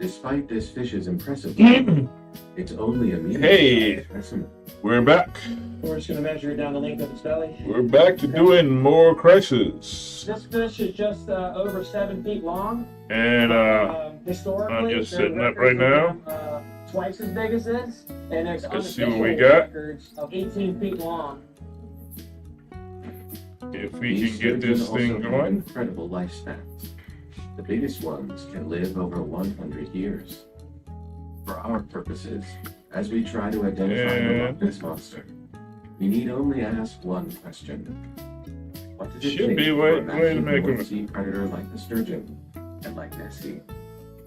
Despite this fish's impressive weight, it's only a medium specimen. We're back. We're just going to measure it down the length of its belly. We're back to doing more Crysis. This fish is just over 7 feet long. And historically, I'm just setting up right now. Twice as big as this, and there's Let's see what we unofficial got. records of 18 feet long. If we These can get this sturgeon thing also have going. incredible lifespans. The biggest ones can live over 100 years. For our purposes, as we try to identify the Loch Ness Monster, we need only ask one question. What does it Should take be for a way to make massive them. sea predator like the sturgeon and like Nessie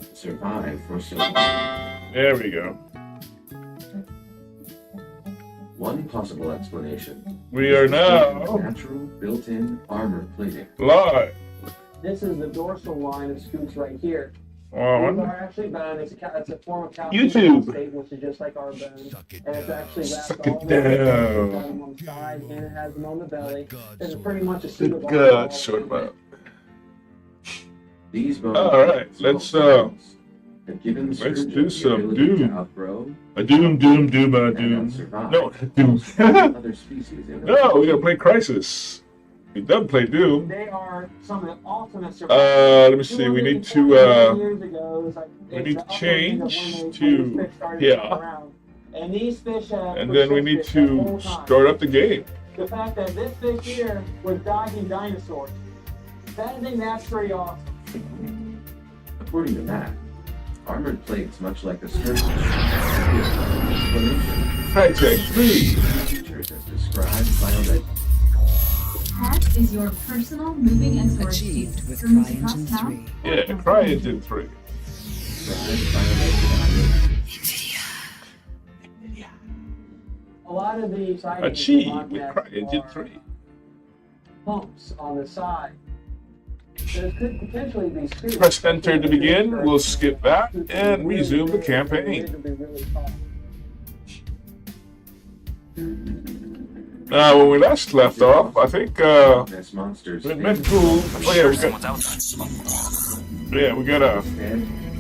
to survive for so long? There we go. One possible explanation. We are now Natural built-in armor plating. live. This is the dorsal line of scoots right here. These On are actually bone. It's a form of calcium YouTube. phosphate, which is just like our bone. And it's actually wrapped Suck all it the way down. on the side, and it has them on the belly. It's pretty much a suit of Good armor. God, short about. These bones All right, let's have given let's sturgeon do the some ability to doom. outgrow A doom, and doom. outsurvive No, doom. other species in the No, we gotta play Crysis. We done play Doom. They are some of the ultimate survivors. Let me see. We need to Years ago, it was like, we it's need the to upper change end of when to- these fish started yeah. to come around. And these fish have and then we need persisted the to whole time. start up the game. The fact that this fish here was dodging dinosaurs. I think that's pretty awesome. According to that, armored plates, much like the sturgeon, have an explanation. Fact check, please. Features as described by a Hat is your personal moving and storage Achieved piece. with From the CryEngine top 3. Yeah, CryEngine 3. A lot of the sightings Achieved of Loch with Ness CryEngine are 3. Humps on the side. There could potentially be scoots. Press enter to begin. We'll skip that and resume the campaign. When we last left off, I think Ness monsters we met Gould. Oh yeah, we got a.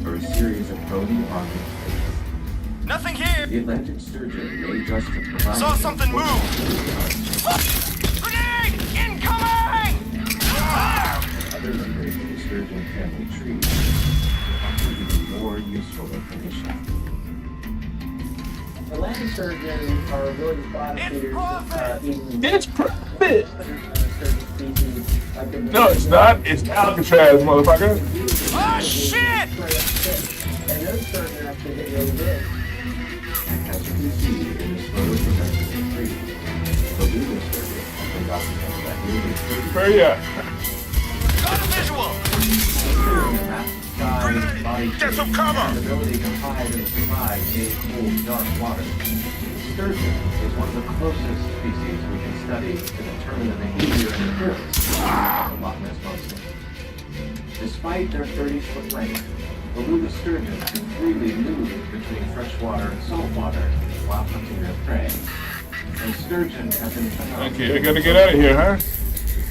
or a series of bony armored plates. Nothing here! The Atlantic sturgeon may just have provided Saw something move! Grenade! Incoming! other members of the sturgeon family tree offer even more useful information. Atlantic sturgeons are really spotted It's feeders. perfect! It's perfect. Sturgeon species. Like the No, it's not. It's Alcatraz, motherfucker. Oh shit! And those sturgeon actually get really big. As you can see in this photo presented in tree, the leader sturgeon has been documented at nearly 30 Where you at? Got a visual! Get some cover! And ability to hide and survive in cold, dark water. Sturgeon is one of the closest species we can study to determine the behavior and appearance of the Loch Ness Monster. Despite their 30-foot length, beluga sturgeon can freely move between freshwater and saltwater while hunting their prey. And sturgeon have been found Okay, I gotta get out of here, huh?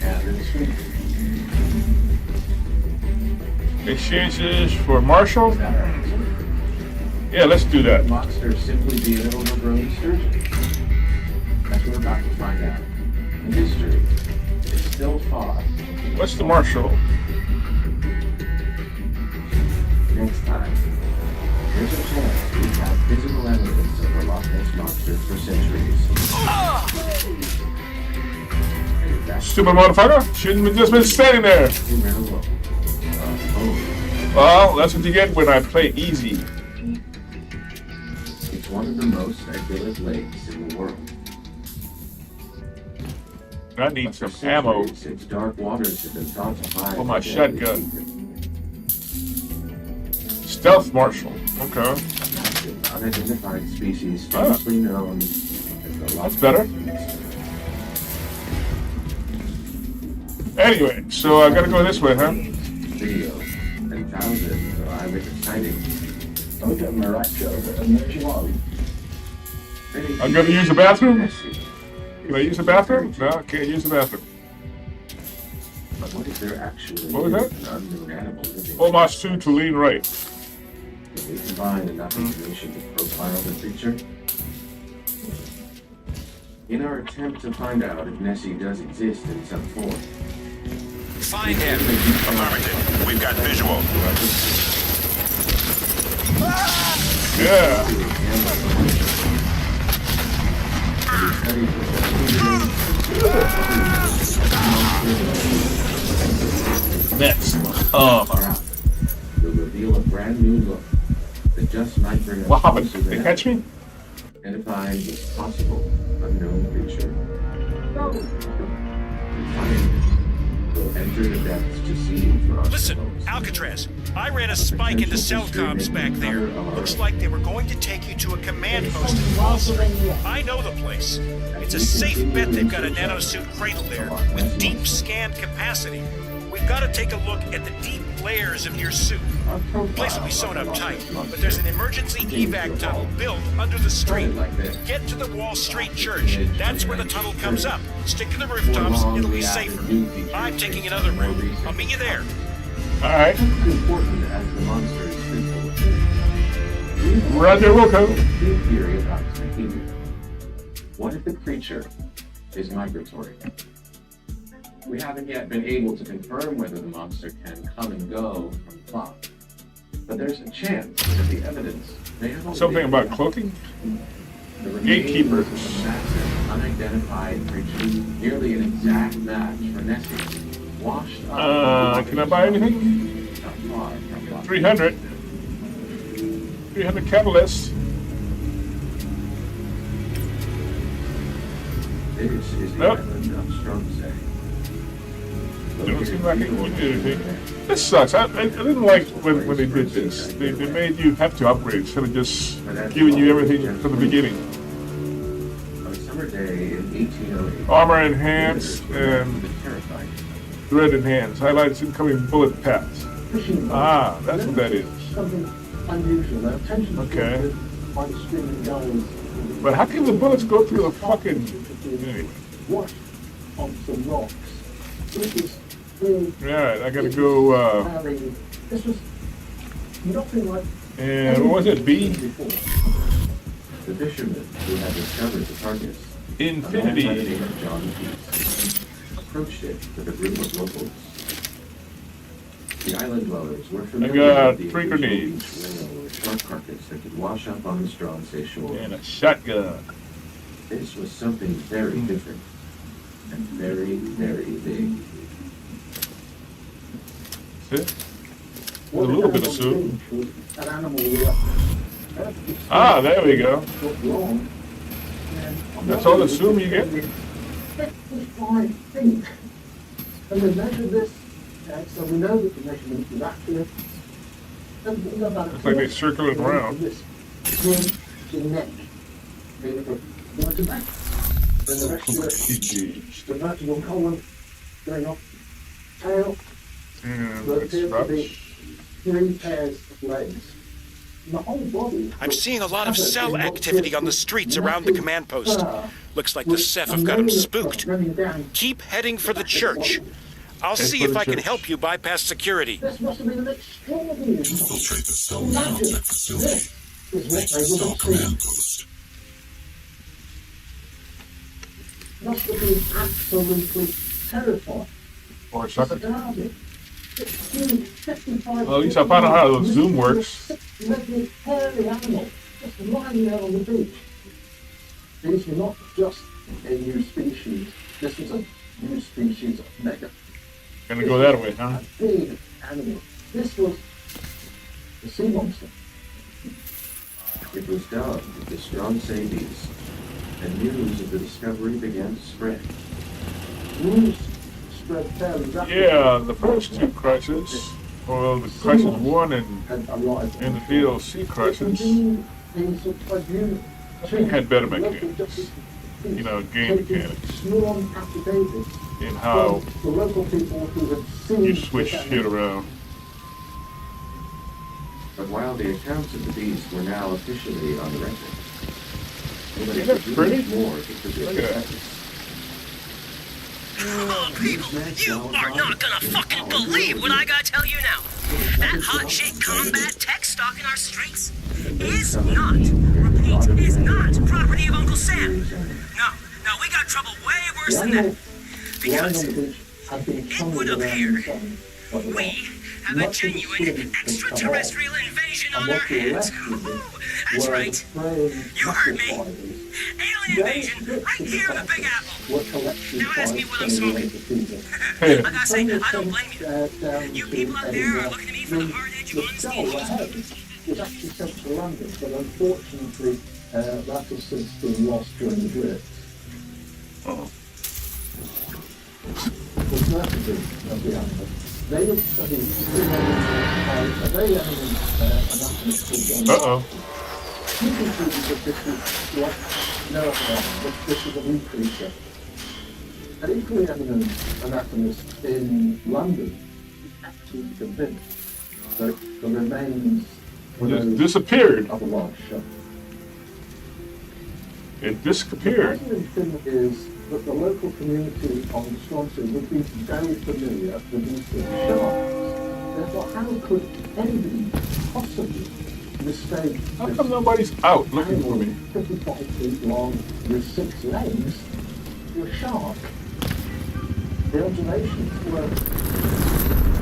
and in swimming. Exchanges for Marshall? Yeah, let's do that. Monster simply be an overgrown sturgeon. As we're about to find out. The mystery is still far. What's the Marshall? Next time, there's a chance we have physical evidence of the Loch Ness Monster for centuries. Stupid motherfucker. Shouldn't have just been standing there. Well, that's what you get when I play easy. It's one of the most idyllic lakes in the world. I need For some ammo centuries, its dark waters have been thought to hide for my a deadly shotgun. secret. Stealth Marshall. Okay. Massive, unidentified species Ah. famously known as the Loch That's better. Ness. Anyway, so I gotta go this way, huh? Videos and thousands of eyewitness sightings. I'm gonna use the bathroom? Nessie. Can I use the bathroom? No, I can't use the bathroom. But what if there actually What was is that? an unknown animal living? Almost 2 to lean right. We combine enough information to profile the creature. In our attempt to find out if Nessie does exist in some form. Find him. Affirmative. We've got visual. Yeah. Next. Will reveal a brand new look that just might bring us What happened? closer They than catch me? identifying this possible unknown creature. We'll enter the depths to see for ourselves. Listen, Alcatraz, I ran a spike into cell comms back there. Looks like they were going to take you to a command post in Wall Street. I know the place. It's a safe bet they've got a nanosuit cradle there with deep scan capacity. We've got to take a look at the deep layers of your suit. The place will be sewn up tight, but there's an emergency evac tunnel built under the street. Get to the Wall Street Church. That's where the tunnel comes up. Stick to the rooftops, it'll be safer. I'm taking another route. I'll meet you there. Alright. As important as the monster is physical. Roger, welcome. Big theory about its behavior. What if the creature is migratory? We haven't yet been able to confirm whether the monster can come and go from plot. But there's a chance that the evidence may have already Something been about found. cloaking? The remains Gatekeepers. of a massive, unidentified creature, nearly an exact match for Nessie, washed up. Can I buy anything? Not far from plot. 300. 300 catalysts. This is the Nope. island of Stromsay. Don't seem like it would do anything. This sucks. I didn't like when they did this. They made you have to upgrade instead of just giving you everything from the beginning. On a summer day in 1808, Armor enhanced and terrified. thread enhanced. Highlights incoming bullet paths. Ah, that's what that is. Something unusual. Their attention was Okay. drawn by the streaming guns. But how can the bullets go through the fucking... Anyway. Washed on some rocks. This is big. Alright, I gotta go, Having, this was nothing like and what was it, B? before. The fisherman who had discovered the carcass, a man by the Infinity. name of John Keats, approached it with a group of locals. The island dwellers were familiar got with the 3 occasional grenades. beach whale or shark carcass that could wash up on the Stromsay shore. And a shotgun. This was something very different and very, very big. See? A little bit of soup. An animal Ah, there we go. wrong. That's all the zoom you get? 55 feet. And we measured this, so we know that the measurement is accurate. And we know about Looks like they circle it around. This bridge to neck. One to back. Then the rest of the vertical column going off. Tail. And There it's appears to be drops. 3 pairs of legs. And the whole body. I'm seeing a lot of cell activity on the streets around the command post. Looks like the Ceph have got him spooked. Keep heading for the church. I'll see for if the I can church. help you bypass security. This must have been an extraordinary. Infiltrate the cell nanotech facility. This is what they Cell would command have post. must have been absolutely terrifying. Or a sucker. Started. It's huge, 55 Well, at least I found out how the zoom works. Lovely, hairy animal, just lying there on the beach. These were not just a new species. This was a new species of mega. Gonna go that way, huh? A big animal. This was the sea monster. It was dubbed the Stromsay Beast, and news of the discovery began to spread. News spread fairly rapidly. Yeah, the first 2 Crysis. Well, the Crysis 1 and Had arrived. the DLC Crysis. Had better mechanics. You know, game mechanics. In how the local people who had seen you switch shit around. But while the accounts of the beast were now officially on the record, nobody Isn't that could do pretty? much more because Look it at that. was Oh, people, you are not gonna fucking believe what I gotta tell you now. That hot shit combat tech stock in our streets is not, repeat, is not property of Uncle Sam. No, we got trouble way worse than that. Because it would appear we have a genuine extraterrestrial invasion on our hands. That's right. You heard me. Alien invasion right here in the Big Apple. Now ask me what I'm smoking. I gotta say, I don't blame you. You people out there are looking at me for the hard edge ones. Was actually sent to London, but unfortunately, that has since been lost during the Blitz. Oh. The strategy of the animal. They had studied a very eminent anatomist called John. Uh-oh. He concluded that this was what that this was a new creature. An equally eminent anatomist in London is absolutely convinced that the remains Just disappeared. of a large shark. It The disappeared. fascinating thing is that the local community on Swansea would be very familiar with these big sharks. Therefore, how could anybody possibly mistake How come nobody's out looking for animal me? 55 feet long with 6 legs to a shark? The observations were accurate.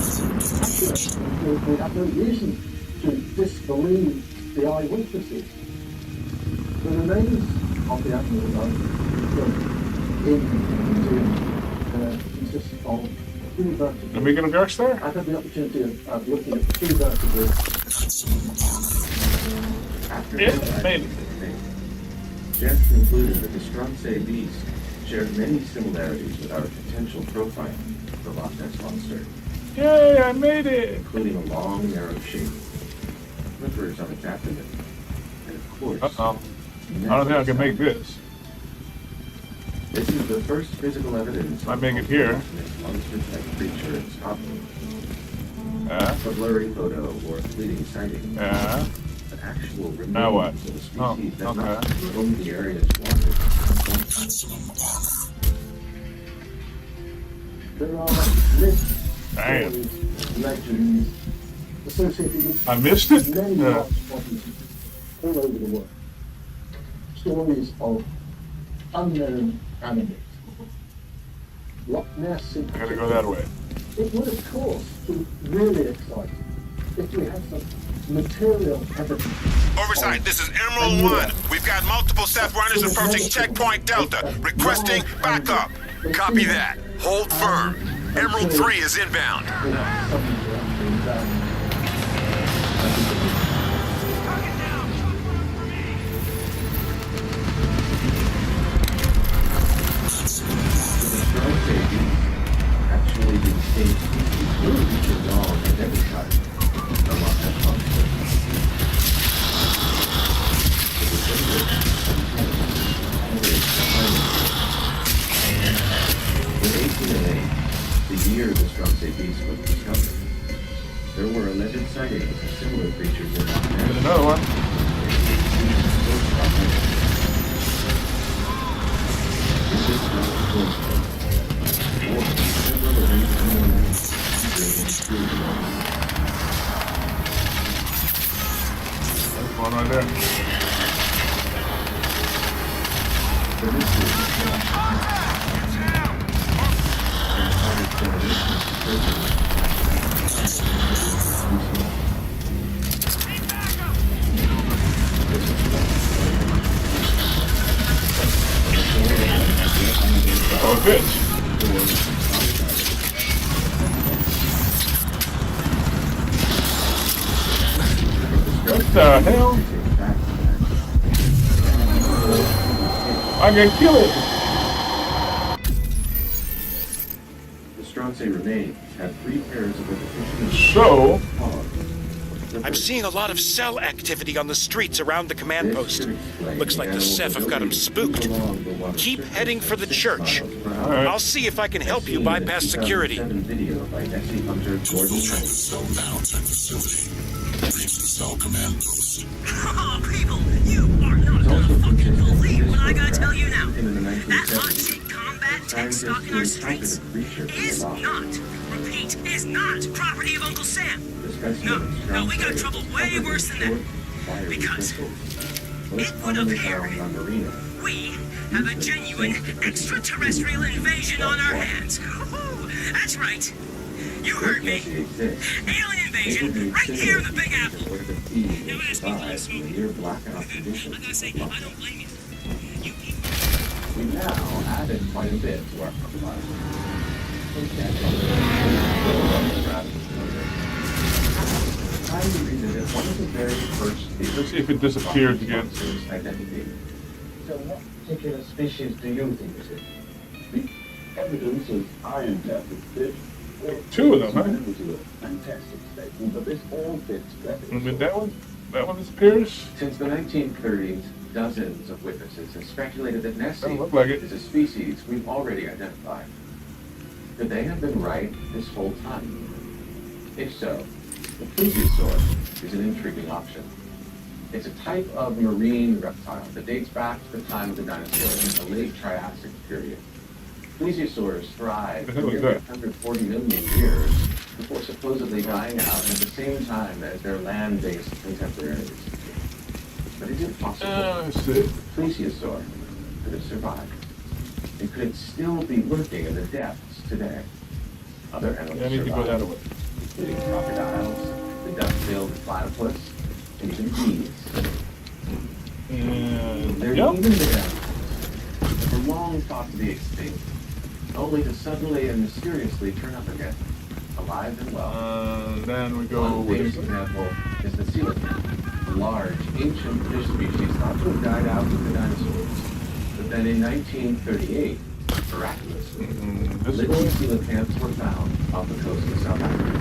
We have no reason to disbelieve the eyewitnesses. The remains of the animal in the museum consists of 3 vertebrates. Are we gonna gush there? I've had the opportunity of looking at 3 vertebrates. After Yeah, analyzing maybe. the thing, Jeff concluded that the Stronsay beast shared many similarities with our potential profile of the Loch Ness Monster, Yay, I made it! including a long, narrow shape, flippers on its abdomen, and of course, Uh-oh. I don't think I can make this. This is the first physical evidence I of make it here. the Loch Ness Monster-type creature in Scotland. Yeah, A blurry photo or fleeting sighting. yeah. An actual Now what? remains of a species Oh, that not okay. roam the area it's wanted. There are myths, Damn. stories, legends associated with I missed it? many Yeah. lost bodies all over the world. Stories of unknown animals. Loch Ness in I gotta go that way. It would, of course, be really exciting if we had some material evidence. Oversight, this is Emerald 1. We've got multiple Seth runners approaching Checkpoint Delta. Requesting backup. Copy that. Hold firm. Emerald 3 is inbound. Actually the same species were featured long identified. The Loch Ness Monster. The descendant in 1808, the year the Stronsay beast was discovered, there were alleged sightings of similar creatures in Loch There's Ness. another one. This is not a coincidence. Or several events in There's one right there. the mystery of the entire generation of persons. Oh, bitch. What the hell? I can kill it. The Stronsay remains have 3 pairs of repetition So, paws. I'm seeing a lot of cell activity on the streets around the command post. Looks like the Ceph have got them spooked. Keep heading for the church. alright. I'll see if I can help you bypass security. Video by SC Hunter Gordon Trent. Cell now to facility. Reach the cell command post. Oh, people, you are not gonna fucking believe what I gotta tell you now. In the That hot 1970s. shit combat tech stock in our streets is not, repeat, is not property of Uncle Sam. No, we got trouble way worse than that. Because it would appear we have a genuine extraterrestrial invasion on our hands. That's right. You heard me. Alien invasion right here in the Big Apple. Now ask me what I'm smoking. I gotta say, I don't blame you. You people. We now added quite a bit to our profile. Time to revisit one of the very first Let's see if it disappears again. identity. So what particular species do you think it is? The evidence as I interpret it. Two of them, huh? It was a fantastic statement, but this all fits better. And with that one disappears. Since the 1930s, dozens of witnesses have speculated that Nessie Doesn't look like it. is a species we've already identified. Could they have been right this whole time? If so, the plesiosaur is an intriguing option. It's a type of marine reptile that dates back to the time of the dinosaurs in the late Triassic period. Plesiosaurs thrived for nearly 140 million years before supposedly dying out at the same time as their land-based contemporaries. But is it possible Let's see. the plesiosaur could have survived? And could it still be lurking in the depths today? Other animals I need to go that survived, way. including crocodiles, the duck-billed platypus, and even bees. And They're yep. even the animals that were long thought to be extinct, only to suddenly and mysteriously turn up again, alive and well. Then we go One famous with example is the coelacanth, a large, ancient fish species thought to have died out with the dinosaurs. But then in 1938, miraculously, this little one. coelacanths were found off the coast of South Africa.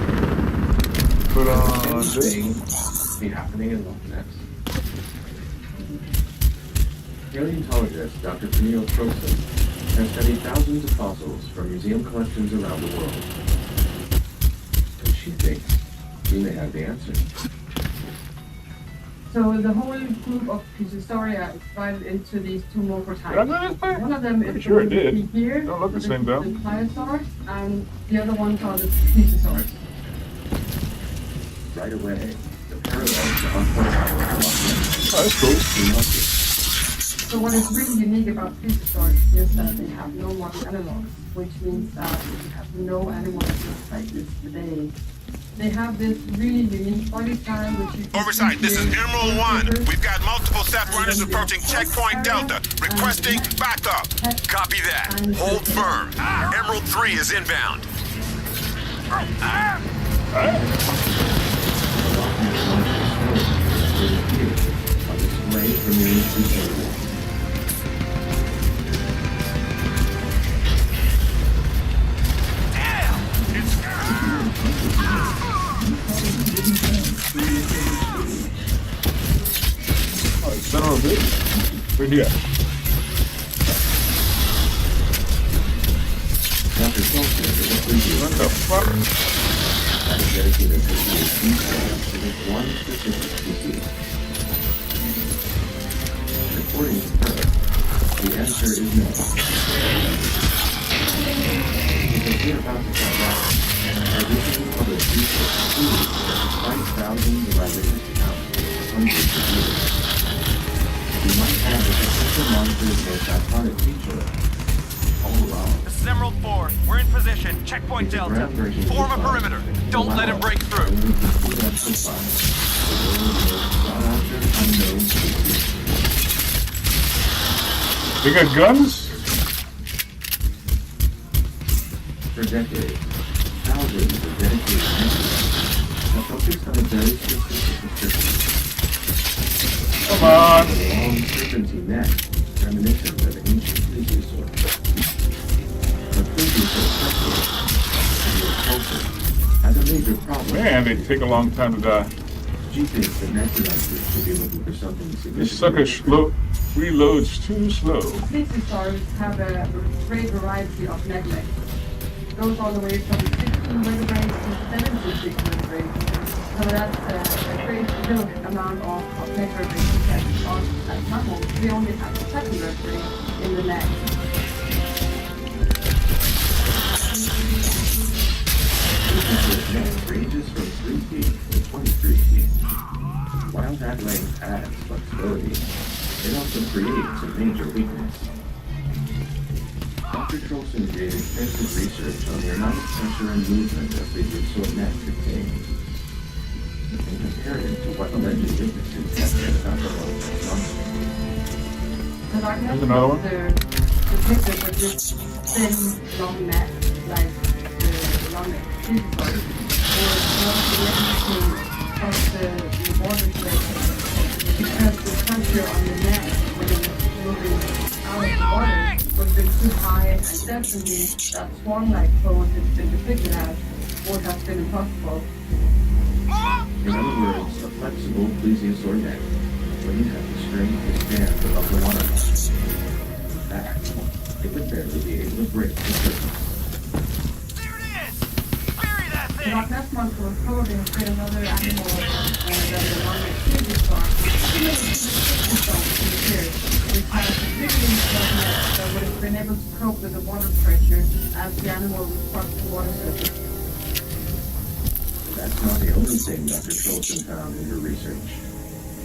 Put on Can this. this be happening in Loch Ness? Paleontologist Dr. Camille Crysis has studied thousands of fossils from museum collections around the world. And she thinks we may have the answer. So the whole group of Plesiosaura is divided into these two morphotypes. Did I go this way? One of them Pretty is sure it the did. here, Don't look the same, the though. pliosaurs, and the other ones are the Plesiosaurs. Right away, the parallels to unfortunate Loch Ness Oh, that's cool. seem obvious. So what is really unique about Plesiosaurs is that they have no modern analogs, which means that we have no animals like this today. They have this really unique body style, which you can Oversight, this is see here Emerald on 1. the We've got multiple Seth runners approaching checkpoint Delta. Requesting backup. Copy that. Hold firm. Emerald 3 is inbound. On display for nearly 2 days. Oh, center of it. Right here. Dr. Colson is a preview What the fuck? that is dedicated to detail to this one specific species. According to her, the answer is no. Because we're about to find out, our recently published research proves that despite thousands of eyewitness accounts for hundreds of years, we might have the potential monster's most iconic feature all along. This is Emerald 4. We're in position. Checkpoint It's a Delta. groundbreaking Form a design perimeter. that Don't let him allows break through. only to see that profile, the world's most sought-after unknown species. They got guns? For decades, thousands of dedicated experts have focused on a very specific description. Come on. The long serpentine neck, reminiscent of ancient plesiosaurs. The plesiosaur structure, has a major problem. Man, they take a long time to die. She thinks that necromancers should be looking for something This significant. sucker reloads too slow. Plesiosaurs have a great variety of neck lengths. It goes all the way from 16 vertebrae to 76 vertebrae. So that's a great little amount of neck vertebrae because at mammals we only have 7 vertebrae in the neck. This net ranges from 3 feet to 23 feet. While that length adds flexibility, it also creates a major weakness. Dr. Trolson did extensive research on the amount of pressure and movement of the jigsaw net contained, and compared it to what alleged witnesses had said about the monster. There's another one. The picture with this thin, long net, like the long neck or not the of the water pressure, because the pressure on the net when it was moving out of the water would have been too high, and definitely that swan-like pose it's been depicted as would have been impossible. In other words, a flexible plesiosaur net wouldn't have the strength to stand above the water line. In fact, it would barely be able to break the surface. There it is! Bury that The thing! Loch Ness Monster was probably afraid another animal than the long neck plesiosaur. Which had a particularly strong net that would have been able to cope with the water pressure as the animal responds to water surface. That's not the only thing Dr. Trolson found in her research.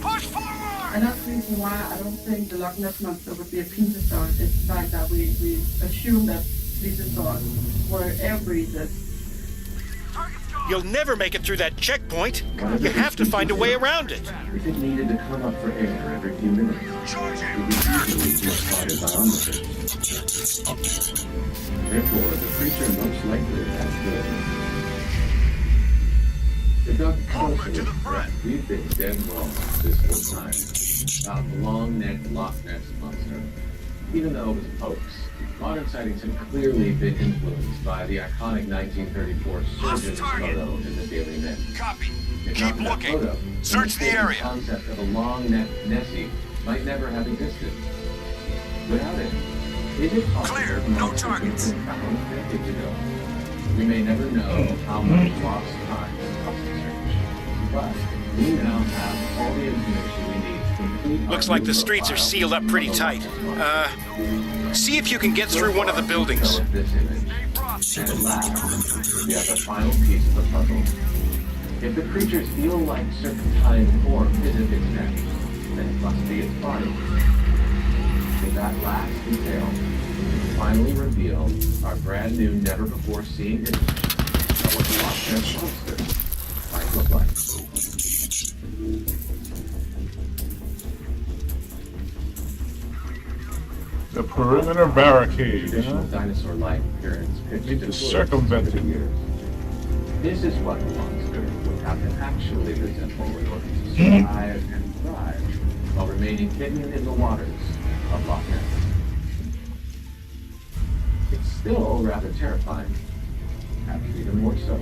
Push forward! And that's the reason why I don't think the Loch Ness Monster would be a plesiosaur. It's the fact that we assume that plesiosaurs were air-breathers. You'll never make it through that checkpoint. You have to find a way around it. If it needed to come up for air every few minutes, it would usually just fired by onlookers. Therefore, the creature most likely has been. The Dr. Trolson is correct. We've been dead wrong this whole time about the long-necked Loch Ness Monster. Even though it was a hoax, modern sightings have clearly been influenced by the iconic 1934 surgeon's photo in the Daily Mint. Copy. If Keep not that looking. photo, Search the then area. concept of a long-necked Nessie might never have existed. Without it, is it possible Clear. that No monsters targets. have been found decades ago? We may never know how much lost time has cost the search, but we now have all the information we need to complete. Looks like the streets are sealed up pretty tight. See if you can get through one of the buildings. This image. And at last, we have the final piece of the puzzle. If the creature's eel-like serpentine form isn't its neck, then it must be its body. With that last detail, we finally reveal our brand new, never-before-seen image of what the Loch Ness Monster might look like. The perimeter barricade, Traditional huh? dinosaur-like appearance pitched Need to to circumvent it. years. This is what the monster would have to actually resemble in order to survive and thrive while remaining hidden in the waters of Loch Ness. It's still rather terrifying, perhaps even more so.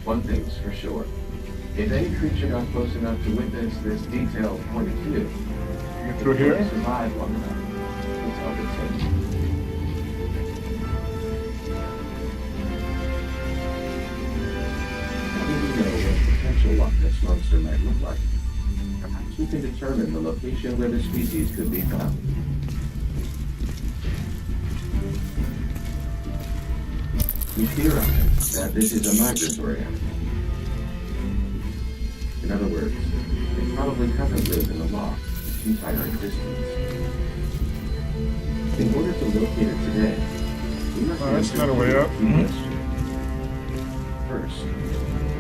One thing's for sure. If any creature got close enough to witness this detailed point of view, Get through here? it survive long enough to tell the tale. Now that we know what a potential Loch Ness Monster might look like, perhaps we can determine the location where the species could be found. We theorize that this is a migratory animal. In other words, it probably hasn't lived in the loch its entire existence. In order to locate it today, we must that's answer not a way two out. key questions. First,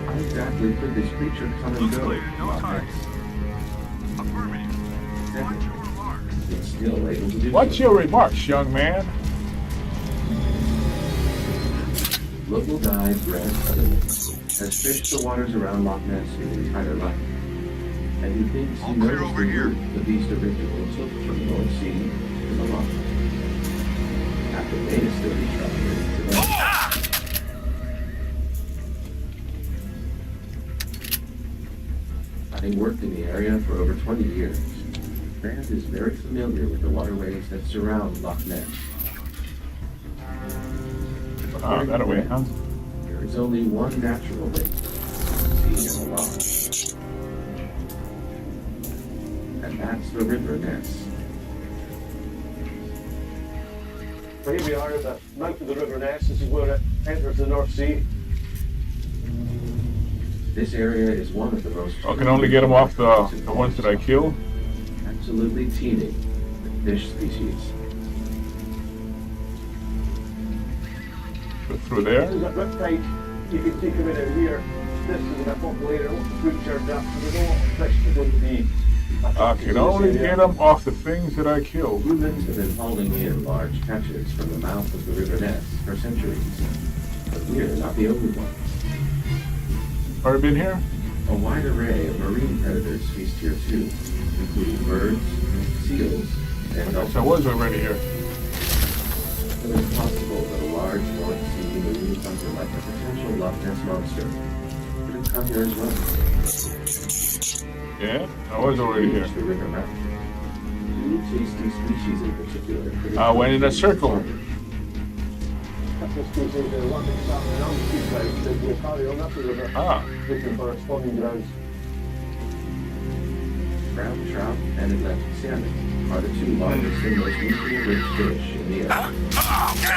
how exactly could this creature come and go? Second, it's still able to do What's so. your remarks, young man? Local guide Grant Sutherland has fished the waters around Loch Ness his entire life, and he thinks he knows the route the beast originally took from the North Sea to the Loch. After may still be trusted today. Having worked in the area for over 20 years, Grant is very familiar with the waterways that surround Loch Ness. Oh, that way, huh? There is only one natural lake, sea and a loch. And that's the River Ness. So here we are at the mouth of the River Ness. This is where it enters the North Sea. This area is one of the most... I can only get them off the ones that I kill. Absolutely teeming with fish species. Go through there. This is a riptide. You can see coming in here. This is a populator. What the food turned up. So they know what fish are going to be. I can only get them off the things that I killed. Humans have been hauling in large catches from the mouth of the River Ness for centuries. But we're not the only ones. Already been here? A wide array of marine predators feast here too, including birds, seals, and I was already here. It is possible that a large North Sea marine hunter like the potential Loch Ness monster could have come here as well. Yeah, I was already here. The river mouth. Two tasty species in particular. I went in a circle. Couple of species that are running south and around the seaside that will carry on up the river, looking for spawning grounds. Brown trout and Atlantic salmon are the two largest and most nutrient-rich fish in the area.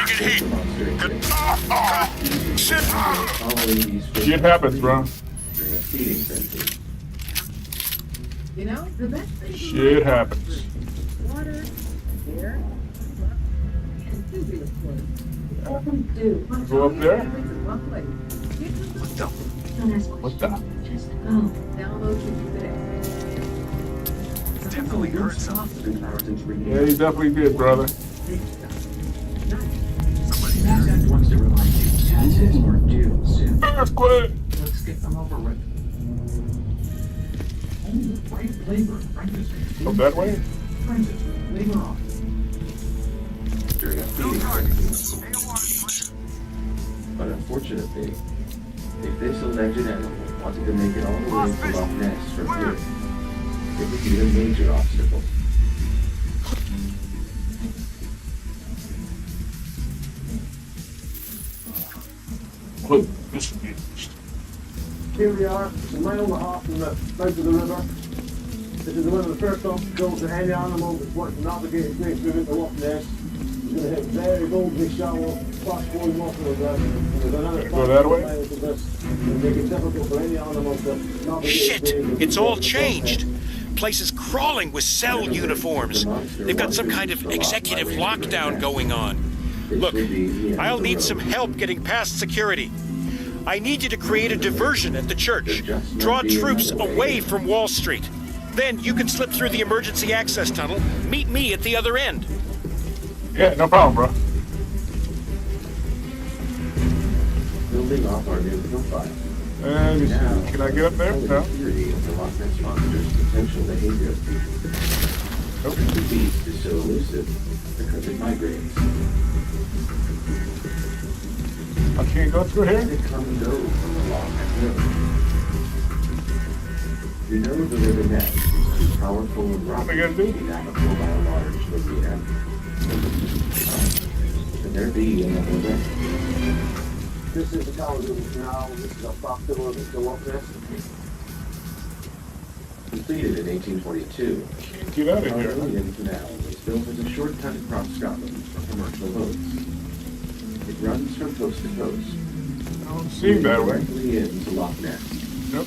Taking heat. Following these fish Shit happens, bro. during a feeding frenzy. You know, the best thing Shit happens. water, air, and food, of course. Do. Go up there? What the? Download today. Definitely heard something. Yeah, he definitely did, brother. Wants to remind you, taxes are due soon. Earthquake! Let's get them over with. Only brave labor brings Go that way? labor off. During a feeding frenzy. But unfortunately, if this alleged animal wanted to make it all the way to Loch Ness from here, it would be a major obstacle. Look, this would be Here we are, a mile and a half from the mouth of the river. This is one of the first obstacles that any animal that wants to navigate its way through into Loch Ness. It's going to hit very boldly shallow, fast-flowing water of that. And there's another Go that way? miles of this. It'll make it difficult for any animal to navigate Shit! its way It's all into Loch Ness. changed. Place is crawling with cell uniforms. They've got some kind of executive lockdown going on. Look, I'll need some help getting past security. I need you to create a diversion at the church. Draw troops away from Wall Street. Then you can slip through the emergency access tunnel. Meet me at the other end. Yeah, no problem, bro. Building off our new profile. And can I get up there? The No. theory of the Loch Ness monster's potential behavior. Nope. The beast is so elusive because it migrates. I can't go through here? It come and go from the Loch Ness River. We know the River Ness is too powerful and rocky What am I gonna do? to be navigable by a large marine. Could there be another way? This is the Caledonian Canal. This is a festival of the Loch Ness. Completed in 1842, Can't get out the of here. Caledonian Canal was built as a shortcut across Scotland for commercial boats. It runs from coast to coast. I don't see that way. Directly into Loch Ness. Nope.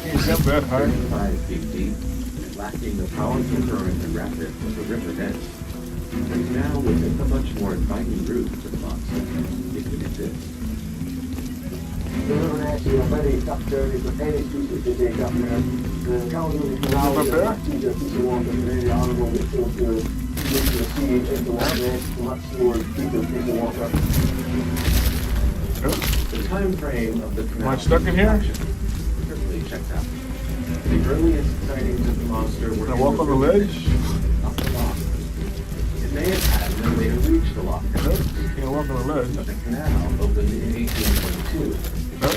Can't jump that high. 35 feet deep, and lacking the powerful current and rapid of the River Ness. But now within a much more inviting route to the monster, it could exist. The River Ness is a very tough journey for any species to take up there. The Caledonian Canal is a much easier piece of water than any animal that goes through the sea into Loch Ness, a much more deeper piece of water. Nope. The time frame of the canal Am I stuck in here? carefully checked out. The earliest sightings of the monster were Can I walk on the ledge? up the loch. It may have had no way to reach the Loch Ness. Nope. Can't walk on the But ledge. the canal opened in 1822. Nope.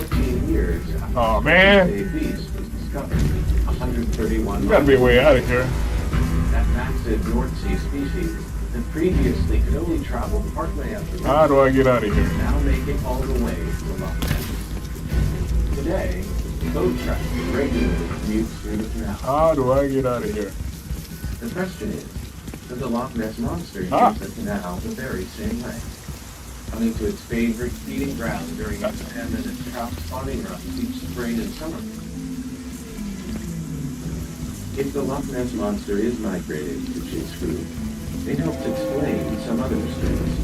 14 years after Oh, man. the beast was discovered. 131 You gotta be a way out of here. That massive North Sea species that previously could only travel partway up the How do I get out of here? now making all the way to the Loch Ness. Today, boat traffic regularly commutes through the canal. How do I get out of here? The question is, The Loch Ness Monster used the canal the very same way, coming to its favorite feeding ground during its 10-minute trout spawning runs each spring and summer. If the Loch Ness Monster is migrating to chase food, it helps explain some other mysteries.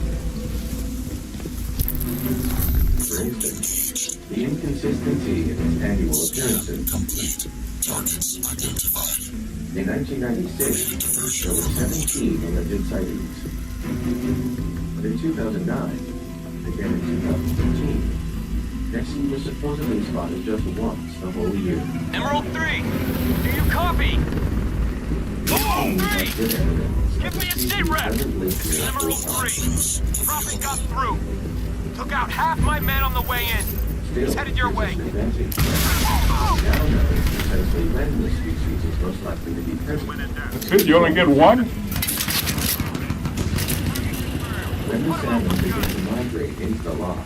For instance, the inconsistency in its annual appearances. Complete. Targets identified. In 1996, there were 17 alleged sightings. But in 2009, again in 2013, Nessie was supposedly spotted just once the whole year. Emerald 3, do you copy? Good evidence Give me a sit rep! doesn't link here Emerald 3, Prophet got through. Took out half my men on the way in. He's headed your way. Now know precisely when this species is most likely to be present. That's it? You only get one? When the salmon begin to migrate into the loch,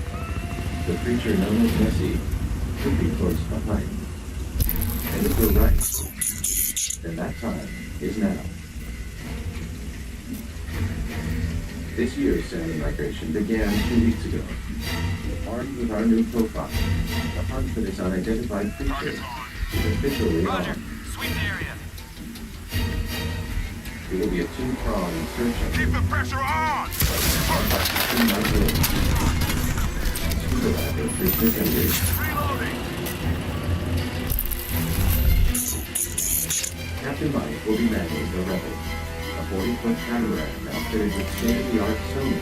the creature known as Nessie could be close behind. And if we're right, then that time is now. This year's salmon migration began 2 weeks ago. Armed with our new profile, the hunt for this unidentified creature is officially on. Sweep the area. It will be a two-pronged search Keep the pressure on! Captain Mike will be manning the Rebel, a 40-foot catamaran outfitted with state-of-the-art sonar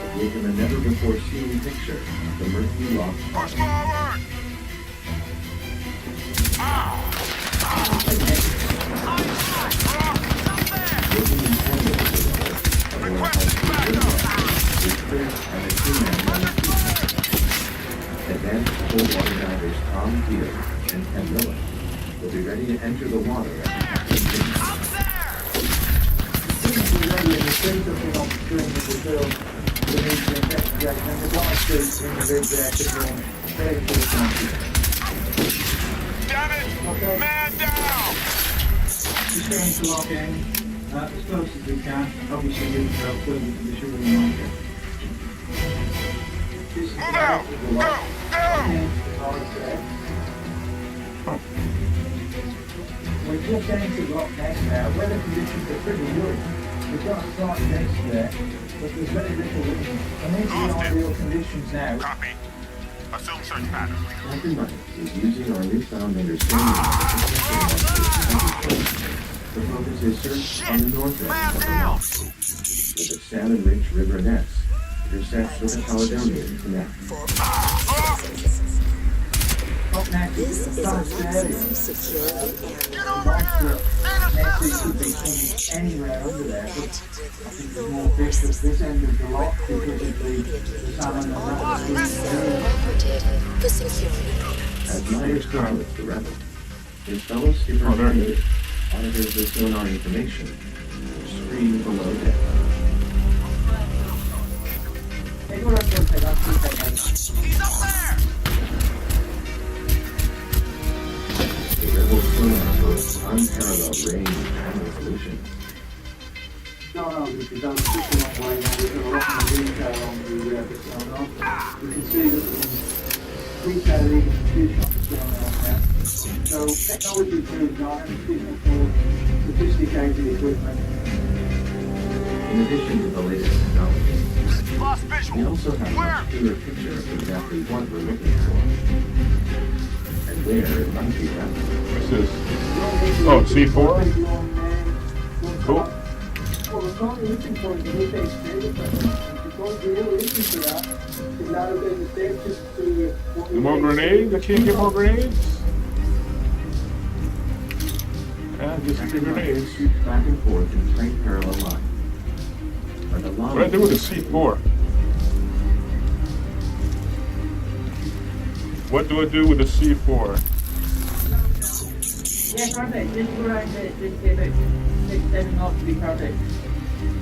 that gave him a never-before-seen picture of the murky loch. Push forward! Looking in tandem with the Rebel, a more is Chris and a two-man rescue. Advanced cold water divers Tom Field and Ken Miller will be ready to enter the water at the captain's bidding. Ready in the centre thing on the screen of the film, we need to investigate, and the live streams in the vid there could be very important. Damn it! Okay. Man down! Just going to log in as close as we can. Obviously, you can help them with the sugar marker. Move out! Go! Go! We're just getting to Loch Ness now. Weather conditions are pretty good. We've got a slight mist there, but there's very little wind. And these are the ideal conditions now. Copy. Assume search pattern. Captain Mike is using our newfound understanding of the to focus his search on the north end of the loch, with a salmon-rich river Ness intersects with the Caledonian Canal. Loch Ness is a vast area. Get over here! Nessie could be swimming anywhere under there, but I think there's more fish at this end of the loch because of the salmon and that. As Myers pilots the Rebel, his fellow skipper David monitors the sonar information, screen below deck. He's up there! The Rebel sonar boasts unparalleled range and resolution. No, because I'm just a long way now. We've got a lot more detail on the sonar. We can see that detail even the fish on the sonar now. So technology proves on and it's more sophisticated equipment. In addition to the latest technology, Lost we visual. also have a Where? much clearer picture of exactly what we're looking for and where it might be found. What's this? Oh, C4? Cool. Well, we're probably looking for the new experience. Because we're looking for that, it's not a bit of just to what we More grenades? I can't get more grenades? Yeah, just a few grenades. Shoots back and forth in straight parallel lines. Like a What do I do with a C4? What do I do with a C4? Yeah, perfect. Just go around it. Just give it 6-7 knots to be perfect.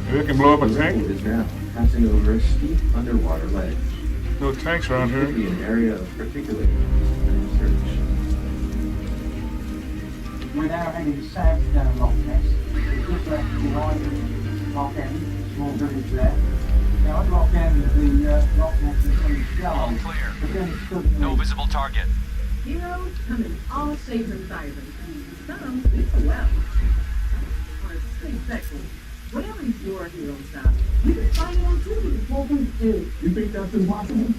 Maybe I can blow up a The Rebel tank? is now passing over a steep underwater ledge. No tanks around It could be here. an area of particular interest and research. We're now heading south down Loch Ness. We've just left behind Lock End, small village there. Now at Lock End, the lock next to some shells. All clear. But then suddenly... No visible target. Heroes come in all shapes and sizes. Some people well. Or stay sexy. Whatever your hero style, you can find it on TV. What we do. You think that's impossible?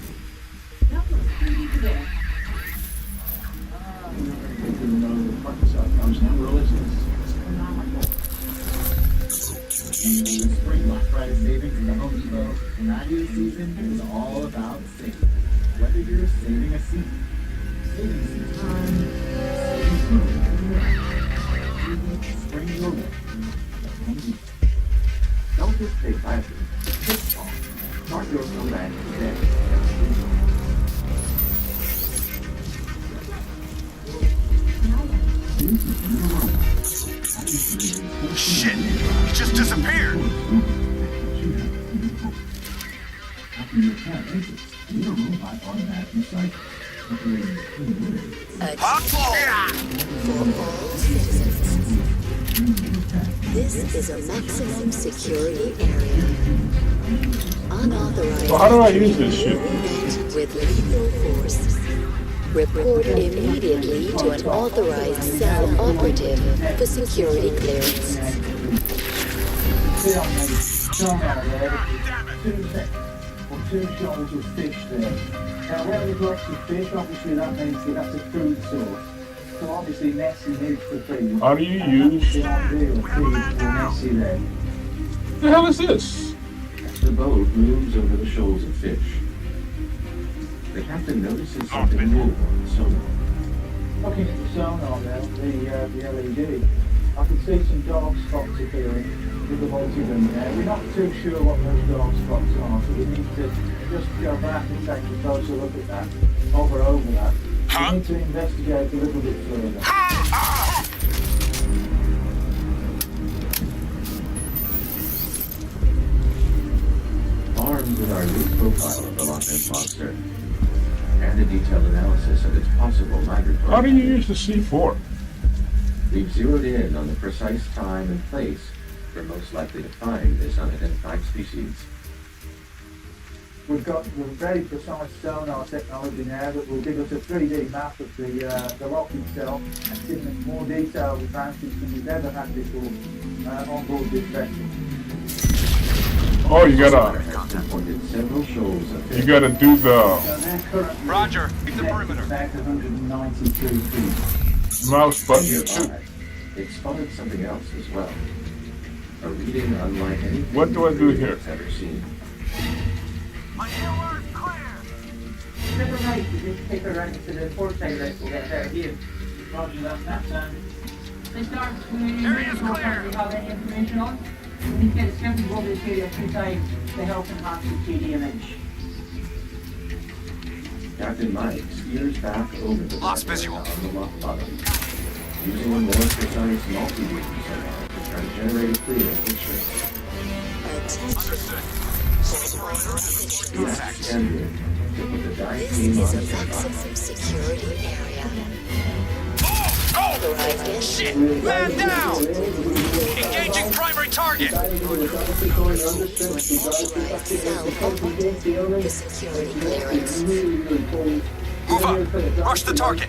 That was pretty today. Microsoft comes now, releases. The spring Black Friday savings in the Home Depot Nadia season is all about saving. Whether you're saving a seat, saving some time, saving money, spring your way. Home Depot. Don't just stay passive. Just talk. Start your comeback today. Shit! He just disappeared! This is a maximum security area. Unauthorized. So how do I use this shit? With lethal force. Report immediately to an authorized cell operative for security clearance. See on the film out there, two shoals of fish there. Now where there's lots of fish, obviously that means that's a food source. So obviously Nessie needs to feed. How do you use? The idea of feed for Nessie there. What the hell is this? The boat moves over the shoals of fish. The captain notices something new on the sonar. Looking at the sonar there, the LED, I can see some dark spots appearing with the multi-gun there. We're not too sure what those dark spots are, so we need to just go back and take a closer look at that, over that. We need to investigate a little bit further. Armed with our new profile of the Loch Ness Monster, and a detailed analysis of its possible migratory How do you patterns, use the C4? we've zeroed in on the precise time and place we're most likely to find this unidentified species. We've got the very precise sonar technology now that will give us a 3D map of the rock itself and give us more detailed advantage than we've ever had before on board this vessel. Oh, you gotta Pointed several shoals of fish. do the So they're currently Roger, keep the perimeter. back 192 feet. mouse button too. Nearby, it spotted something else as well. A reading unlike anything What do I do here? it's ever seen. Triple right, you just take her right to the port side, right, we'll get a better view. Roger that, that's They start communicating with us, we have any information on. We need to get a sample over this area 2 times to help enhance the 3D image. Captain Mike steers back over the Lost sector visual. on the lock bottom, using a more precise multi-beam sonar to try to generate a clear picture. He asks Andrew to put the dying This team is on a standby. maximum security area. Oh! Authorized entry. Shit! Man down! Engaging primary target! Authorized cell operative for security clearance. Move up! Rush the target!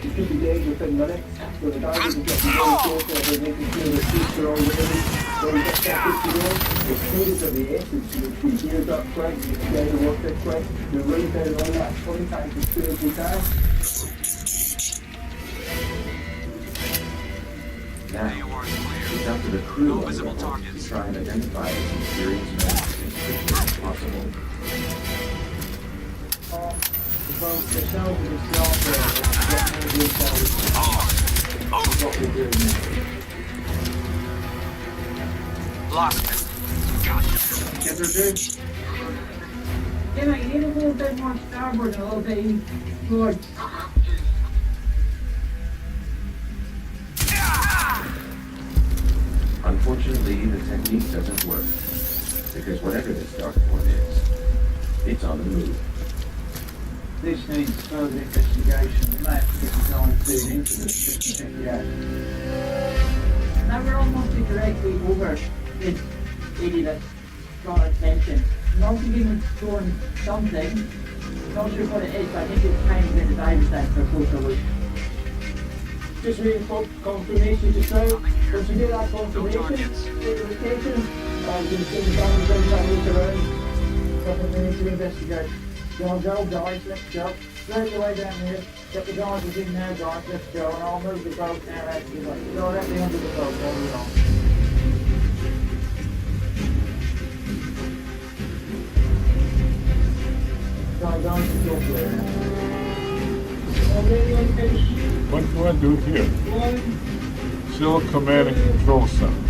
Now, it's up to the crew No on the visible vessel targets. to try and identify this mysterious menace as quickly as possible. Lost it. Gotcha. You know, you need a little bit more starboard and a little bit eastward. Unfortunately, the technique doesn't work, because whatever this dark point is, it's on the move. This needs further investigation. We may have to get the guys doing into this just to check it out. Now we're almost directly over this area that got attention. Not even doing something. Not sure what it is, but I think it's time to get the diving tank for a closer look. Just waiting for confirmation just now. Once you get that confirmation, take the location. You can see the diving tank that look around. Couple of minutes to investigate. Go, guys, let's go. Straight away down here. Get the guys in now, guys, let's go. And I'll move the boat now out to the way. Go directly under the boat, all along. What do I do here? Still command and control center.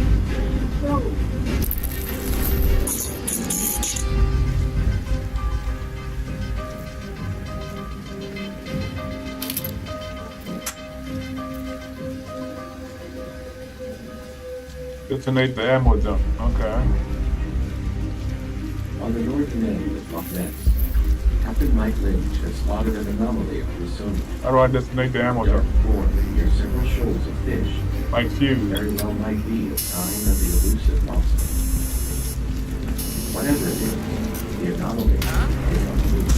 Detonate the ammo dump. Okay. On the northern end of Loch Ness, Captain Mike Lynch has spotted an anomaly on the sonar. How do I detonate the ammo dump? Near several shoals of fish. Like fuse. Very well might be a sign of the elusive monster. Whatever it is, the anomaly is unbelievable.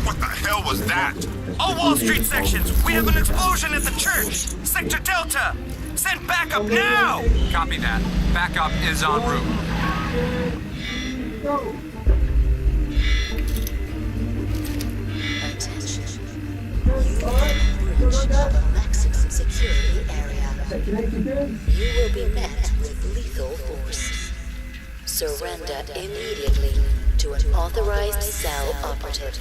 What the hell was that? All Wall Street sections, we have an explosion at the church. Sector Delta, send backup now! Copy that. Backup is en route. Attention. You are breached the maximum security area. You will be met with lethal force. Surrender immediately to an authorized cell operative.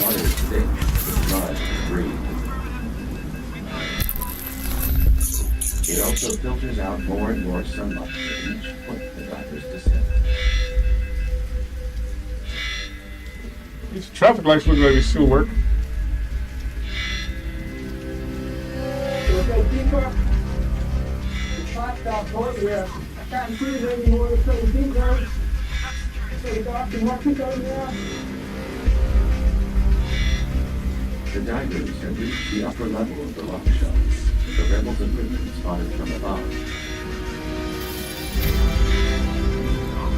Water is thick, mud is green. It also filters out more and more sunlight at each foot the divers descend. These traffic lights look like they still work. We'll go deeper. The track down point where I can't see it anymore. It's so deep now. So the dock can work it down there. The divers have reached the upper level of the lock shelves. The rebels have been spotted from above.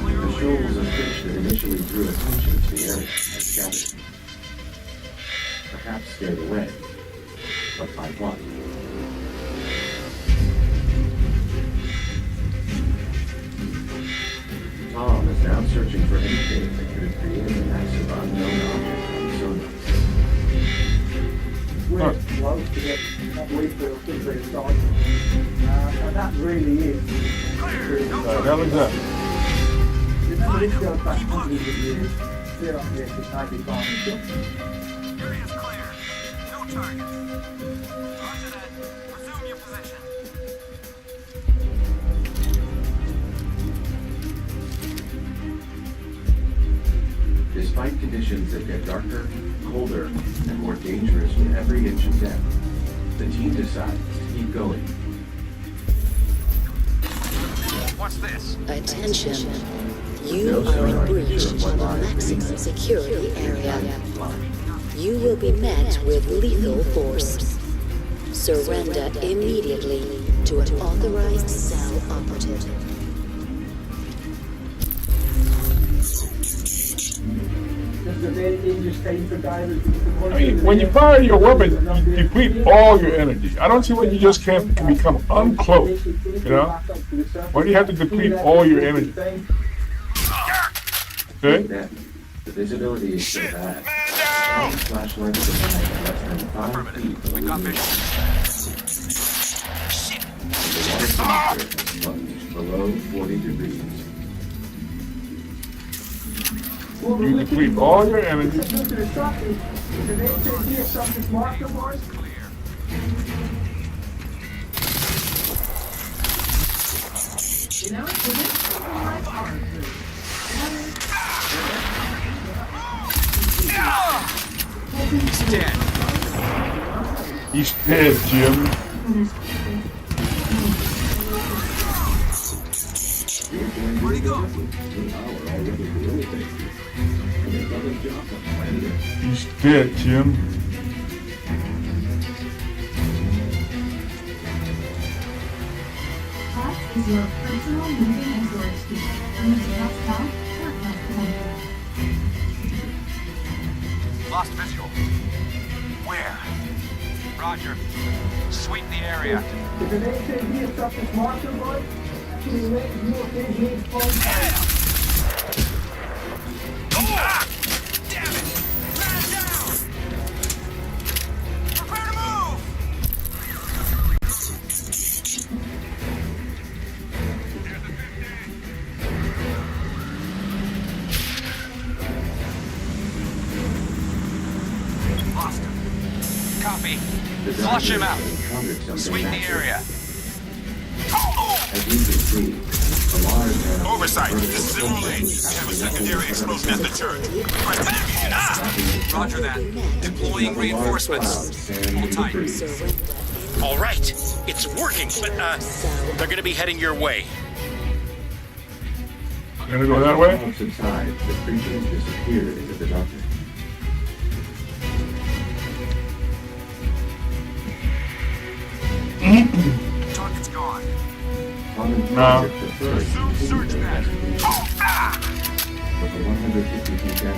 The shoals of fish that initially drew attention to the area have scattered. Perhaps scared away, but by what? Tom is now searching for anything that could have created a massive unknown object on the sonar. We're close to get that way for a big bit of start. And that really is. That was that. Remember, this goes back hundreds of years. Clear up here to 95 and stuff. Area is clear. No target. Roger that. Resume your position. Despite conditions that get darker, colder, and more dangerous with every inch of depth, the team decides to keep going. What's this? Attention. You are in breach of the maximum security area. You will be met with lethal force. Surrender immediately to an authorized cell operative. This is a very dangerous time for divers. I mean, when you fire your weapon, you deplete all your energy. I don't see why you just can't become uncloaked, you know? Why do you have to deplete all your energy? Okay? The visibility is so bad. Flashlights are less than 5 feet below the water. The water temperature has plunged below 40 degrees. You deplete all your energy. You know, it's a my power. He's dead. He's dead, Jim. Where'd he go? He's dead, Jim. is your personal moving and storage key. Use your spell or connect. Lost visual. Where? Roger. Sweep the area. If it ain't said he stuff this marker, boy, actually make you occasionally phone. Ah! Damn it! Man down! Prepare to move! Lost him. Copy. Flush him out. Sweep the area. As you can see, a large amount of Oversight. This is Emerald 8. We have a secondary explosion at the turret. Roger that. Deploying reinforcements. Hold tight. All right, it's working, but they're gonna be heading your way. Gonna go that way? subside, the creatures disappeared into the darkness. Target's gone. No. Resume search pattern. With the 150 feet down.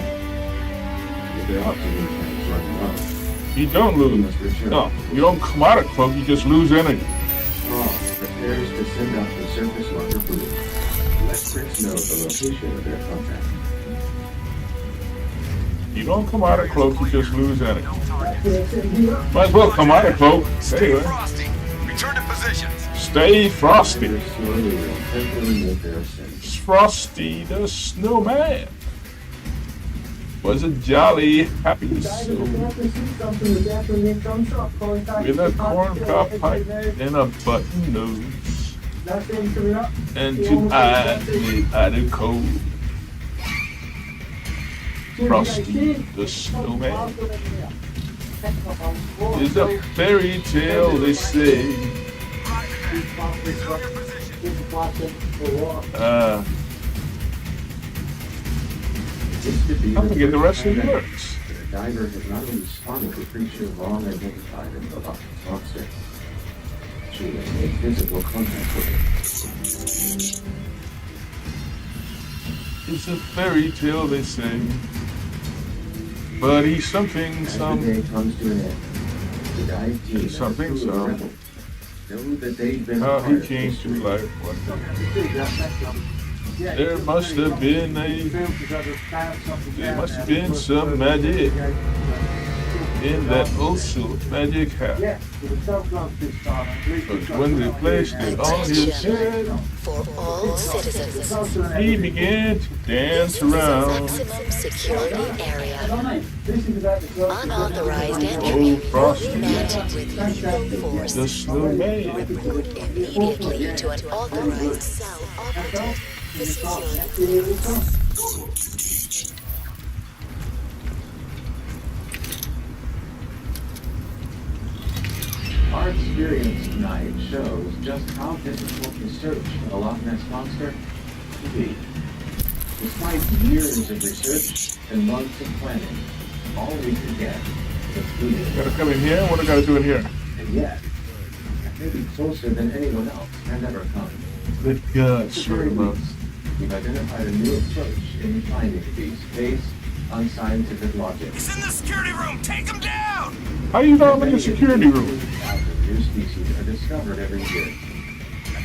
If their oxygen tanks run low. You don't lose. No, you don't come out of cloak, you just lose energy. Prepares to send out the surface marker buoy. Let Chris know the location of their contact. You don't come out of cloak, you just lose energy. Might as well come out of cloak. Stay Anyway. frosty. Return to positions. Stay frosty. Slowly and carefully make their ascent. Frosty the Snowman was a jolly, happy soul with a corncob pipe and a button nose, and two eyes made out of coal. Frosty the Snowman is a fairy tale, they say. I'm gonna get the rest of the words. The diver has not only spotted the creature long identified as the Loch monster, she has made physical contact with it. It's a fairy tale, they say. But he's something, As the day comes to an end, the dive team and Something, the crew of so. Rebel know that they've been How part he of came to history. life one day. There must have been some magic in that also magic hat. But when they placed it on his head, For all citizens, he began to dance around. maximum security area. Unauthorized entry Oh, will Frosty be met with lethal force. the Snowman. Report immediately to an authorized cell operative for security clearance. Our experience tonight shows just how difficult the search for the Loch Ness Monster can be. Despite years of research and months of planning, all we could get was fleeting. Gotta come in here? What do I gotta do in here? And yet, maybe closer than anyone else had ever come. Good God, At the sort very of up. least, we've identified a new approach in finding these based on scientific logic. He's in the security room. Take him down. How you know I'm in the security room? New species are discovered every year.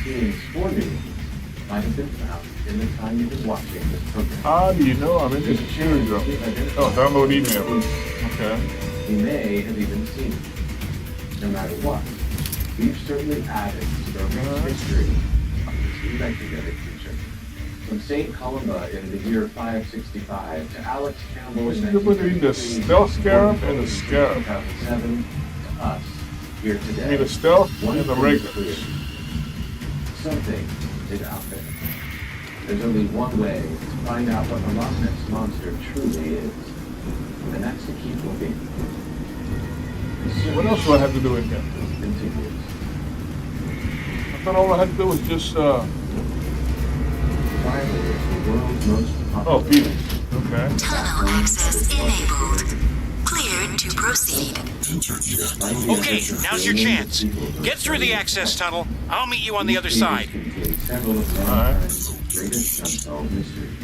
Beings for new might have been found in the time you've been watching this program. How do you know I'm in the security room? Oh, download email. Okay. You may have even seen it. No matter what, we've certainly added to the rich history of this legendary creature. From St. Columba in the year 565 to Alex Campbell in Between the stealth scarab and the scarab. 2007 to us here I mean today. the stealth One and the thing is regular. clear. Something is out there. There's only one way to find out what the Loch Ness Monster truly is, and that's to keep looking. What else do I have to do in here? Continues. I thought all I had to do was just, Survival is the world's most oh, popular. Phoenix. Okay. Tunnel access enabled. Cleared to proceed. Okay, now's your chance. Get through the access tunnel. I'll meet you on the other side. several of mankind's greatest unsolved mysteries.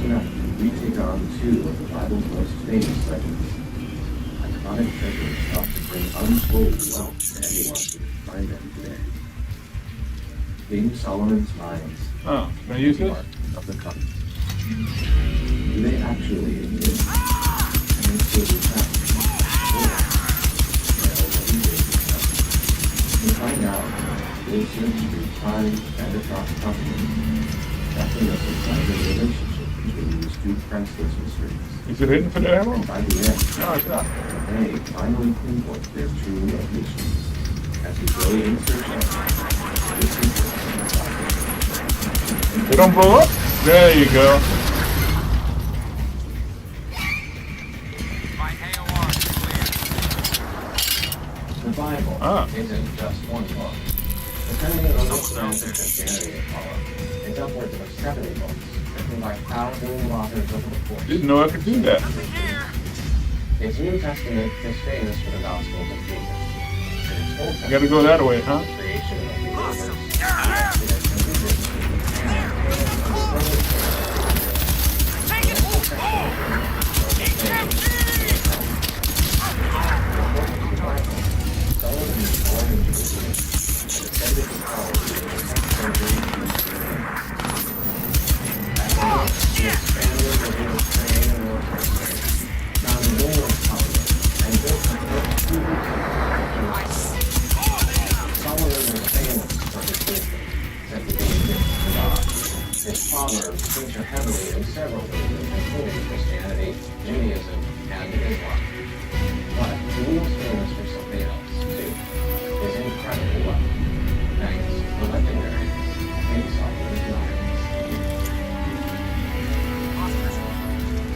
Tonight, we take on two of the Bible's most famous legends. Iconic treasures thought to bring untold wealth to anyone who can find them today. King Solomon's mines. Oh, can I use this? Of the Covenant. Do they actually exist? Can they still be found? To find out, we'll search through time and across continents, tracking us inside the relationship between these two priceless mysteries. Is it hidden for the ammo? By the end, No, it's not. they finally pinpoint their true locations as we go in search of the secret. They don't blow up? There you go. The Bible isn't just one book. Depending on which branch of Christianity you follow, it's upwards of 70 books, written by thousands of authors over the course. Didn't know I could do that. Its New Testament is famous for the Gospels of Jesus. And its Old Testament Gotta go that way, huh? is the creation of the universe. His followers feature heavily in several religions, including Christianity, Judaism, and Islam. But he was famous for something else, too. His incredible wealth, thanks to the legendary King Solomon's mines.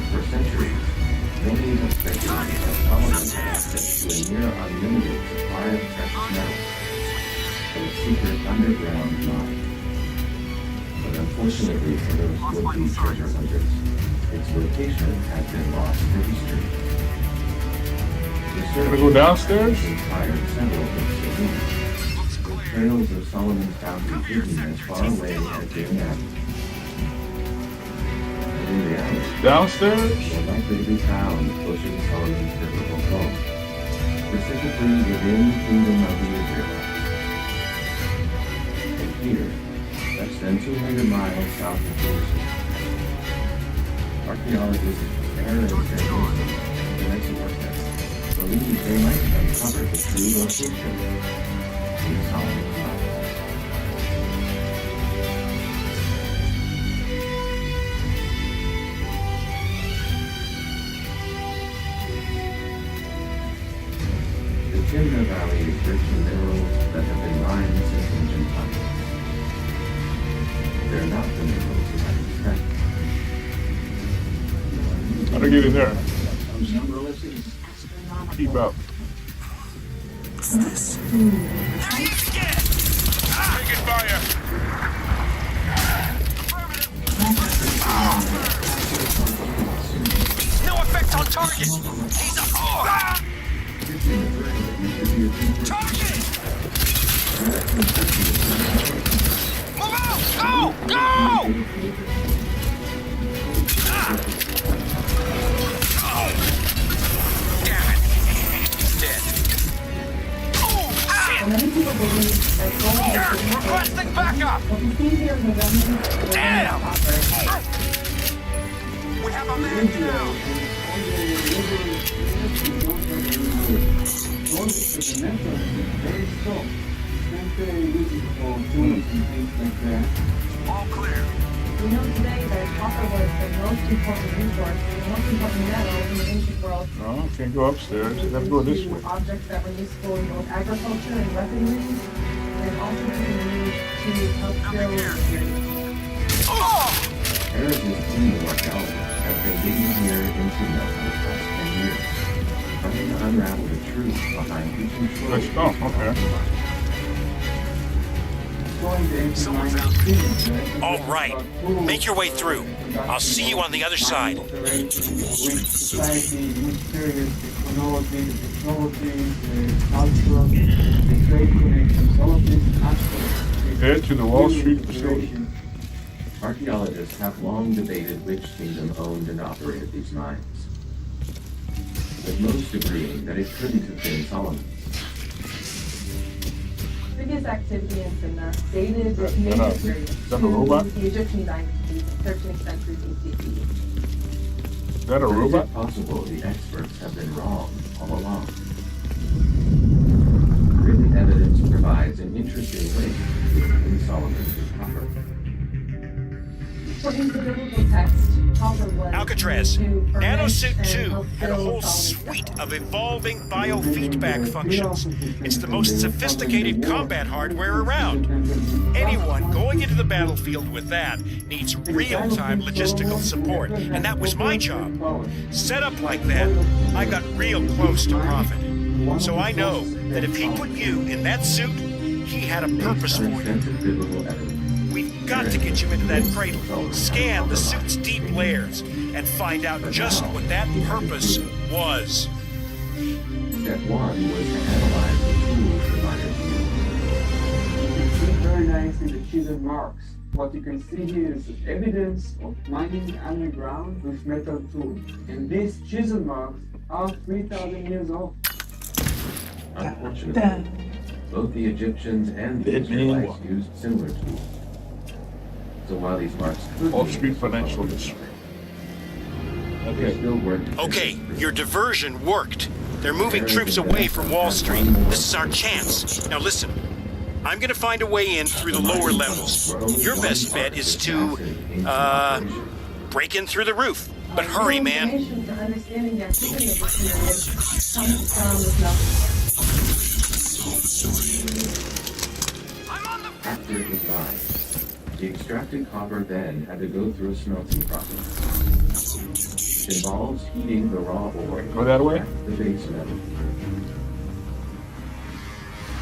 For centuries, millions have speculated that Solomon had access to a near unlimited supply of precious metals from a secret underground mine. But unfortunately for those would-be treasure hunters, its location has been lost to history. Gonna go downstairs? Inspired several books of movies, with tales of Solomon's bounty hidden as far away as they imagined. But in reality, Downstairs? will likely be found closer to Solomon's biblical home, specifically within the kingdom of the Israelites. And here, less than 200 miles south of Jerusalem, archaeologists Aaron and the Exorcists believe they might have uncovered the true location in Solomon's mines. The Timna Valley is rich in minerals that have been mined since ancient times. They're not the minerals you might expect. How to get in there? Keep up. Taking fire! No effect on target! He's a target! Move out! Go! Go! Damn it! He's dead. Many people believe that Gould is Requesting backup! what we see here in the Roman Damn! We have a man down! All clear. We know today that copper was the most important resource, the most important metal in the ancient world. No, can't go upstairs. You have to go this way. Objects that were useful in both agriculture and weaponry, and also to be used to help build. Heritage team of archaeologists has been digging here into Mel for the past 10 years, trying to unravel the truth behind each and Let's go. Okay. All right. Make your way through. I'll see you on the other side. Society, mysterious technology, the culture, the trade connections, all of these aspects compared to the Wall Street facility. Archaeologists have long debated which kingdom owned and operated these mines, with most agreeing that it couldn't have been Solomon's. Previous activity in Simna dated that natively a robot? to the Egyptian dynasty, 13th century BCE. Is that a But robot? Is it possible the experts have been wrong all along? Written evidence provides an interesting link between Solomon and copper. According to biblical text, copper was Alcatraz, used to ferment Nanosuit and 2 help had a build whole solid suite of evolving biofeedback functions. It's the most sophisticated combat hardware around. Anyone going into the battlefield with that needs real-time logistical support, and that was my job. Set up like that, I got real close to Prophet. So I know that if he put you in that suit, he had a purpose for you. Extensive biblical evidence. We've got to get you into that cradle, scan the suit's deep layers, and find out just what that purpose was. Step 1 was to analyze the tools the miners used. You can see very nicely the chisel marks. What you can see here is evidence of mining underground with metal tools. And these chisel marks are 3,000 years old. Unfortunately, both the Egyptians and the Israelites used similar tools. So while these marks could Wall be Street financial history. they Okay. still weren't. Okay, your diversion worked. They're moving troops away from Wall Street. This is our chance. Now listen, I'm gonna find a way in through the lower levels. Your best bet is to, break in through the roof. But hurry, man. Information for understanding the activity of this period comes from this novel. After it was mined, the extracted copper then had to go through a smelting process. It involves heating the raw ore Go that way? to the base metal.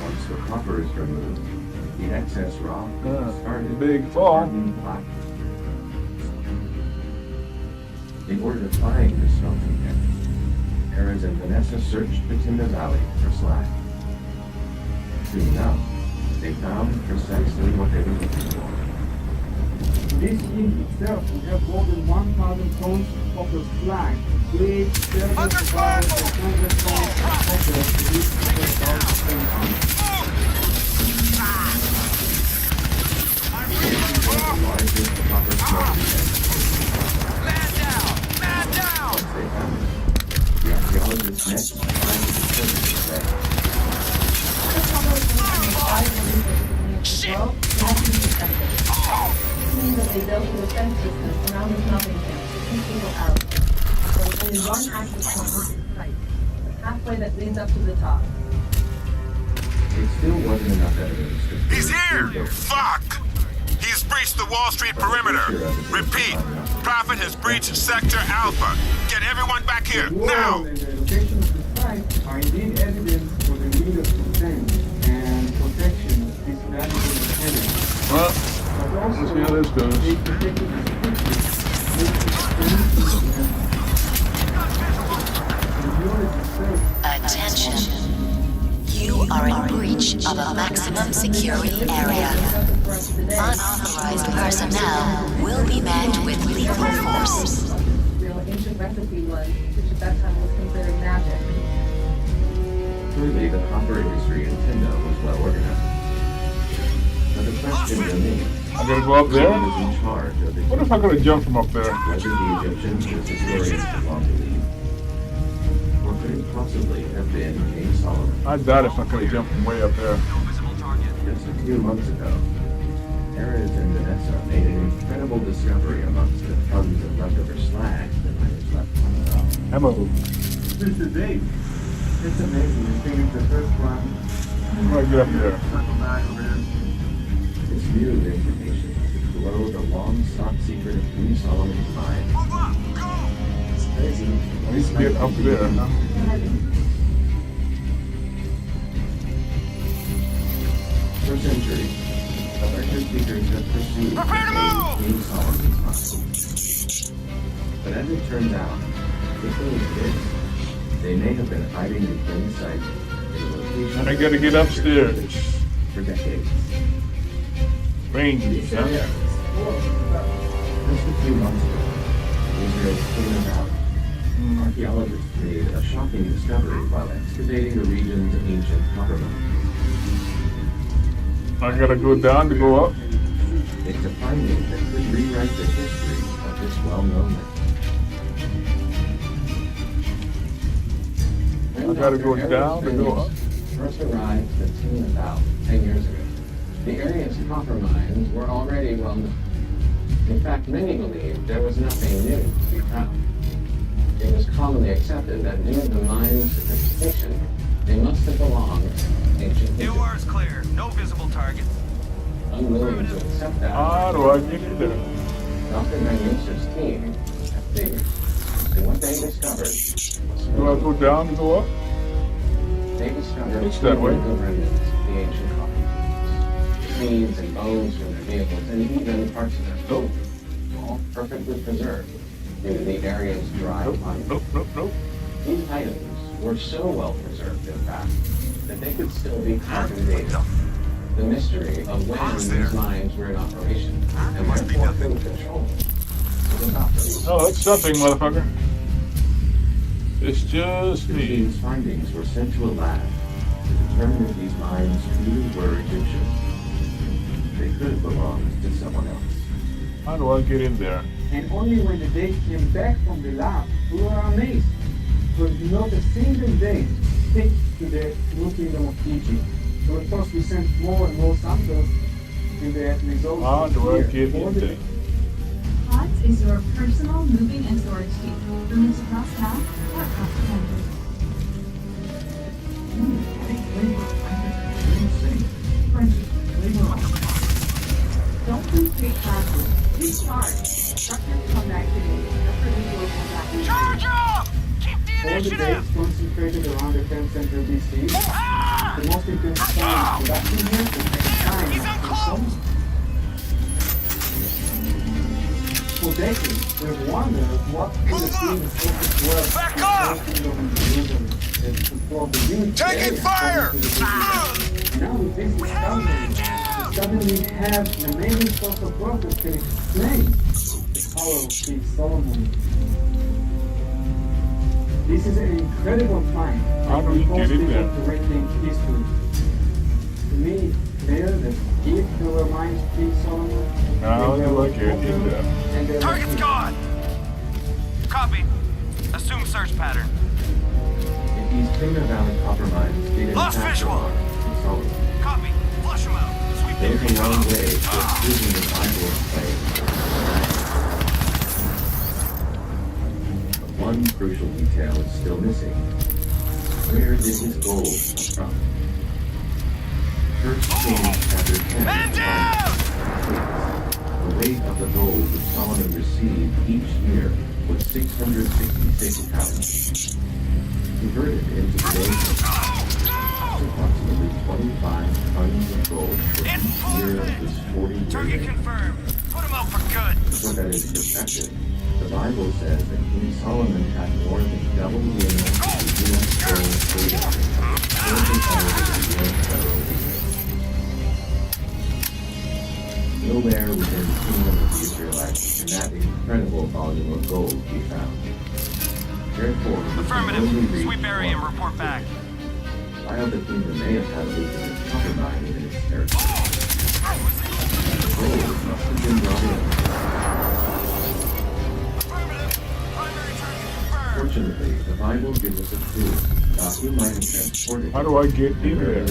Once the copper is removed, the excess rock is started big to fall. harden black. In order to find the smelting pit, Erez and Vanessa searched the Timna Valley for slag. Soon enough, they found precisely what they were looking for. This unit itself will have more than 1,000 tons of the slag, which serves as about 100 tons of copper to reach the Largest copper smelting pit. Once they found it, the archaeologists next tried to determine the slag. Shit! Means that they built a defense system around this mountain camp to keep people out. So only one access point is site, the pathway that leads up to the top. It still wasn't enough evidence to He's here! Fuck! He's breached the Wall Street perimeter. Repeat, Prophet has breached Sector Alpha. Get everyone back here, now! and the location of the site are indeed evidence for the need of defense and protection of this valuable material. Well, But let's also, see how this goes. they protected the secret, Attention. You are in breach of a maximum security area. Unauthorized personnel will be met with lethal force. Real ancient recipe was, which at that time was considered magic. Clearly, the copper industry in Timna was well organized. But the question remains, I gotta go up who there? was in charge of it? What if I could have jumped from up there? Whether the Egyptians, as historians have long believed, or could it possibly have been King Solomon? I doubt if I could have jumped from way up there. Just a few months ago, Erez and Vanessa made an incredible discovery amongst the tons of leftover slag the miners left on the rock. Ammo. Since the date, it's amazing. I think it's the first one. How do I get up there? Circle back around. This new information could blow the long-sought secret of King Solomon's mind. It's crazy. I need to get up there. For centuries, electric seekers have pursued King Solomon's mind. But as it turns out, the thing is this: they may have been hiding in plain sight in a location And I gotta get upstairs. for decades. Ranges, huh? Just a few months ago, Israel's came about. Archaeologists made a shocking discovery while excavating the region's ancient copper mine. I gotta go down to go up. It's a finding that could rewrite the history of this well-known land. I gotta go down to go up. First arrived at the scene about 10 years ago. The area's copper mines were already well known. In fact, many believed there was nothing new to be found. It was commonly accepted that due to the mine's sophistication, they must have belonged to ancient Egypt. UR is clear. No visible targets. Unwilling to accept that, How do I get in there? Dr. Magnus's team have figured. And what they discovered was Do I go down to go up? they discovered It's that way. the remnants of the ancient copper mines. Seeds and bones from their vehicles, and even parts of their food, all perfectly preserved due to the area's dry climate. Nope. These items were so well preserved, in fact, that they could still be carbon dated. The mystery of when these mines were in operation and therefore food control was about to be. Oh, that's something, motherfucker. It's just The me. team's findings were sent to a lab to determine if these mines truly were Egyptian. They could have belonged to someone else. How do I get in there? And only when the date came back from the lab, we were amazed. Because not a single date stick to the New Kingdom of Egypt. So of course we sent more and more samples to the results. How do I here. get in there? Pods is your personal moving and storage team. Rooms across town or across the country. Don't lose big classes. Recharge. Structures come back today. After the door comes back. Charge up! Keep the All the initiative! dates concentrated around the 10th century BC. The most important point of production here is the time He's of unclosed! consumption. For decades, we've wondered what could have been the focus was Back up! Taking fire! Now with this discovery, suddenly we have the main source of work that can explain the power of King Solomon. This is an incredible find. How do we get in there? To rethink history. To me, it's clear that if there were minds of King Solomon, How they do were I get in open there? and they were Target's free. gone! Copy. Assume search pattern. If these Finger Valley copper mines didn't Lost have visual. belong to Solomon, Copy. Flush them out. Sweep there's the a long way to proving the Bible's claim. But one crucial detail is still missing. Where did his gold come from? 1 Kings chapter 10. Man down! The weight of the gold that Solomon received each year was 666 pounds. Converted into today's approximately 25 tons of gold for each year of this 40 Target years. confirmed. Put them out for good. To put that into perspective, the Bible says that King Solomon had more than double the amount of the U.S. gold traded more than all of the U.S. federal reserve. Nowhere within the kingdom of the Israelites can that incredible volume of gold be found. Therefore, we can only Affirmative. reach Sweep area and one report back. While the kingdom may have had a lucrative copper mine within its territory, the gold must have been brought in. Affirmative. Primary target confirmed. Fortunately, the Bible gives us a clue about who might have transported How do I get in there?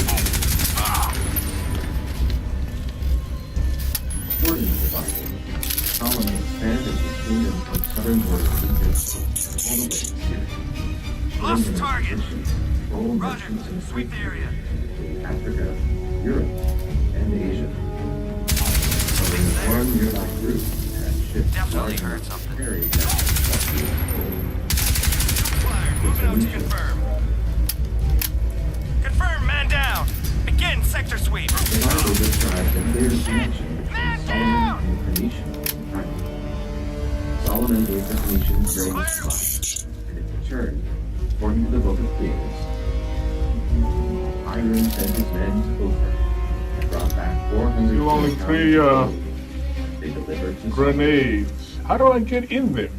According to the Bible, Solomon expanded his kingdom from southern border of Egypt all the way to Syria. Lost Putting him in a target. position to control Roger. merchants and Sweep the area. including Africa, Europe, and Asia. Only one nearby group had ships Definitely large heard enough to something. carry that much gold. Flyer. Moving out to confirm. Confirm. Man down. Begin sector sweep. The Bible describes a clear connection between Solomon and the Phoenicians in the Bible. Solomon gave the Phoenicians grain supplies, and in return, according to the book of Kings, Hiram sent his men to Ophir and brought back packed 400 Still only pounds 3 of gold. They delivered to grenades. How do I get in there?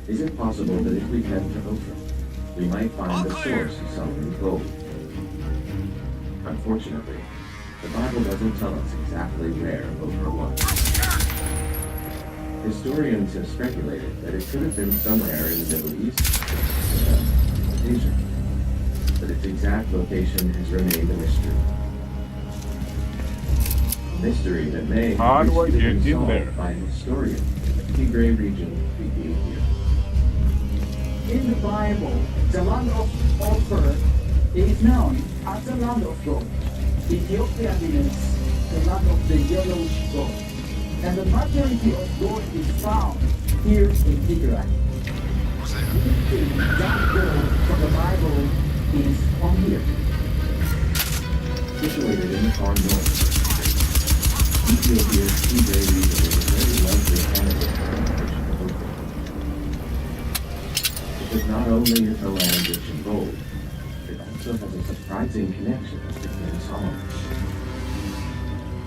Is it possible that if we head to Oprah, we might find the source of Solomon's gold? Unfortunately, the Bible doesn't tell us exactly where Oprah was. Historians have speculated that it could have been somewhere in the Middle East, Asia, but its exact location has remained a mystery. A mystery that may How have do I recently get been in there? solved by a historian of the Tigray region speaking here. In the Bible, the land of Ophir is known as the land of gold. Ethiopia means the land of the yellowish gold. And the majority of gold is found here in Tigray. That gold from the Bible is on here. Situated in the far north, Ethiopia's Tigray region is a very likely candidate for exploration of opal. It does not only is the land rich in gold, it also has a surprising connection to King Solomon.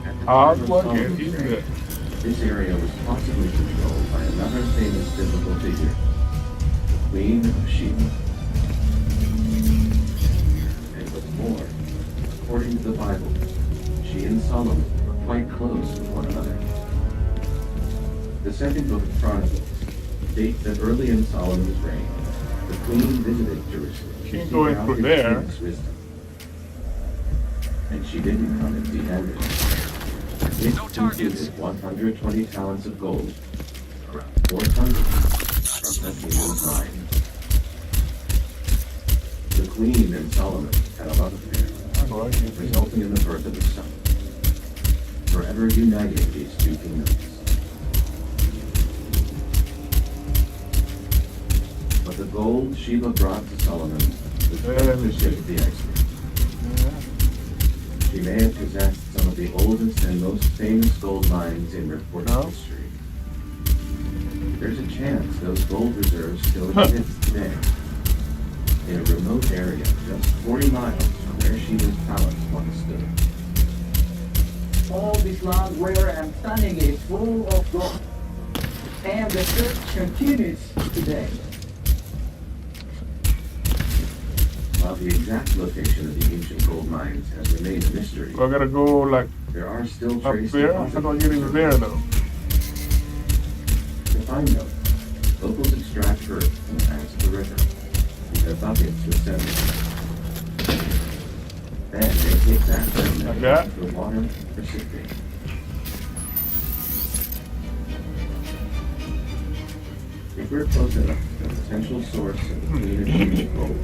At the How time of do I Solomon's get in reign, there? this area was possibly controlled by another famous biblical figure, the Queen of Sheba. And what's more, according to the Bible, she and Solomon were quite close with one another. The second book of Chronicles states that early in Solomon's reign, the queen visited Jerusalem to Keep seek going out through his there. king's wisdom. And she didn't come empty-handed. It included 120 talents of gold, around 400 from the kingdom's mine. The queen and Solomon had a love affair, How do I get in there? resulting in the birth of a son, forever uniting these two kingdoms. But the gold Sheba brought to Solomon was just the tip of the iceberg. She may have possessed some of the oldest and most famous gold mines in recorded history. There's a chance those gold reserves still exist today, in a remote area just 40 miles from where Sheba's palace once stood. All this land where I'm standing is full of gold. And the search continues today. While the exact location of the ancient gold mines has remained a mystery, I gotta go like there are still up trace there? How do I get in there though? To find them, locals extract earth from the banks of the river with their buckets with sediment. Then they take that sediment Like that? into the water for sifting. If we're close enough to the potential source of the Queen of Sheba's gold,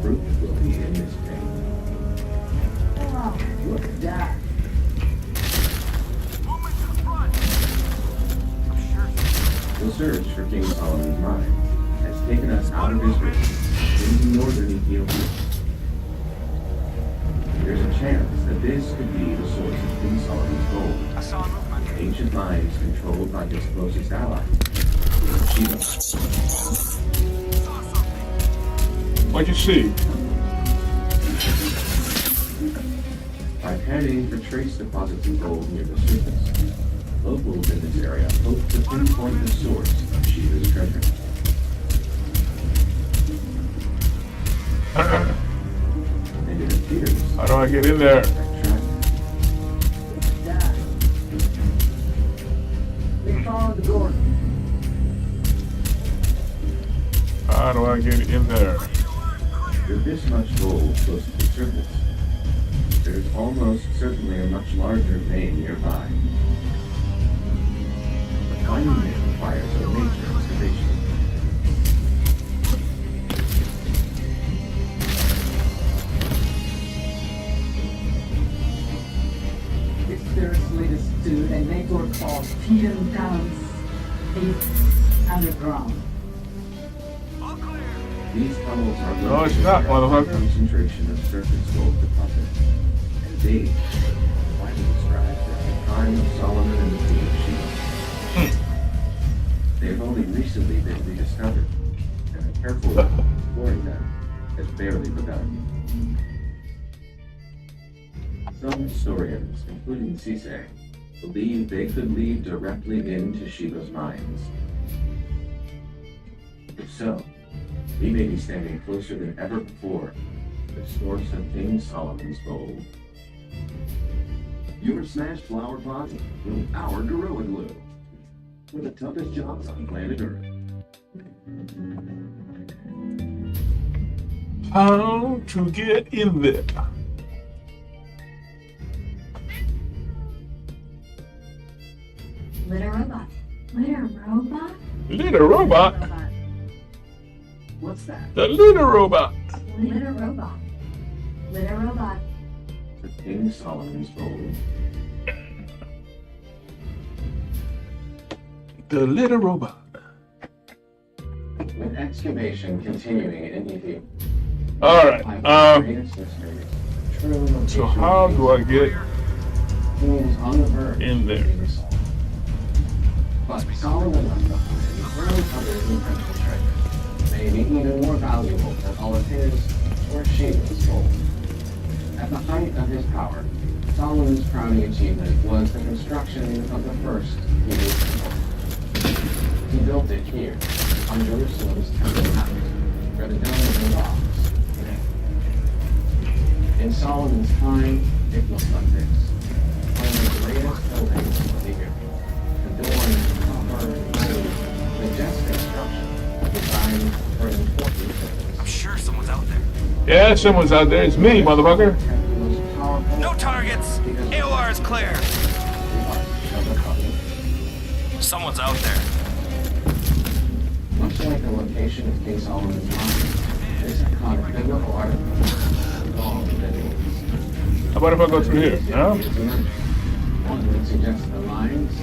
proof will be in this tank. Wow, look at that. The search for King Solomon's mine has taken us out of Israel into northern Ethiopia. There's a chance that this could be the source of King Solomon's gold. Ancient mines controlled by his closest ally, Sheba. What'd you see? By panning for trace deposits of gold near the surface, locals in this area hope to pinpoint the source of Sheba's treasure. And it appears How do I get in there? We found the gold. How do I get in there? With this much gold close to the surface, there's almost certainly a much larger vein nearby. But finding it requires a major excavation. This search leads us to a network of hidden tunnels underground. These tunnels are No, it's located not, near a high motherfucker. concentration of surface gold deposits, and they widely described as the time of Solomon and the Queen of Sheba. They have only recently been rediscovered, and a careful exploring them has barely begun. Some historians, including Cisse, believe they could lead directly into Shiva's mines. If so, we may be standing closer than ever before to the source of King Solomon's gold. Your smashed flower pots with our Gorilla Glue. For the toughest jobs on planet Earth. How to get in there? Litter robot. Litter robot? Little robot? What's that? The little robot. Litter robot. Litter robot. The King Solomon's gold. The little robot. With excavation continuing in Ethiopia. All right. So how do I get in there? But Solomon left behind other incredible treasures, maybe even more valuable than all of his or Shiva's gold. At the height of his power, Solomon's crowning achievement was the construction of the first Hebrew temple. He built it here, on Jerusalem's Temple Mount, where the Dome of the Rocks connect. In Solomon's time, it looked like this. One of the greatest buildings of the earth. Adorned in copper and gold, majestic structure designed for an important purpose. I'm sure someone's out there. Yeah, someone's out there. It's me, motherfucker. No targets! AOR is clear! Someone's out there. Much like the location of King Solomon's mine, this iconic biblical artifact is long living. How about if I go through here? Huh? One would suggest the lines,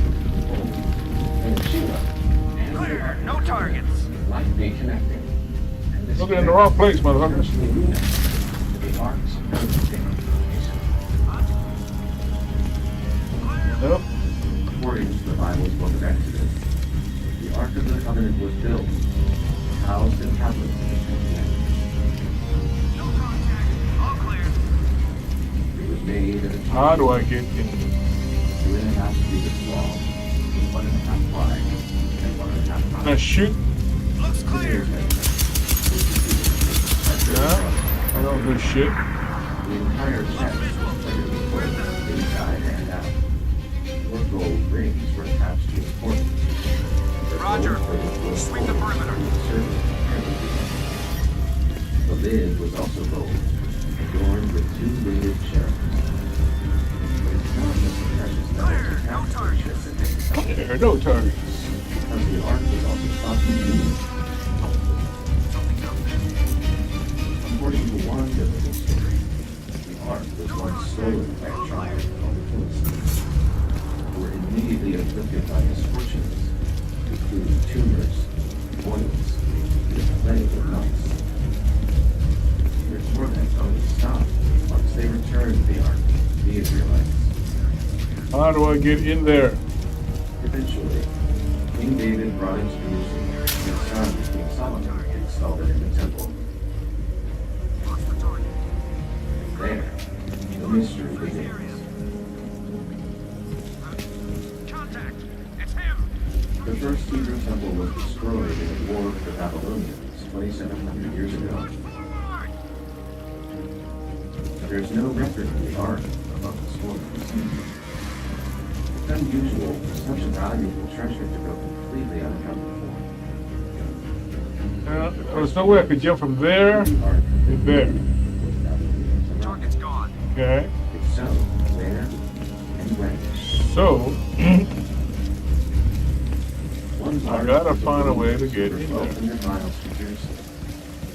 and Shiva, and Clear! No targets! might be connecting. And this Looking in the wrong place, motherfuckers. the Ark's location. Nope. According to the Bible's book of Exodus, the Ark of the Covenant was built, housed in tablets of the Ten Commandments. No contact. All clear. It was made of How do I get in? 2.5 cubits long, 1.5 wide, and 1.5 high. Can I shoot? Looks clear. Yeah. I don't do shit. The entire set was inside and out. 4 gold rings were attached to its portals. Roger. Sweep the perimeter. The lid was also gold, adorned with 2 weighted cherubs. But it's not just the precious metals attached to the ship that makes it up. There are no targets. Because the Ark was also thought to be according to one biblical story, the Ark was once stolen by a tribe called the Philistines, who were immediately afflicted by misfortunes, including tumors, boils, and a plague of nuts. Their torment only stopped once they returned the Ark to the Israelites. How do I get in there? Eventually, King David brought it to Jerusalem, and his son, King Solomon, installed it in the temple. There, the mystery begins. Contact. It's him. The first Hebrew temple was destroyed in a war with the Babylonians 2,700 years ago. But there's no record of the Ark among the spoilers. It's unusual for such a valuable treasure to go completely unaccounted for. There's no way I could jump from there to there. Target's gone. Okay. If so, where and when? So, One I gotta find a way to get in there. 1,200 miles from Jerusalem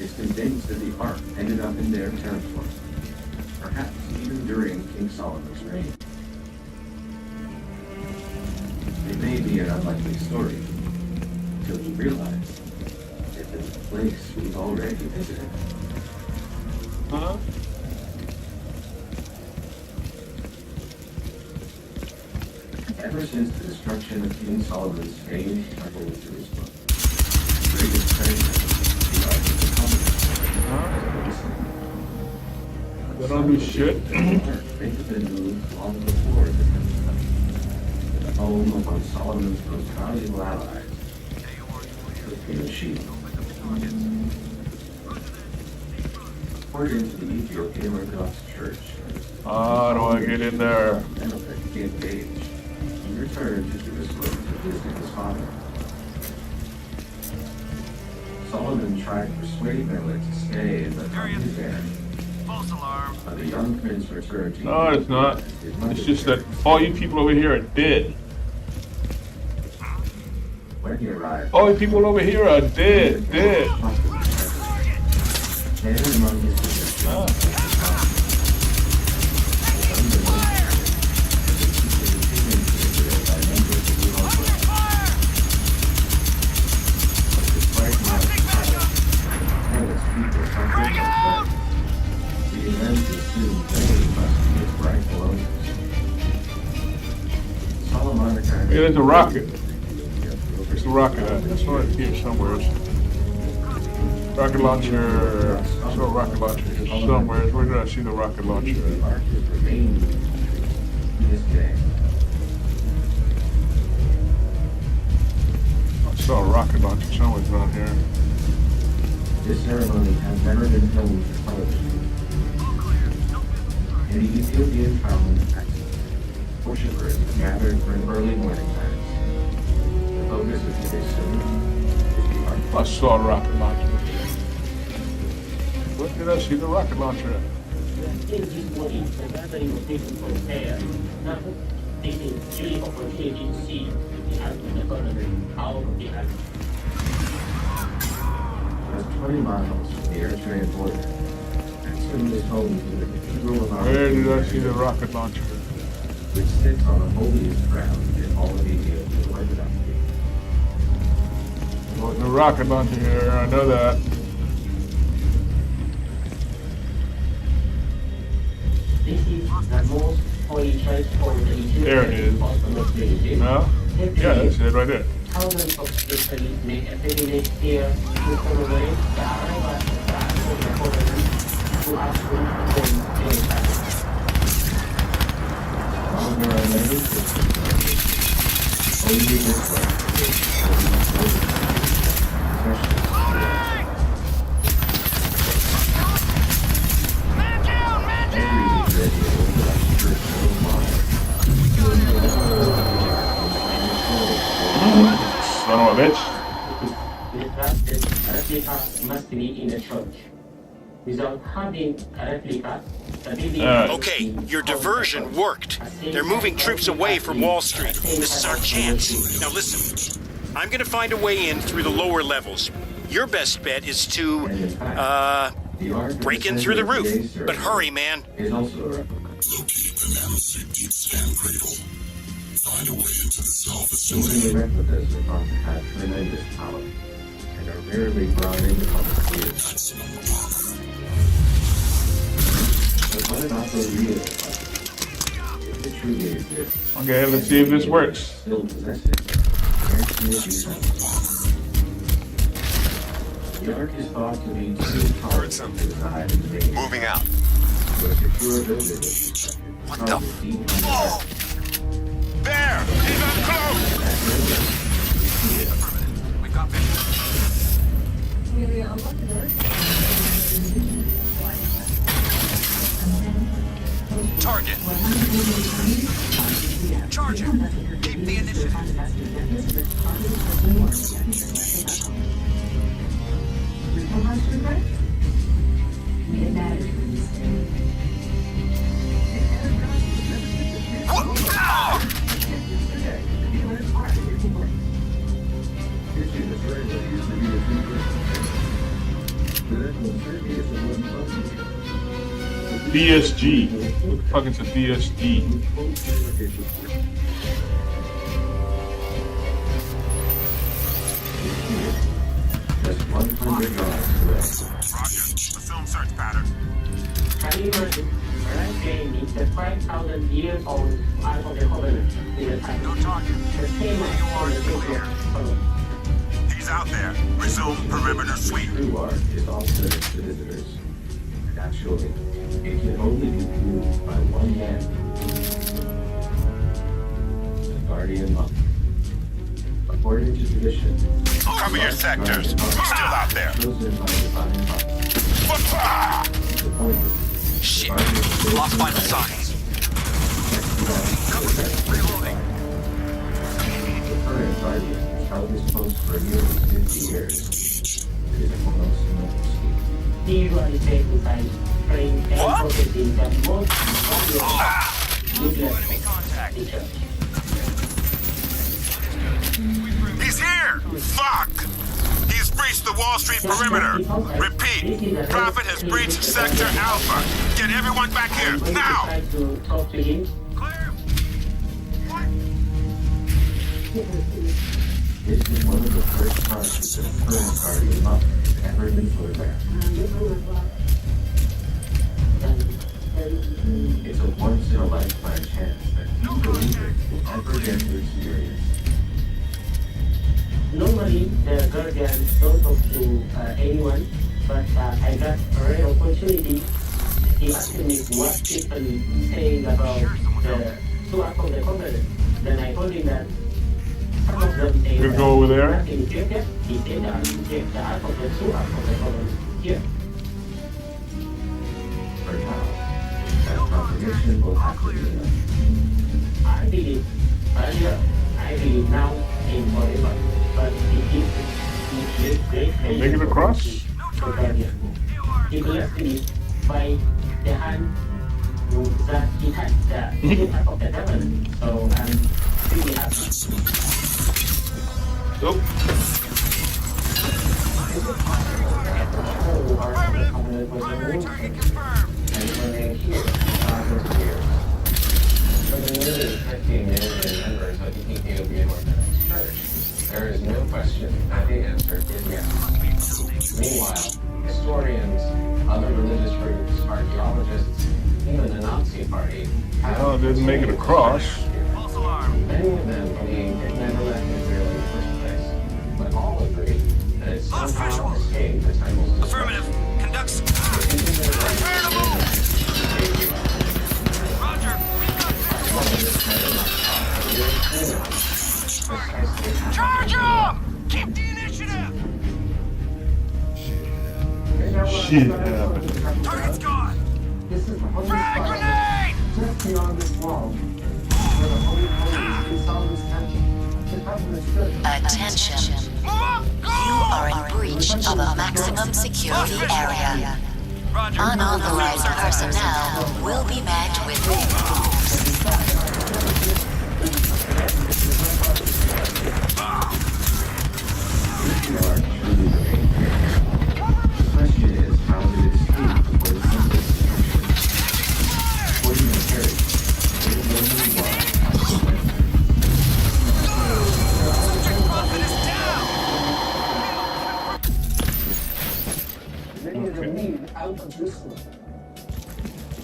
is convinced that the Ark ended up in their territory, perhaps even during King Solomon's reign. It may be an unlikely story until you realize that it's a place we've already visited. Huh? Ever since the destruction of King Solomon's famed temple in Jerusalem, the greatest treasure, the Ark of the Covenant, has been missing. The I don't do shit. Things have been moved along the floor of the temple. The home of one Solomon's most valuable allies. The sheep. According to the Ethiopian Orthodox Church, How do I get in there? Benefit be engaged. He returned to Jerusalem to visit his father. Solomon tried to persuade Menelik to stay in the Suzanne. False alarm. But the young prince returned to No, it's not. It's just that all you people over here are dead. When he arrived, All you people over here are dead, dead. and among his possessions, Hey, there's a rocket. There's a rocket at? It's right here somewhere. Rocket launcher. I saw a rocket launcher here somewhere. Where did I see the rocket launcher at? I saw a rocket launcher somewhere around here. This ceremony has never been filmed for television. In the Ethiopian town of Crysis, worshippers gathered for an early morning mass. The focus of today's ceremony is the art. I saw a rocket launcher. Where did I see the rocket launcher at? In this morning, the gathering of people from there. Now, this is really opportunity to see the art of the government, how the art. Just 20 miles from the Eritrean border, Exton is home to the Cathedral of Our Where did I Lady, see the rocket launcher? which sits on the holiest ground in all of Ethiopian Orthodoxy. There's a rocket launcher here, I know that. This is the most holy church for the Ethiopian There it is. Orthodox religion. No? Yeah, that's it right there. Thousands of spiritualists make a pilgrimage here to commemorate the arrival of the covenant to ask them to join us. All there are many only this way. Son of a bitch. The trusted replica must be in the church. Without having a replica, the building... Okay, your diversion worked. They're moving troops away from Wall Street. This is our chance. Now listen, I'm gonna find a way in through the lower levels. Your best bet is to, break in through the roof. But hurry, man. Is also a replica. Locate banana suit deep scan cradle. Find a way into the cell So facility. many replicas are thought to have tremendous power and are rarely brought into public view. Maximum armor. But what about the real replica? If it truly exists, Okay, let's see if this works. still possess it, where can it be found? The Ark is thought to be too powerful to reside in the base. Moving out. To a secure building, What the? Oh! There! He's up close! We got vision. Target. Charge him. Keep the initiative. DSG. What the fuck is a DSG? Just 100 yards away. Roger. The film search pattern. Can you imagine? Right game is the 5,000 years old Ark of the Covenant in the time. No target. The same as the Patriot Covenant. He's out there. Resume perimeter sweep. True Ark is off limits to visitors. And Actually, it can only be viewed by one man. The Guardian Monk. According to tradition, Cover your sectors. Who's still out there? chosen by divine right. Appointed. Shit. Lost vital signs. Reloading. The current Guardian has held this post for nearly 50 years. It is a most noble scheme. He usually takes the side, praying and protecting the most Enemy contact. He's here! Fuck! He's breached the Wall Street perimeter. Repeat, Prophet has breached Sector Alpha. Get everyone back here, now! Try to talk to him. Clear! This is one of the first charges of the current Guardian Monk has ever been photographed. It's a once-in-a-lifetime chance that few believers will ever get to experience. Normally, the Guardian don't talk to anyone, but I got a rare opportunity. He asked me what people saying about the two arc of the covenant. Then I told him that some of them say We'll go over there. in Ethiopia, he said that the arc of the two arc of the covenant here. For now, that confirmation will have to be enough. I believe earlier, I believe now, in forever. But it gives great pleasure. Make it across? To Guardian. He blessed me by the hand that he had the impact of the devil. So I'm really happy. Nope. Primary target confirmed. And when they hear thousands of years, for the nearly 15 million members of the Ethiopian Orthodox Church, there is no question that the answer is yes. Meanwhile, historians, other religious groups, archaeologists, even the Nazi Party have... Oh, it didn't make it across. False alarm. Many of them believe it never left Israel in the first place, but all agree that it somehow escaped the temple's Affirmative. Conducts. Roger. Charge him! Keep the initiative! Shit happened. Target's gone! This is the holy Frag spot grenade! just beyond this wall, where the Holy Holy is Solomon's temple. The temple is good. Attention. Move up! Go! You are in breach of a maximum security area. Roger. Unauthorized personnel will be met with The question is, how did it escape before the temple was captured? According to Harry, it is only why Prophet is down! Many of them need out of this one.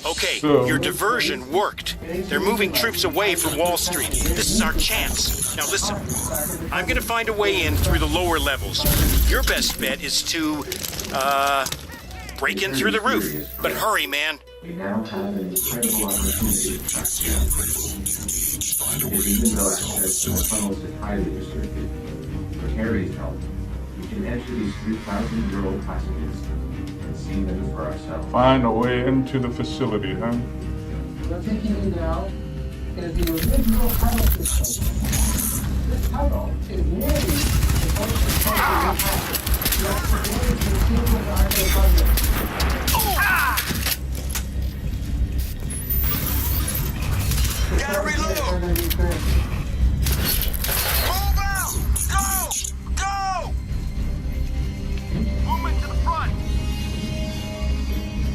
Okay, So- your diversion worked. They're moving troops away from Wall Street. This is our chance. Now listen, I'm gonna find a way in through the lower levels. Your best bet is to, break in through the roof. But hurry, man. we now have an incredible opportunity to track down Critical. Because even though access to the tunnels is highly restricted, with Harry's help, we can enter these 3,000-year-old passages and see them for ourselves. Find a way into the facility, huh? We're taking you now is the original tunnel system. This tunnel is nearly the closest tunnel we have. That's the way to the Kingdom of Archaeology. Gotta reload! Move out! Go! Go! Movement to the front!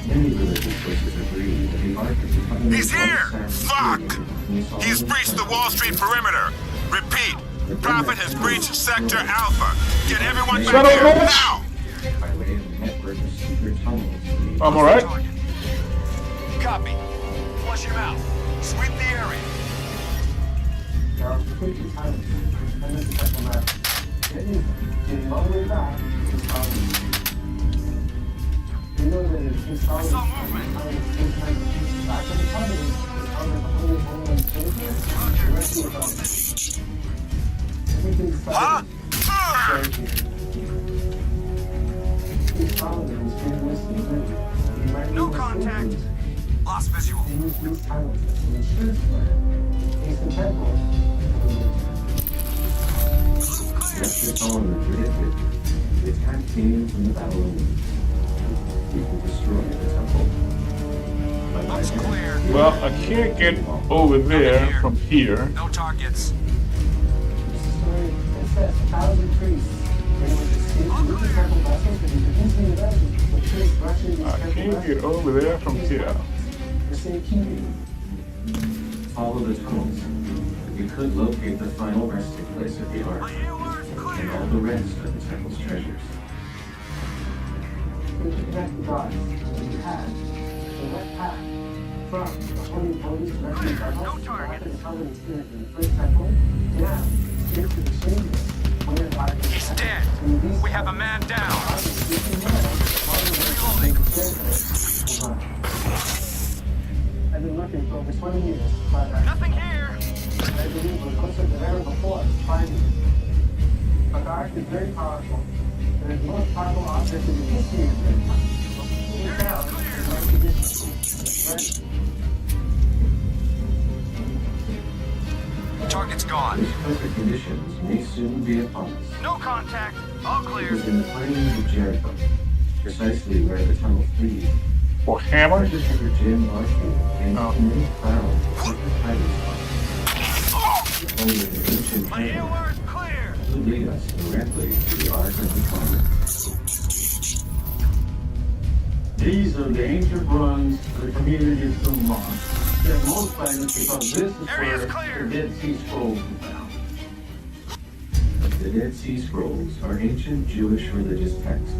Many religious sources agree that the Ark is becoming He's here! Fuck! He's breached the Wall Street perimeter. Repeat, Prophet has breached Sector Alpha. Get everyone Shut back up, here, bitch! now! by way of a network of secret tunnels. I'm alright. Copy. Flush him out. Sweep the area. Now, completely silent. And then the second left. Getting all the way back is probably. know that in 2000, back in the Covenant, out of 100 homeland soldiers, the rest of the everything started right here. These colonies came with the No contact. Lost visual. They used these tunnels as an insurance plan. These temple. Just as Solomon predicted, the attack came from the Babylonians. We could destroy the temple. Looks clear. Well, I can't get over there from here. No targets. This story, it says 1,000 priests. They would escape with the temple vessels and convincing the rest would trace Russian I can't get over there from here. the same key. Follow the tunnels. You could locate the final resting place of the Ark and all the rest of the temple's treasures. To connect the dots, you had the wet path from the Holy Holies resting tunnel back in the Covenant Spirit in the first temple, now into the chamber. He's dead. We have a man down. I've been looking for over 20 years, but Nothing here. I believe we're closer than ever before to finding it. The Ark is very powerful. It is the most powerful object in the history of mankind. Look out, it's our condition. Target's gone. These perfect conditions may soon be upon us. No contact. All clear. It was in the plains of Jericho, precisely where the tunnel leads. For hammer? Treasure Jim Marshall and many found secret hiding spots. Only the ancient treasure Clear. would lead us directly to the Ark of the Covenant. These are the ancient ruins the community has been lost. They're most famous because this is where the Dead Sea Scrolls were found. The Dead Sea Scrolls are ancient Jewish religious texts,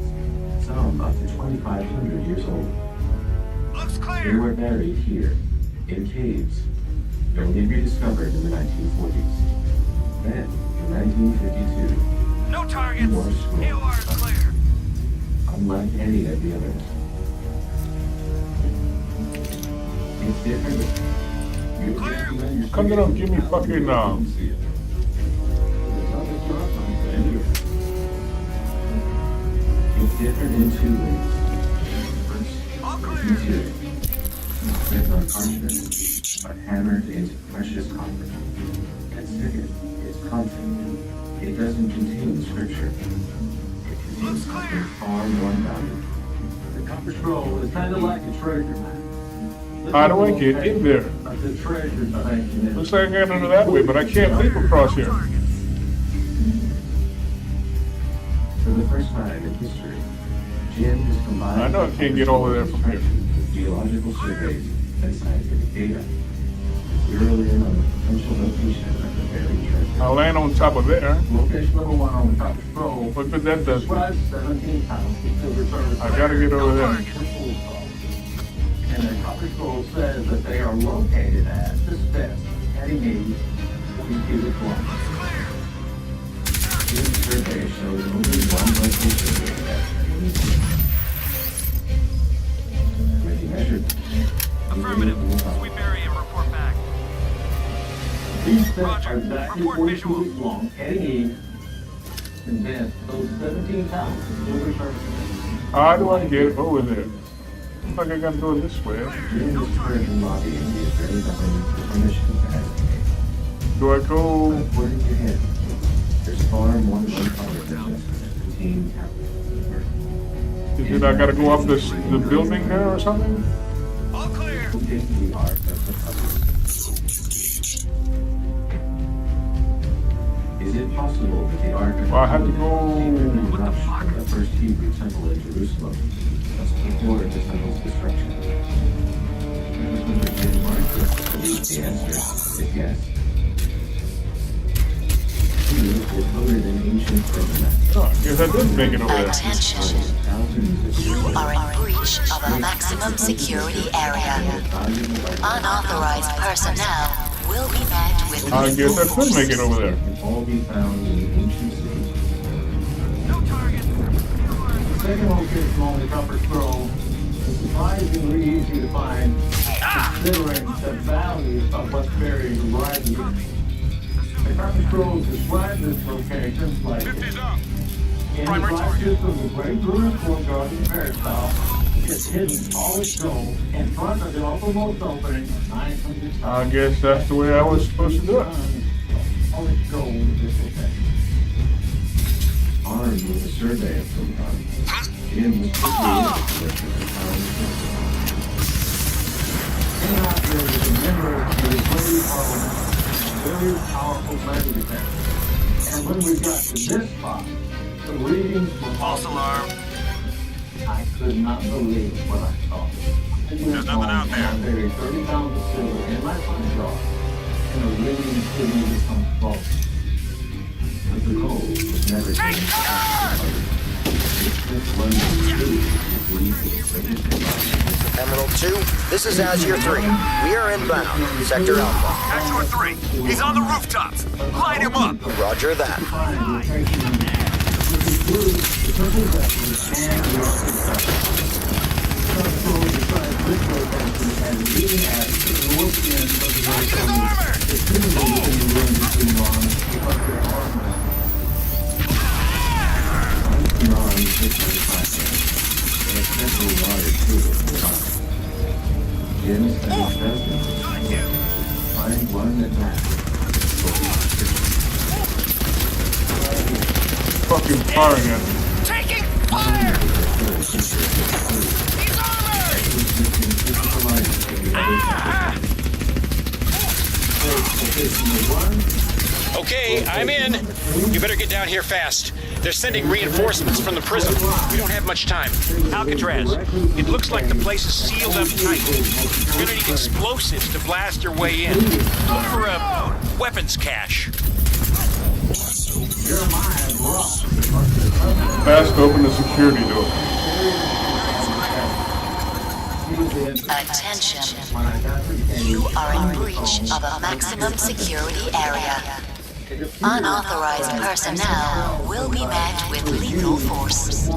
some up to 2,500 years old. Looks They clear. were buried here, in caves, only rediscovered in the 1940s. Then, in 1952, No targets. more scrolls, AOR is clear. unlike any of the others. It's different. Come down, give me fucking It's different in two ways. First, its material. Written on parchment, but hammered into precious copper. And second, its content. It doesn't contain scripture. It contains something far more valuable. The Copper Scroll is kind of like a treasure map. How do I get in there? The treasure thing. Looks like I got into that way, but I can't leap across here. For the first time in history, Jim has combined... I know I can't get over there from here. Geological surveys and scientific data. Zeroed in on the potential location of the buried treasure. I'll land on top of there. Location number 1 on the Copper Scroll. What good that does? Describes 17 pounds of silver service. I gotta get over there. And the Copper Scroll says that they are located at this depth, heading east, 40 cubic kilometers. Jim's survey shows only one location of the depth. When he measured them, Affirmative. We bury him. Report back. These steps are exactly 40 cubic long, heading east, and then those 17 pounds of silver service. How do I get over there? Looks like I gotta go this way. Jim is currently lobbying the Israeli government for permission to excavate. Do I go? According to him, there's far more than one project just contained capital. Is it I gotta go up this the building there or something? All clear. Into the Ark of the Covenant. Is it possible that the Ark of the Well, I have to Covenant go. rushed from the first Hebrew temple in Jerusalem just before the temple's destruction? Jim Marshall believes the answer is yes. He is coded in ancient Roman. Oh, I guess I did make it over there. Attention. You are in breach of a maximum security area. Unauthorized personnel will be met with I guess I could make it over there. Can all be found in the ancient city. No target. The second location on the Copper Scroll surprisingly easy to find, considering the value of what's buried right here. The carpet scrolls describe this location like in the black system of the Great Ruined Courtyard in Paris. It's hidden all its gold in front of the uppermost opening, 900 I guess that's the way I was supposed to do it. all its gold is protected. Armed with a survey of some kind, Jim was quickly Hanging out here is a member of the very powerful metal detector. And when we got to this spot, the readings were false alarm. I could not believe what I saw. There's nothing out there. I buried 30 pounds of silver in my front yard, and the readings didn't become false. but the gold was never taken Emerald 2, this is Azure 3. We are inbound, Sector Alpha. Azure 3, he's on the rooftops. Light him up. Roger that. Find one that matters. Fucking firing at me. Taking fire! Okay, I'm in. You better get down here fast. They're sending reinforcements from the prison. We don't have much time. Alcatraz, it looks like the place is sealed up tight. You're gonna need explosives to blast your way in. Look for a weapons cache. Fast open the security door. Attention. You are in breach of a maximum security area. Unauthorized personnel will be met with lethal force.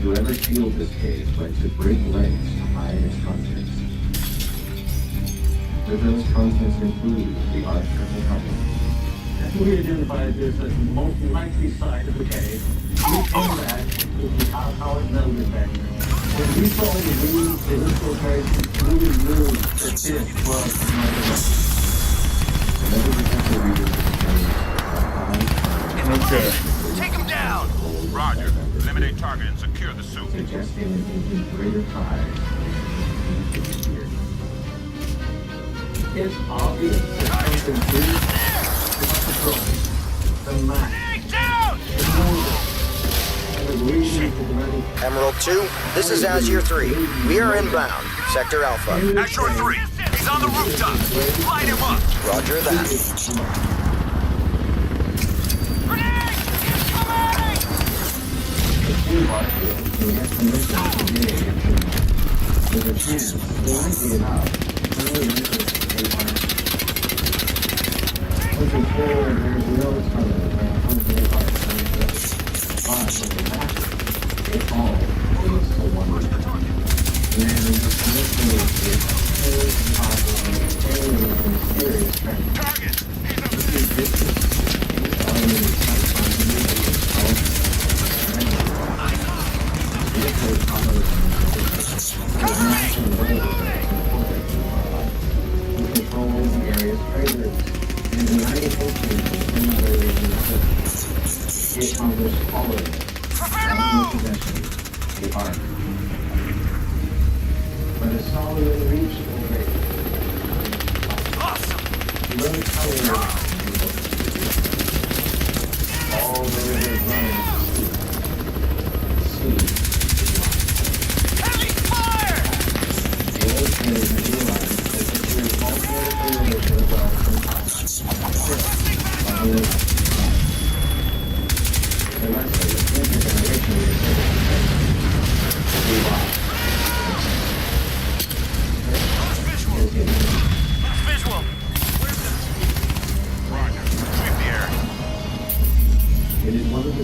Whoever sealed this cave went to great lengths to hide its contents. Those contents include the Arch of the Company. After we identified this as the most likely site of the cave, we came back with the high-powered metal detector. When we saw the readings, the infiltration, we knew that this was another weapon. Okay. Take him down! Roger. Eliminate target and secure the suit. Suggesting an greater prize. It's obvious that something big is control. The map. Emerald 2, this is Azure 3. We are inbound, Sector Alpha. Azure 3, he's on the rooftop. Light him up. Roger that.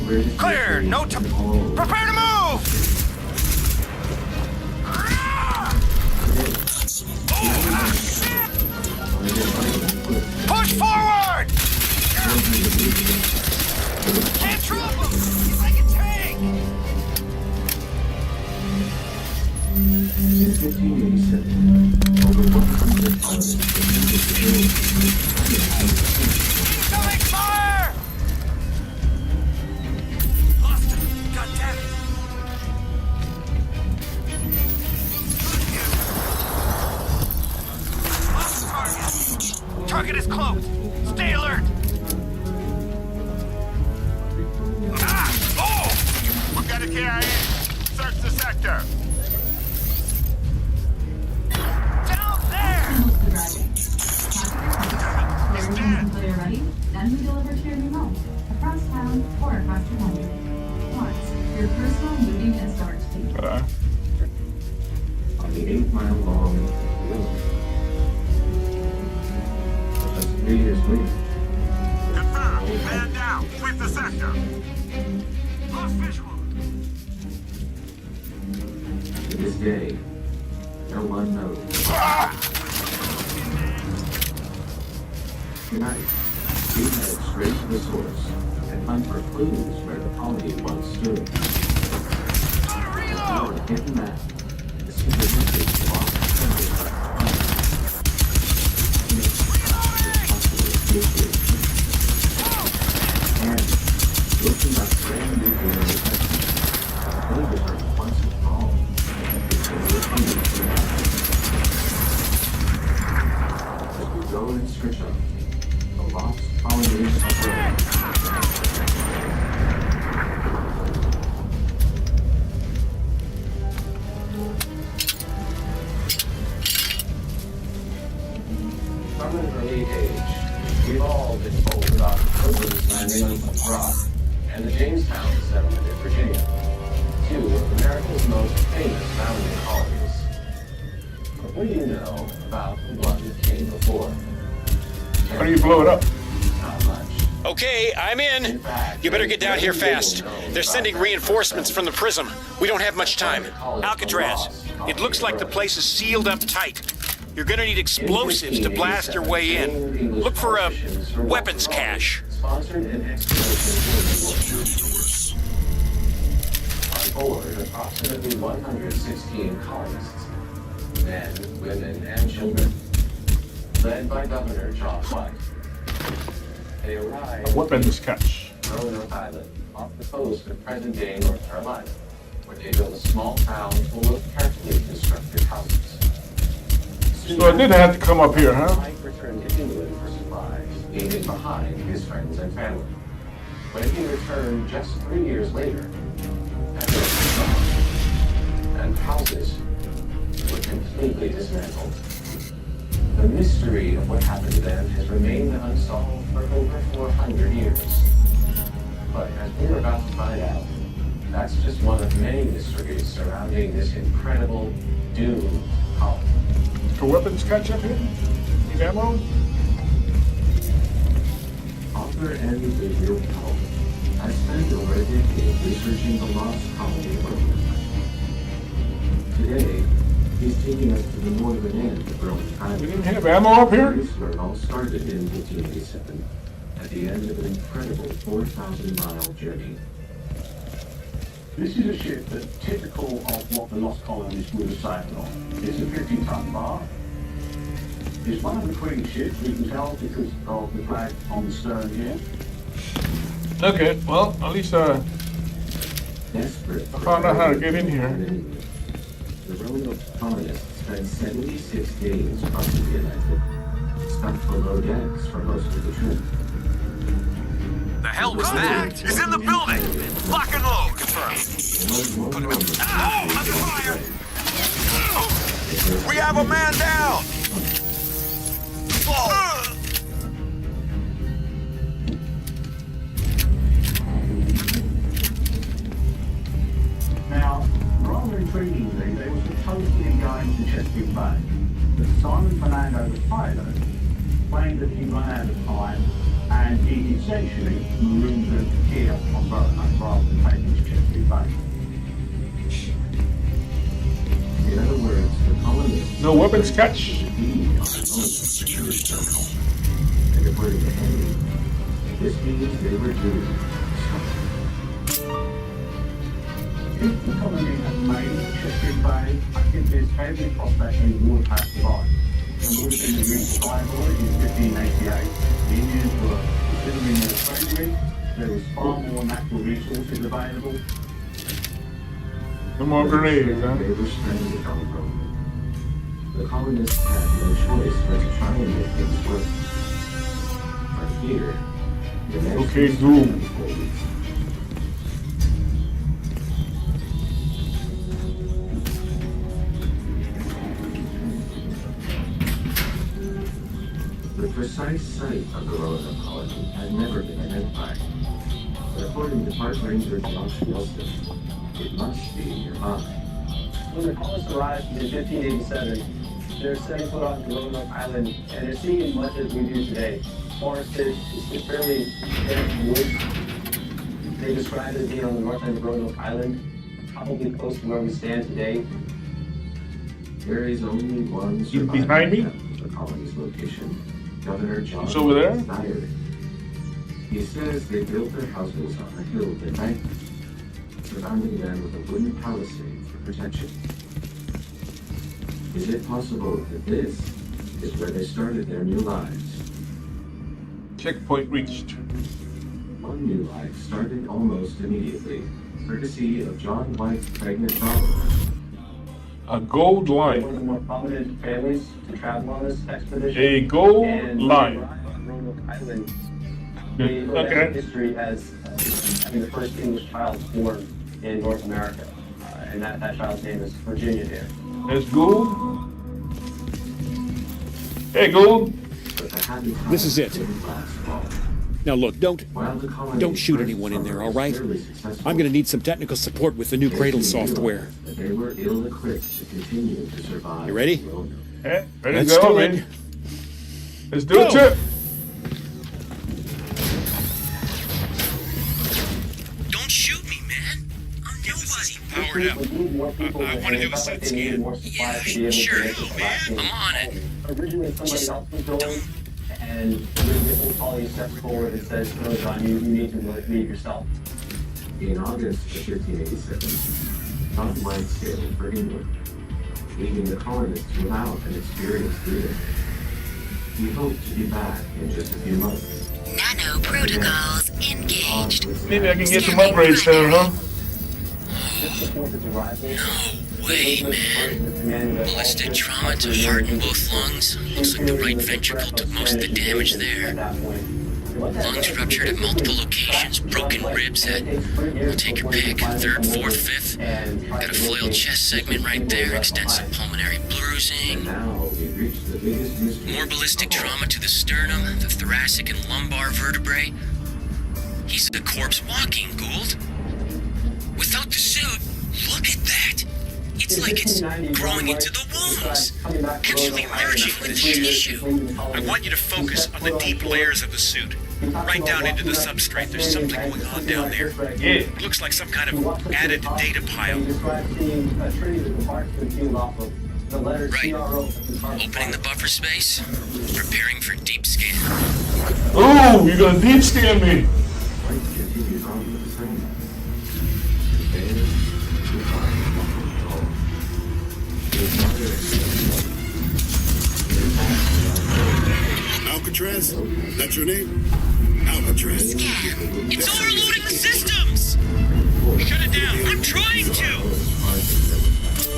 Clear! No time! Prepare to move! Push forward! Can't drop him! He's like a tank! In 1587, over 100 colonists Incoming fire! Lost him! God damn it! Lost target! Target is close! Stay alert! Ah! Oh! We've got a KIA! Search the sector! Down there! He's dead! Until you're ready, then we deliver to your new home, across town or across your country. Once, your personal moving and storage team. on the 8-mile-long road. Just 3 years later. Confirmed. Man down. Sweep the sector. Lost visual. To this day, no one knows. Tonight, we head straight to the source and hunt for clues where the colony once stood. Our hidden map, the secret message lost and looking up brand new reiteration. Believers are once and for all. As we go in search of the lost colonies of Earth. From an early age, we've all been told about the Pilgrims landing on Plymouth Rock and the Jamestown settlement in Virginia, two of America's most famous founding colonies. But what do you know about the one that came before? How do you blow it up? Not much. Okay, I'm in. You better get down here fast. They're sending reinforcements from the Prism. We don't have much time. Alcatraz. It looks like the place is sealed up tight. You're gonna need explosives to blast your way in. Look for a weapons cache. Sponsored an expedition on board approximately 116 colonists, men, women, and children, led by Governor John White. They arrived Weapons cache. in Roanoke Island, off the coast of present-day North Carolina, where they built a small town full of carefully constructed houses. So I did have to come up here, huh? Mike returned to England for supplies, leaving behind his friends and family. When he returned just 3 years later, and houses were completely dismantled. The mystery of what happened to them has remained unsolved for over 400 years. But as we're about to find out, that's just one of many mysteries surrounding this incredible doomed colony. For weapons cache up here? Need ammo? Author and Israel Powell has spent over a decade researching the lost colony of Earth. Today, he's taking us to the northern end of Roanoke Island. We didn't have ammo up here? This is where it all started in 1587, at the end of an incredible 4,000-mile journey. This is a ship that's typical of what the lost colonists would have sailed on. It's a 50-ton bar. It's one of the Queen's ships, we can tell because of the flag on the stern here. Okay, well, at least Desperate I found out how to get in here. The Roanoke colonists spent 76 days crossing the Atlantic, stuck below decks for most of the trip. The hell was that? He's in the building! Lock and load, confirmed. Put him in. Oh, under fire! We have a man down! Oh. Now, rather intriguingly, they were supposed to be going to Chesapeake Bay, but Simon Fernando, the pilot, claimed that he ran out of time And he essentially marooned them here on Burbank rather than taking his Chesapeake Bay. In other words, the colonists... No weapons catch. Security terminal. And according to Henry, this means they were doomed. If the colony had made Chesapeake Bay, I think there's every prospect they would have survived. There would have been a revival in 1588. The Indians were considering their slavery. There was far more natural resources available. No more grenades, huh? They were stranded on Rome. The colonists had no choice but to try and make things work. But here, the next Okay, Gould. The precise site of the Roanoke colony had never been identified. But according to Park Ranger Josh Wilson, it must be nearby. When the colonists arrived in 1587, they're setting foot on Roanoke Island, and they're seeing much as we do today. Forested, it's fairly dense woods. They describe it as being on the north end of Roanoke Island, probably close to where we stand today. There is only one He's behind me? of the colony's location. Governor John He's over there? Diary. He says they built their houses on a hill that night, surrounding them with a wooden palisade for protection. Is it possible that this is where they started their new lives? Checkpoint reached. One new life started almost immediately, courtesy of John White's pregnant daughter. A gold One of line. the more prominent families to travel on this expedition. A gold And line. when they arrived on Roanoke Island, they go back Okay. in history as having the first English child born in North America. And that child's name is Virginia Dare. There's Gould. Hey, Gould. This is it. Now look, don't shoot anyone in there, all right? I'm gonna need some technical support with the new Cradle software. They were ill-equipped to continue to survive. You ready? Hey, ready Let's to go, do it. man. Let's do it, Chip. Don't shoot me, man. I'm nobody. Powered up. I want to do a set scan. Yeah, sure, man. I'm on it. Originally, somebody else was going, and the colony steps forward and says, "No, John, you need to leave yourself." In August of 1587, John White sailed for England, leaving the colonists without an experienced leader. He hoped to be back in just a few months. Nano protocols engaged. Maybe I can get some upgrades there, huh? Just before his arrival, No way, man. Ballistic trauma to heart and both lungs. Looks like the right ventricle took most of the damage there. Lungs ruptured at multiple locations, broken ribs at, we'll take your pick, 3rd, 4th, 5th. Got a flailed chest segment right there, extensive pulmonary bruising. More ballistic trauma to the sternum, the thoracic and lumbar vertebrae. He's a corpse walking, Gould. Without the suit, look at that. It's like it's growing into the wounds, actually merging with the tissue. I want you to focus on the deep layers of the suit. Right down into the substrate. There's something going on down there. Yeah. It looks like some kind of added data pile. Right. Opening the buffer space, preparing for deep scan. Ooh, you're gonna deep scan me. Alcatraz? That's your name? Alcatraz. It's overloading the systems! Shut it down. I'm trying to.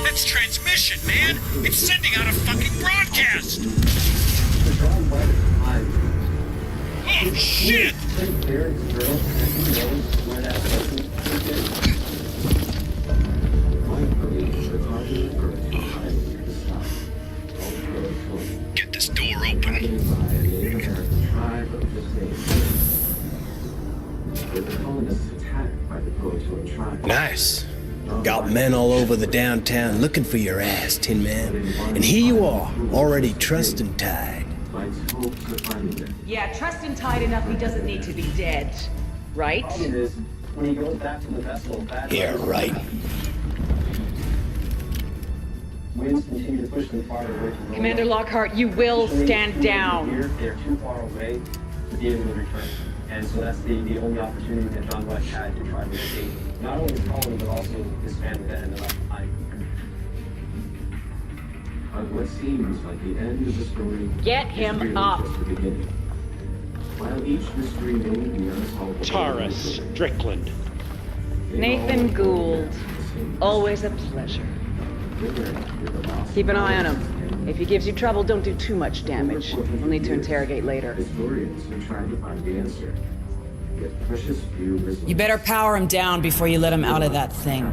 That's transmission, man. It's sending out a fucking broadcast. Oh, shit. Get this door open. Nice. Got men all over the downtown looking for your ass, Tin Man. And here you are, already trussed and tied. hopes of finding them. Yeah, trust him tight enough he doesn't need to be dead. Right? Problem is, when he goes back to the vessel, bad Yeah, right. winds continue to push them farther away from Commander Lockhart, you will stand down. Here, they're too far away to be able to return. And so that's the only opportunity that John West had to try to escape not only his colony, but also his family that ended up behind. What seems like the end of the story Get is him really up. just the beginning. While each mystery may be unsolvable, Tara Strickland. Nathan Gould. Always a pleasure. Keep an eye on him. If he gives you trouble, don't do too much damage. We'll need to interrogate later. historians are trying to find the answer. Yet precious few results. You better power him down before you let him out of that thing.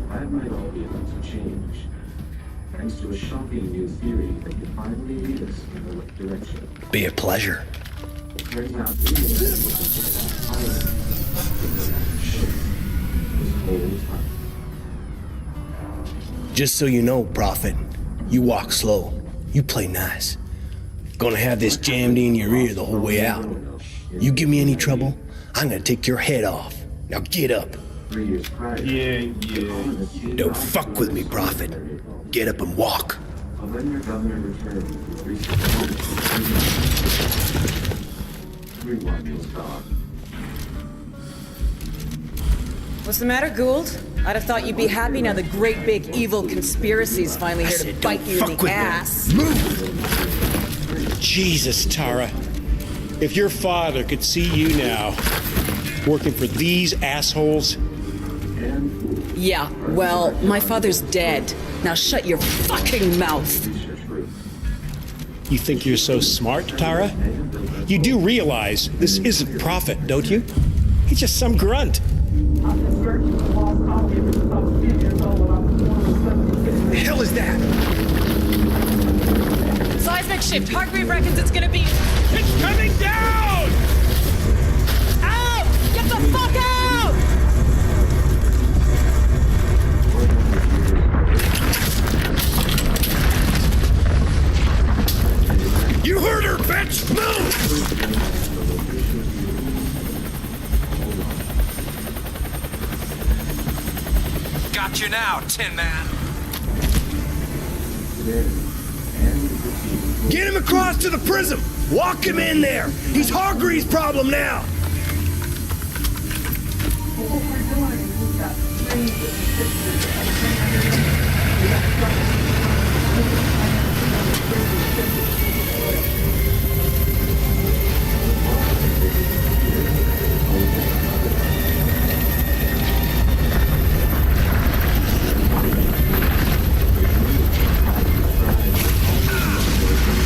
That might all be about to change, thanks to a shocking new theory that could finally lead us in the right direction. Be a pleasure. It turns out the pilot was whole time. Just so you know, Prophet, you walk slow. You play nice. Gonna have this jammed in your ear the whole way out. You give me any trouble, I'm gonna take your head off. Now get up. 3 years prior, Don't fuck with me, Prophet. Get up and walk. when your governor returned to research, everyone was gone. What's the matter, Gould? I'd have thought you'd be happy now the great big evil conspiracy's finally here to bite you in the ass. Jesus, Tara. If your father could see you now, working for these assholes. Yeah, well, my father's dead. Now shut your fucking mouth. You think you're so smart, Tara? You do realize this isn't Prophet, don't you? He's just some grunt. The hell is that? Seismic shift. Hargreave reckons it's gonna be... It's coming down! Out! Get the fuck out! You heard her, bitch! Move! Got you now, Tin Man. Get him across to the prism! Walk him in there! He's Hargreaves' problem now!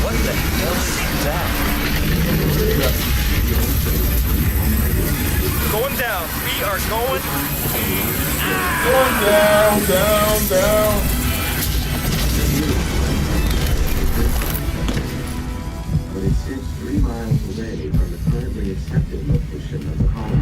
What the hell is that? Going down. We are going. Going down, down, down. But it sits 3 miles away from the currently accepted location of the colony.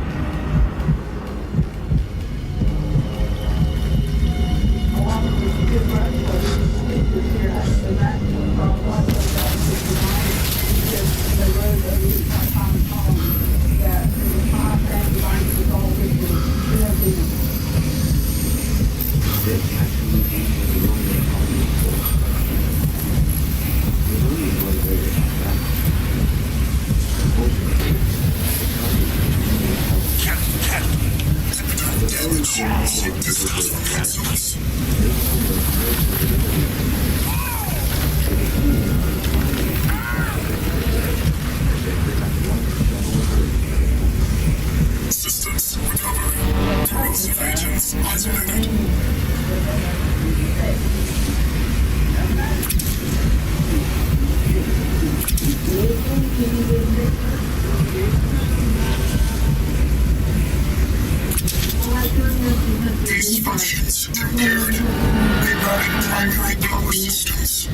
Systems recovered. Corrosive agents isolated. These functions impaired. Rerouting primary power systems.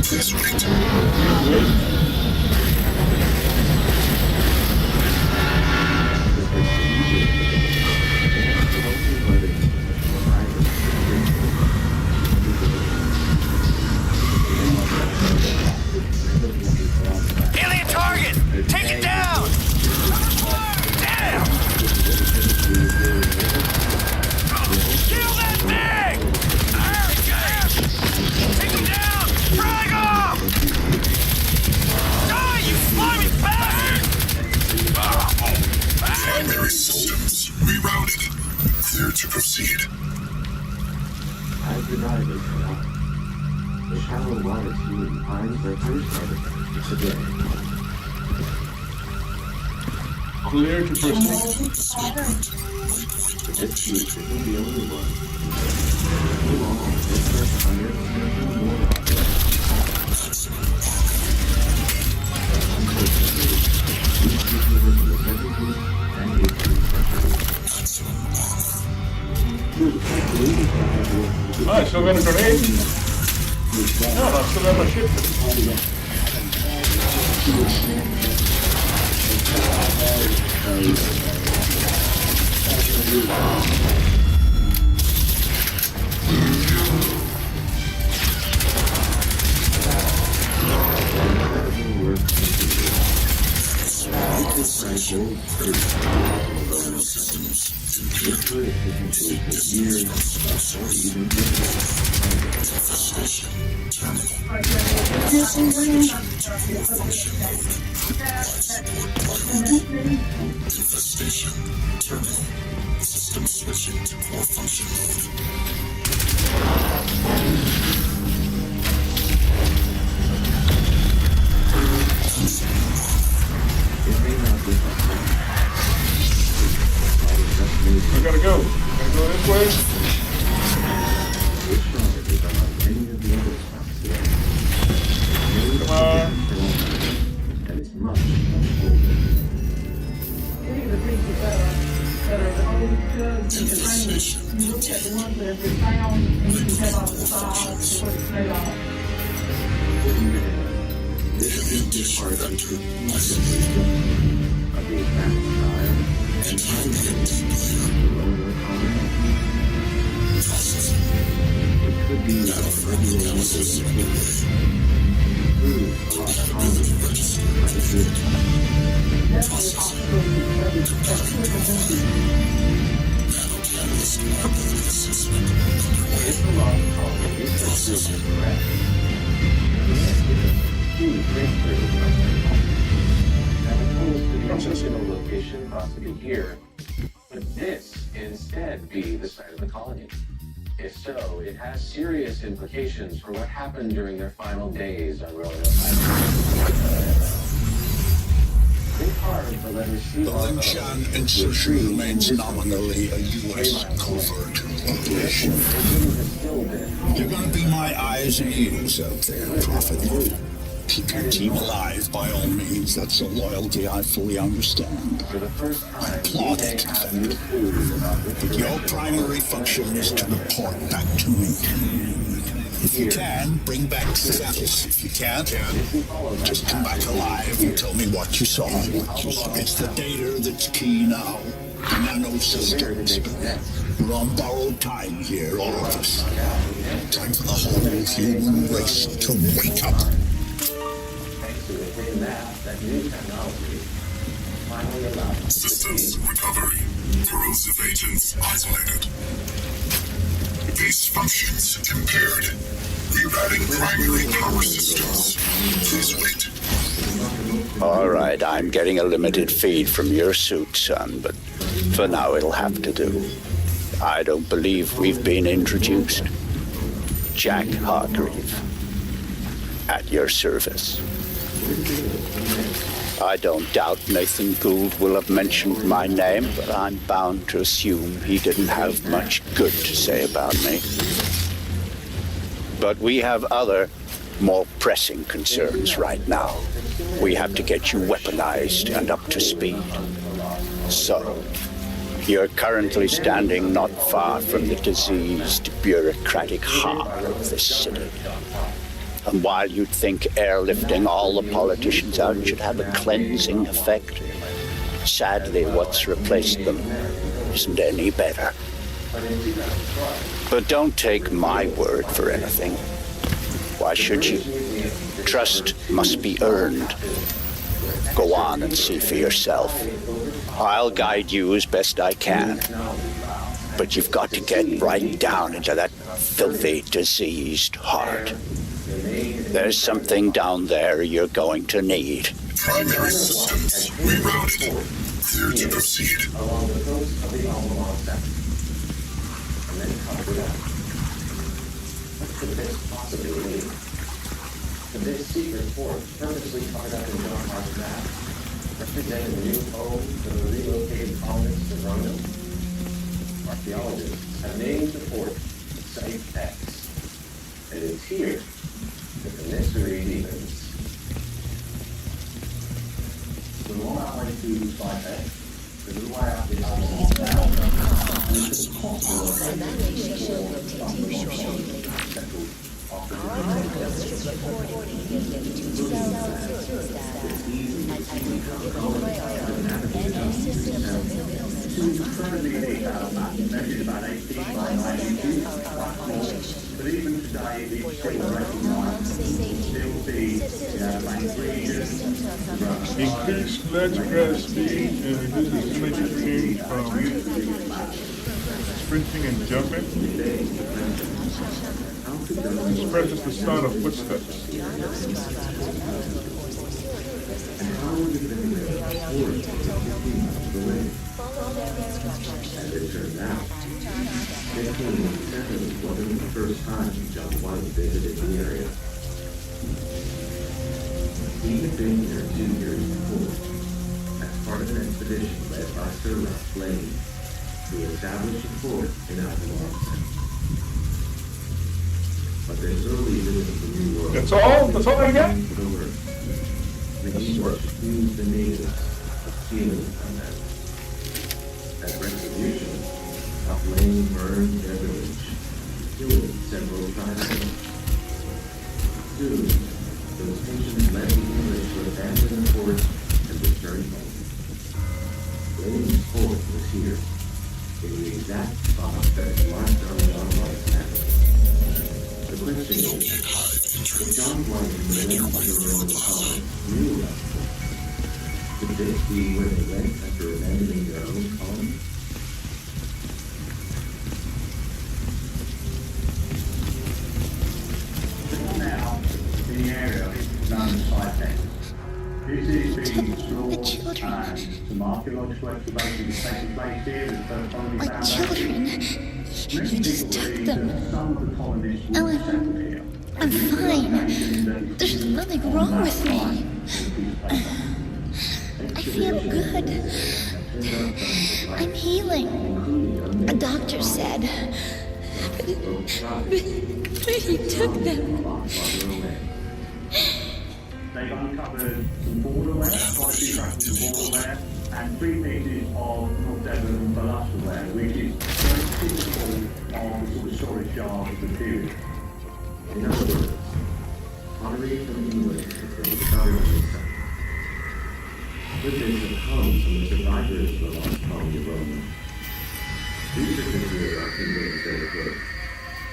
Please wait. Alien Clear to proceed. As the divers come up, the shallow water ceiling finds their first habitat today. Clear to proceed. This beach isn't the only one. You all different under certain water. I still got a grenade? No, I still got my ship. Infestation terminal. System switching to core function mode. I gotta go. Gotta go this way. Come on. Infestation. You look at the ones that have been found and you can have on the sides and put it straight off. Heavy disinfector Transitional location possibly here. Could this instead be the site of the colony? If so, it has serious implications for what happened during their final days on Roanoke Island. They carved the letter C. The Lingshan insertion remains nominally a U.S. covert operation. You're gonna be my eyes and ears out there, Prophet. Keep your team alive, by all means. That's a loyalty I fully understand. I applaud it, in fact. But your primary function is to report back to me. If you can, bring back status. If you can't, just come back alive and tell me what you saw. It's the data that's key now. Nanosystems. We're on borrowed time here, all of us. Time for the whole human race to wake up. Systems recovery. Corrosive agents isolated. Base functions impaired. Rerouting primary power systems. Please wait. All right, I'm getting a limited feed from your suit, son, but for now it'll have to do. I don't believe we've been introduced. Jack Hargreave. At your service. I don't doubt Nathan Gould will have mentioned my name, but I'm bound to assume he didn't have much good to say about me. But we have other, more pressing concerns right now. We have to get you weaponized and up to speed. So, you're currently standing not far from the diseased, bureaucratic heart of the city. And while you'd think airlifting all the politicians out should have a cleansing effect, sadly what's replaced them isn't any better. But don't take my word for anything. Why should you? Trust must be earned. Go on and see for yourself. I'll guide you as best I can. But you've got to get right down into that filthy, diseased heart. There's something down there you're going to need. Primary systems rerouted. Clear to proceed. and then cover it up. What could this possibly mean? Could this secret port, purposely covered up in John Mark's map, represent a new home for the relocated colonists of Roanoke? Archaeologists have named the port Site X, and it's here that the mystery deepens. We're on our way to Site X. The new way out is on but even today, it's still recognized, still be Increase ledge grass speed and reduces image change from sprinting and jumping. Sprint is the sound of footsteps. As it turns out, 1587 wasn't the first time John White visited the area. He had been here 2 years before, as part of an expedition led by Sir Ralph Lane to establish a fort in Albemarle. But there's early visit of the New World. That's all? That's all I got? The English accused the natives of stealing from them. As retribution, Lane burned their village, killing several tribesmen. Soon, those nations led the English to abandon the fort and return home. Lane's fort was here, in the exact spot that is marked on John White's map. The question is, if John White and the rest of the Roman colony knew about the fort, could this be where they went after abandoning their own colony? Now, the area is known as Site X. This is being explored and some archaeological excavations taking place here with the colony foundation. Many people believe that some of the colonists were settled here. I'm fine. There's nothing wrong with me. I feel good. I'm healing. A doctor said. But he took them. They've uncovered some borderware, quite a few fragments of borderware, and 3 pieces of North Devon balusterware, which is very typical of the sort of storage yard of the period. In other words, pottery from England has been discovered on this site. Witnesses have come from the survivors of the lost colony of Rome. Researchers here are convinced they were good.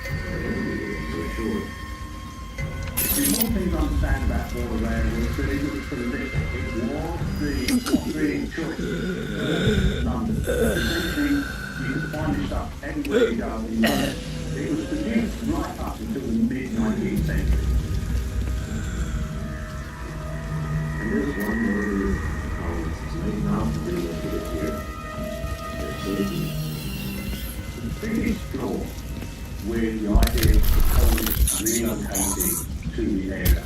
They're only willing to assure. The more things to understand about borderware was that it was for the liquor. It was the pottery choice of London. Essentially, you could find this stuff anywhere you go in London. It was produced right up until the mid-19th century. And there's one more reason colonists may not be located here. Their safety. The biggest flaw with the idea of colonists relocating to the area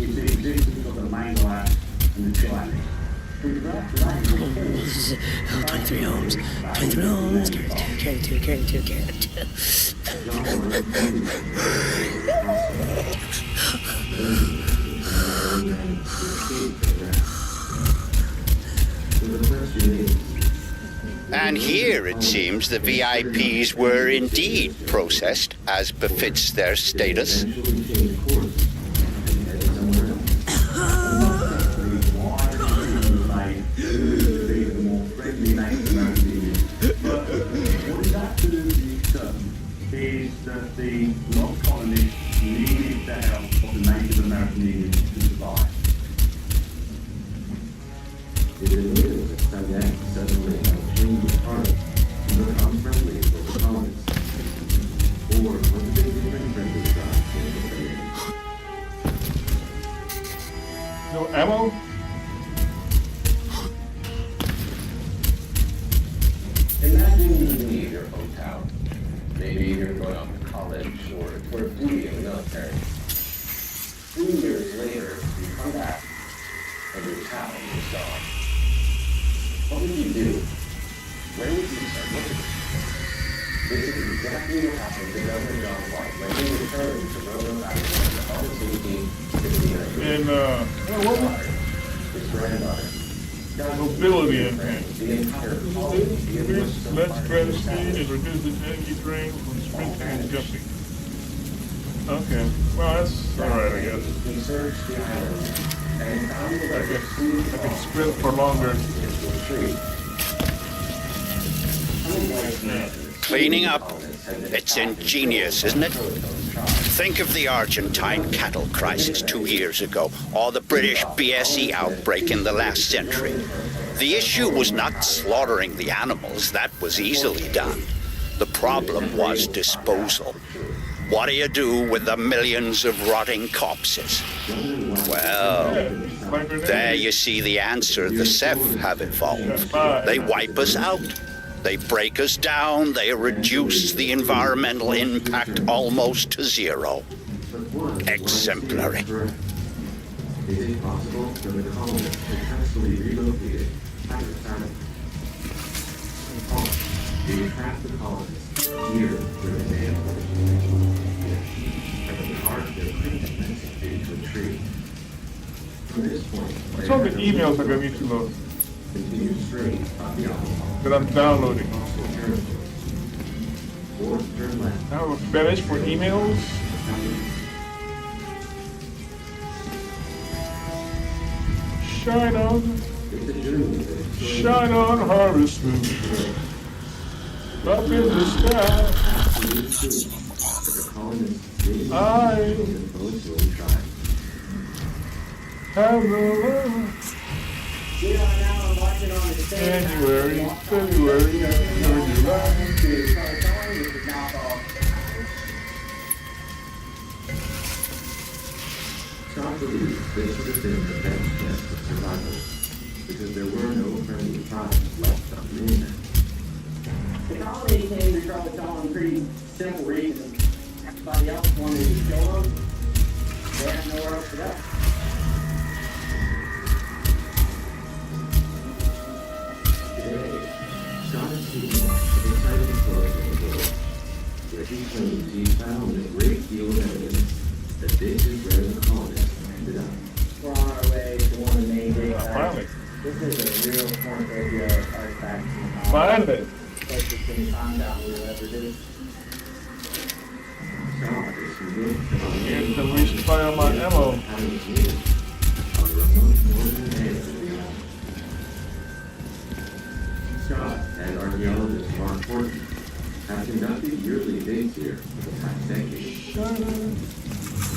is the existence of the main lab and the Chinese. This is 23 homes. 23 homes. Carry two. And here it seems the VIPs were indeed processed as befits their status. Is that the lost colonists needed the help of the Native American Indians to survive. It is that Site suddenly have changed its heart and become friendly with the colonists. Or was it they become friendly with God? No ammo? Imagine you leave your hotel. maybe you're going off to college or duty in the military. 3 years later, you come back and your town is gone. What would you do? Where would you start looking? This is exactly what happened to Governor John White when he returned to Roanoke Island in August 1859. And, what was his granddaughter. mobility enhanced? Let's spread speed and reduce the energy drain from sprinting and jumping. Okay, well that's alright, I guess. I can sprint for longer. Cleaning up. It's ingenious, isn't it? Think of the Argentine cattle crisis 2 years ago, or the British BSE outbreak in the last century. The issue was not slaughtering the animals. That was easily done. The problem was disposal. What do you do with the millions of rotting corpses? Well, there you see the answer the Ceph have evolved. They wipe us out. They break us down. They reduce the environmental impact almost to zero. Exemplary. Is it possible for the colonists successfully relocated back to Saturn? They trapped the colonists here where the man and the heart of their primitive into a tree. From this point, What's all the emails I got need to load? continue straight up the Alpha. That I'm downloading. Or turn left. I have a fetish for emails. Shine on harvest moon. Up in the sky. I have no love. January, February, July. Scott believes this would have been the best test of survival, because there were no friendly tribes left on the mainland. The colony came to Charlottetown on pretty simple reasons. Everybody else wanted to kill them. They had nowhere else to go. Today, Scott is speaking of the exciting story of the world, where he claims he found a great deal of evidence that this is where the colonists ended up. We're on our way to one of the main big Finally. This is a real cornucopia artifact. Finally. Closest thing found out we'll ever do. Scott is convinced that on the Here's the resupply of my ammo. Scott and archaeologist Mark Horton have conducted yearly digs here for the past decade.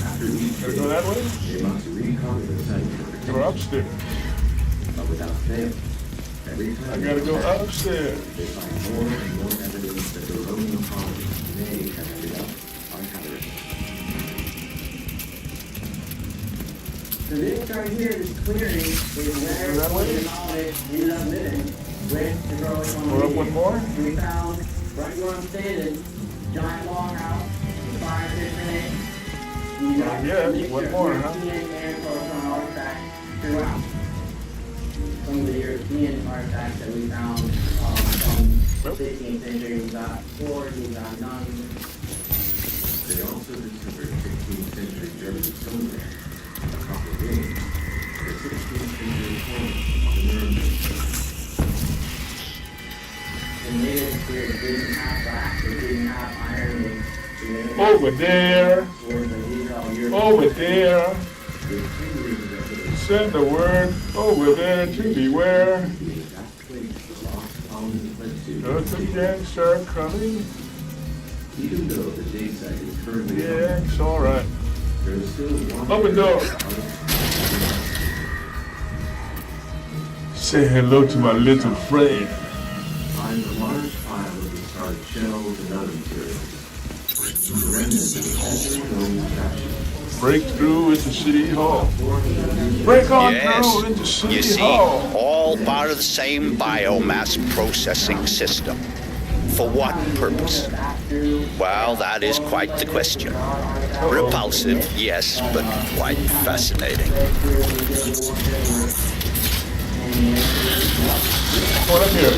After each Gotta go that way? they must reconquer the site for Go upstairs. but without fail. Every time I gotta go upstairs. they find more and more evidence that the Roman colonists may have ended up uncovered. So this right here, this clearing, is where the colonists ended up living with the growing Go up one more? We found, right where I'm standing, giant longhouse, fire pit in it. You got Yes, one more, huh? European and proton artifacts throughout. Some of the European artifacts that we found from 16th century, we got swords, we got nuns. They also discovered 16th century German stoneware, a copper ring, and a 16th century coin on the Nuremberg. The native period didn't have brass, they didn't have iron. Over there. Over there. Send the word over there to beware. Does the gangs are coming? Even though the dig site is currently Yeah, it's alright. there is still one Open door. Say hello to my little friend. find a large pile of discarded shells and other materials. The remnants of the fashion. Break through into City Hall. Break on through into You City see, Hall. all part of the same biomass processing system. For what purpose? Well, that is quite the question. Repulsive, yes, but quite fascinating. What up here?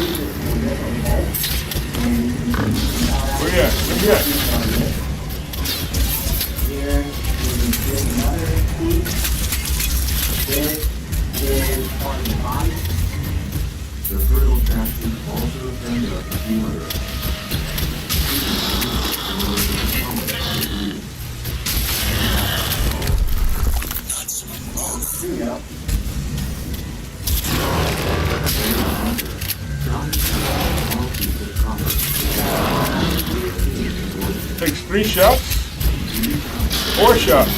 Where you at? Where you at? The fertile capsules also send up the humor. Takes 3 shots, 4 shots.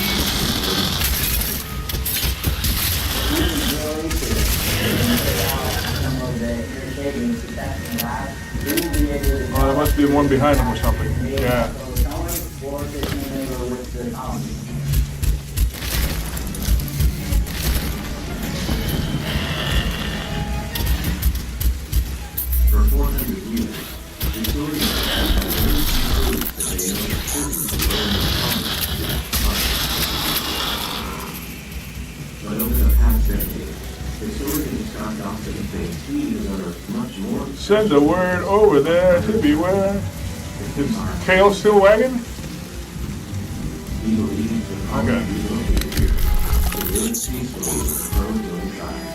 Oh, there must be one behind him or something. Yeah. For 400 years, historians have had very few clues that they know the but over the past decade, historians got gossiping things he is under much more. Send the word over there to beware. Is Kale still wagging? He believes the Okay. to live peacefully with the pros inside.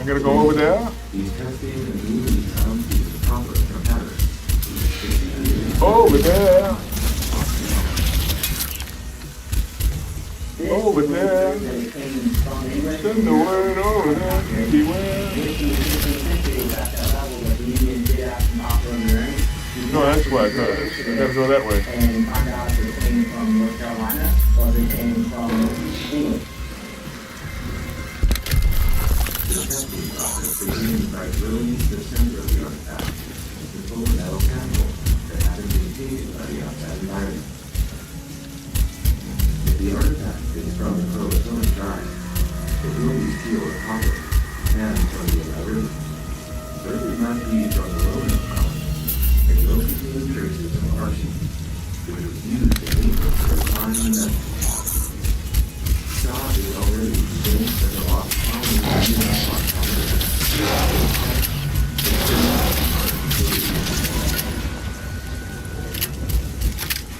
I'm gonna go over there. He's testing and moving some to the proper competitors. Over there. Over there. Send the word over there. Beware. No, that's what I thought. I gotta go that way. And find out if it came from North Carolina or if it came from England. The testing process begins by drilling the center of the artifact to pull a metal capsule that hasn't been taken by the outside environment. If the artifact is from the protozoan drive, it will be steel or copper, and from the environment. But if it might be from the Roman colony, it will contain traces of arsenic, which was used in England for refining the metal. Scott is already convinced that the lost colony will be a lost colony.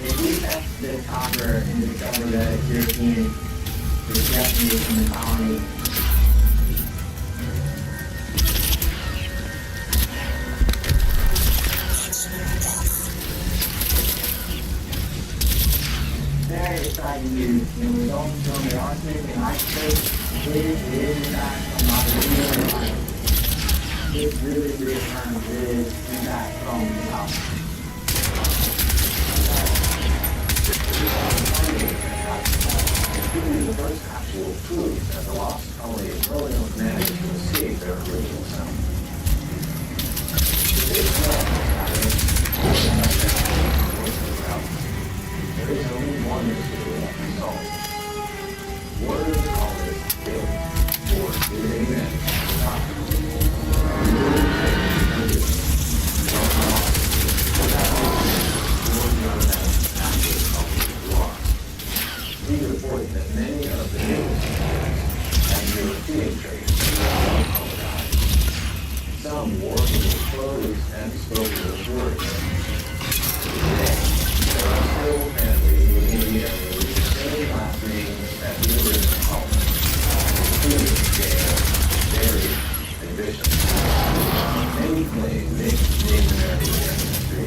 If we test this copper and discover that it's European, it's definitely from the colony. Very exciting news. And we don't show the arsenic and nitrate. It is in fact from Nigeria. It really reaffirms it is in fact from the colony. The first actual proof that the lost colony of Roanoke managed to escape their original site. There is only one mystery left to solve. What are the colonists doing? Or do they manage to stop them? We report that many of the natives and European traders are colonized. Some wore their clothes and spoke their words. Today, there are still families within the area with the same last names as the original colonists, including Gale, Berry, and Bishop. Many claim they Native American ancestry.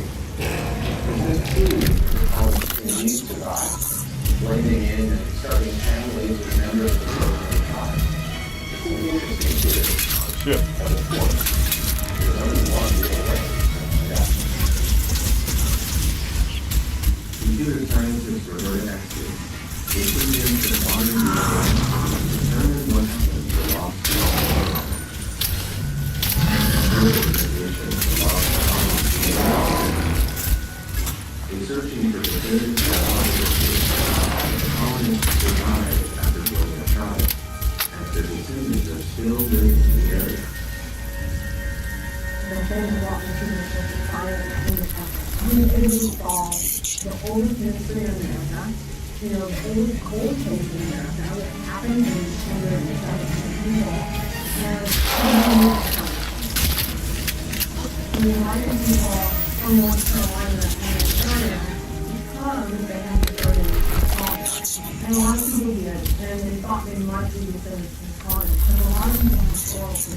Is this true? The colonists continue to survive, blending in and starting families with members of the Roman tribe. This is an interesting theory. Shit. But of course, there's only one real way to find out. Computer scientists Roberta Exton, they put into the modern DNA to determine what happened to the lost colony. In searching for definitive colonists survived after building a tribe, as their descendants are still living in the area. then walk into the fire and we installed the oldest ministry in America, you know, the oldest cold case in America that happened in under the 17th people. And we invited people from North Carolina and the area because they had to go to college. And a lot of people did, and they thought they might be within college. So a lot of people have historical.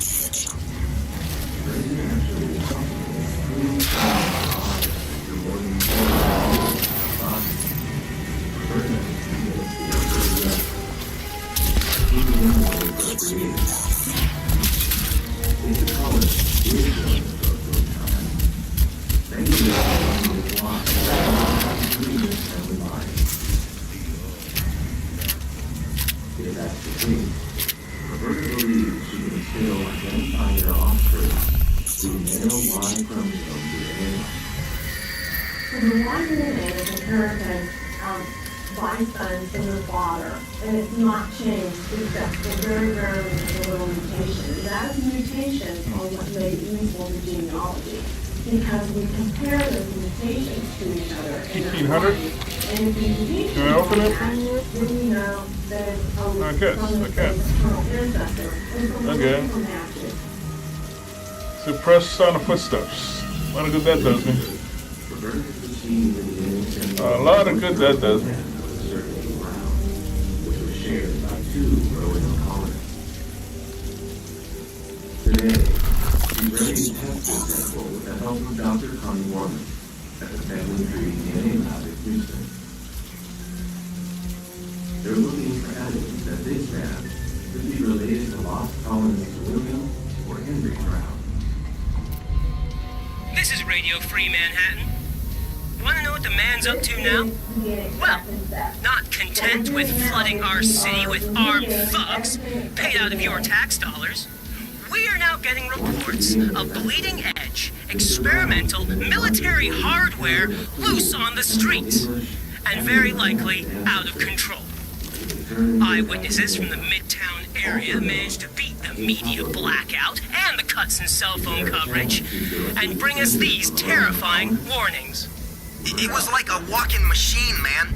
If that's the case, Roberta believes she can still identify their offspring through male Y chromosome DNA. So the Y DNA is inherited by sons from their father, and it's not changed except for very rarely a little mutation. That mutation are what made it useful in genealogy, because we compare those mutations to each other. 1800? And if you Can I open it? then you know that it's from I guess, from the I can. maternal ancestor. And so Okay. people match it. Suppress sound of footsteps. A lot of good that does me. A lot of good that does me. Which was shared by 2 Roanoke colonists. Today, she's ready to test this sample with the help of Dr. Connie Warman at the Family Tree DNA Lab in Houston. They're looking for evidence that this man could be related to lost colonists William or Henry Brown. This is Radio Free Manhattan. Want to know what the man's up to now? Well, not content with flooding our city with armed thugs paid out of your tax dollars, we are now getting reports of bleeding-edge, experimental military hardware loose on the streets, and very likely out of control. Eyewitnesses from the Midtown area managed to beat the media blackout and the cuts in cell phone coverage, and bring us these terrifying warnings. It was like a walking machine, man.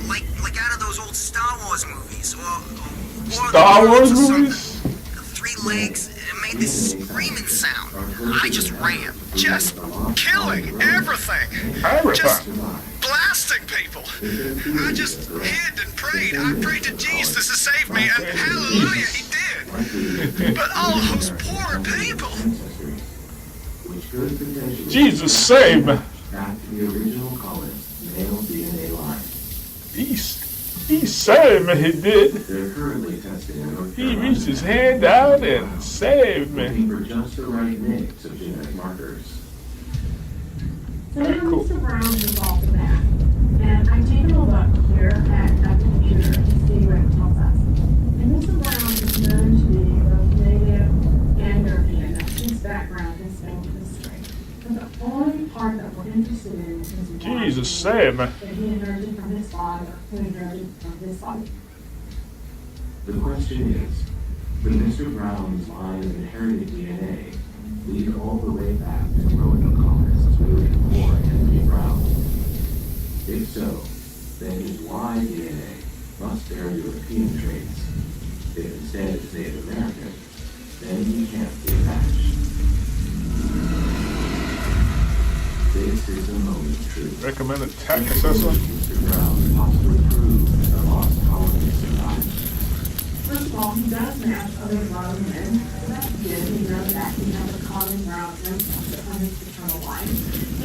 Like out of those old Star Wars movies. Or Star Wars movies? 3 legs, and it made this screaming sound. I just ran. Just killing everything. Just blasting people. I just hid and prayed. I prayed to Jesus to save me, and hallelujah, he did. But all those poor people. Jesus save me. Back to the original colonists' male DNA line. He saved me, he did. They're currently testing in North He Carolina. reached his hand out and saved me. Looking for just the right mix of genetic markers. So now Mr. Brown is off the bat, and I take a look here at the computer to see what it tells us. And Mr. Brown is known to be both native and European. His background is family history. But the only part that we're interested in is Jesus save me. that he inherited from his father, who inherited from his father. The question is, could Mr. Brown's line of inherited DNA lead all the way back to Roanoke colonists William or Henry Brown? If so, then his Y DNA must bear European traits. If instead it's Native American, then he can't be a match. This is a moment of truth. Recommended tax assessor. Mr. Brown possibly proved the lost colony survived. First of all, he does match other grown men. So that's good. He knows that he has a common ground ancestor from his paternal line.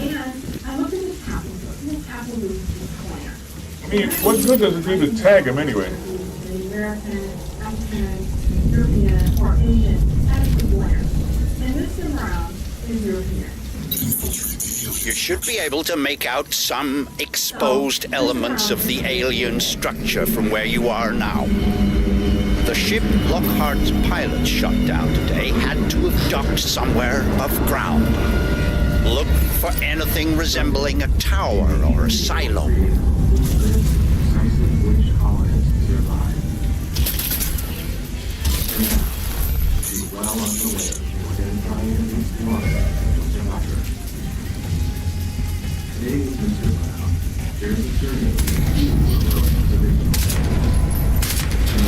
And I looked at his haplogroup. His haplogroup is his clan. I mean, what good does it do to tag him anyway? The American, African, European, or Asian, that's the blend. And Mr. Brown is European. You should be able to make out some exposed elements of the alien structure from where you are now. The ship Lockhart's pilot shot down today had to have docked somewhere above ground. Look for anything resembling a tower or a silo. Which colonists survived. She's well on the way to identifying at least one potential doctor. Today, Mr. Brown shares a surname with the original and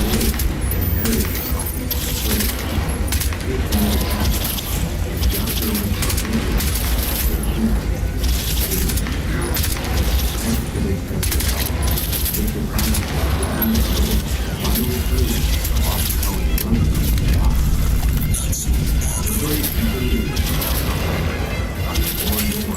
Wade inherited the company from Wade. His family is Dr. Thanks to the Mr. Brown finally approved the hospitality of London job. The story continues more and more.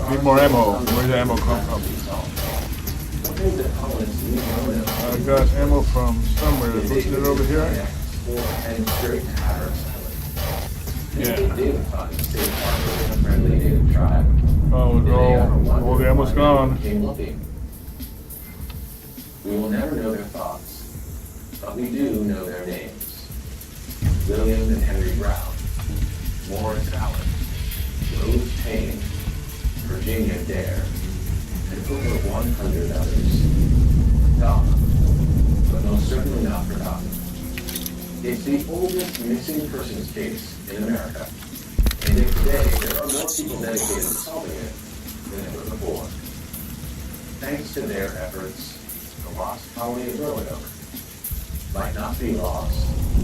Need more ammo. Where's the ammo come from? I got ammo from somewhere. Wasn't it over here? Yeah. Oh, all the ammo's gone. We will never know their thoughts, but we do know their names. William and Henry Brown, Morris Allen, Rose Payne, Virginia Dare, and over 100 others. Gone, but most certainly not forgotten. It's the oldest missing persons case in America, and yet today there are more people dedicated to solving it than ever before. Thanks to their efforts, the lost colony of Roanoke might not be lost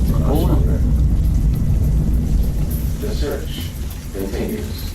for much longer. The search continues.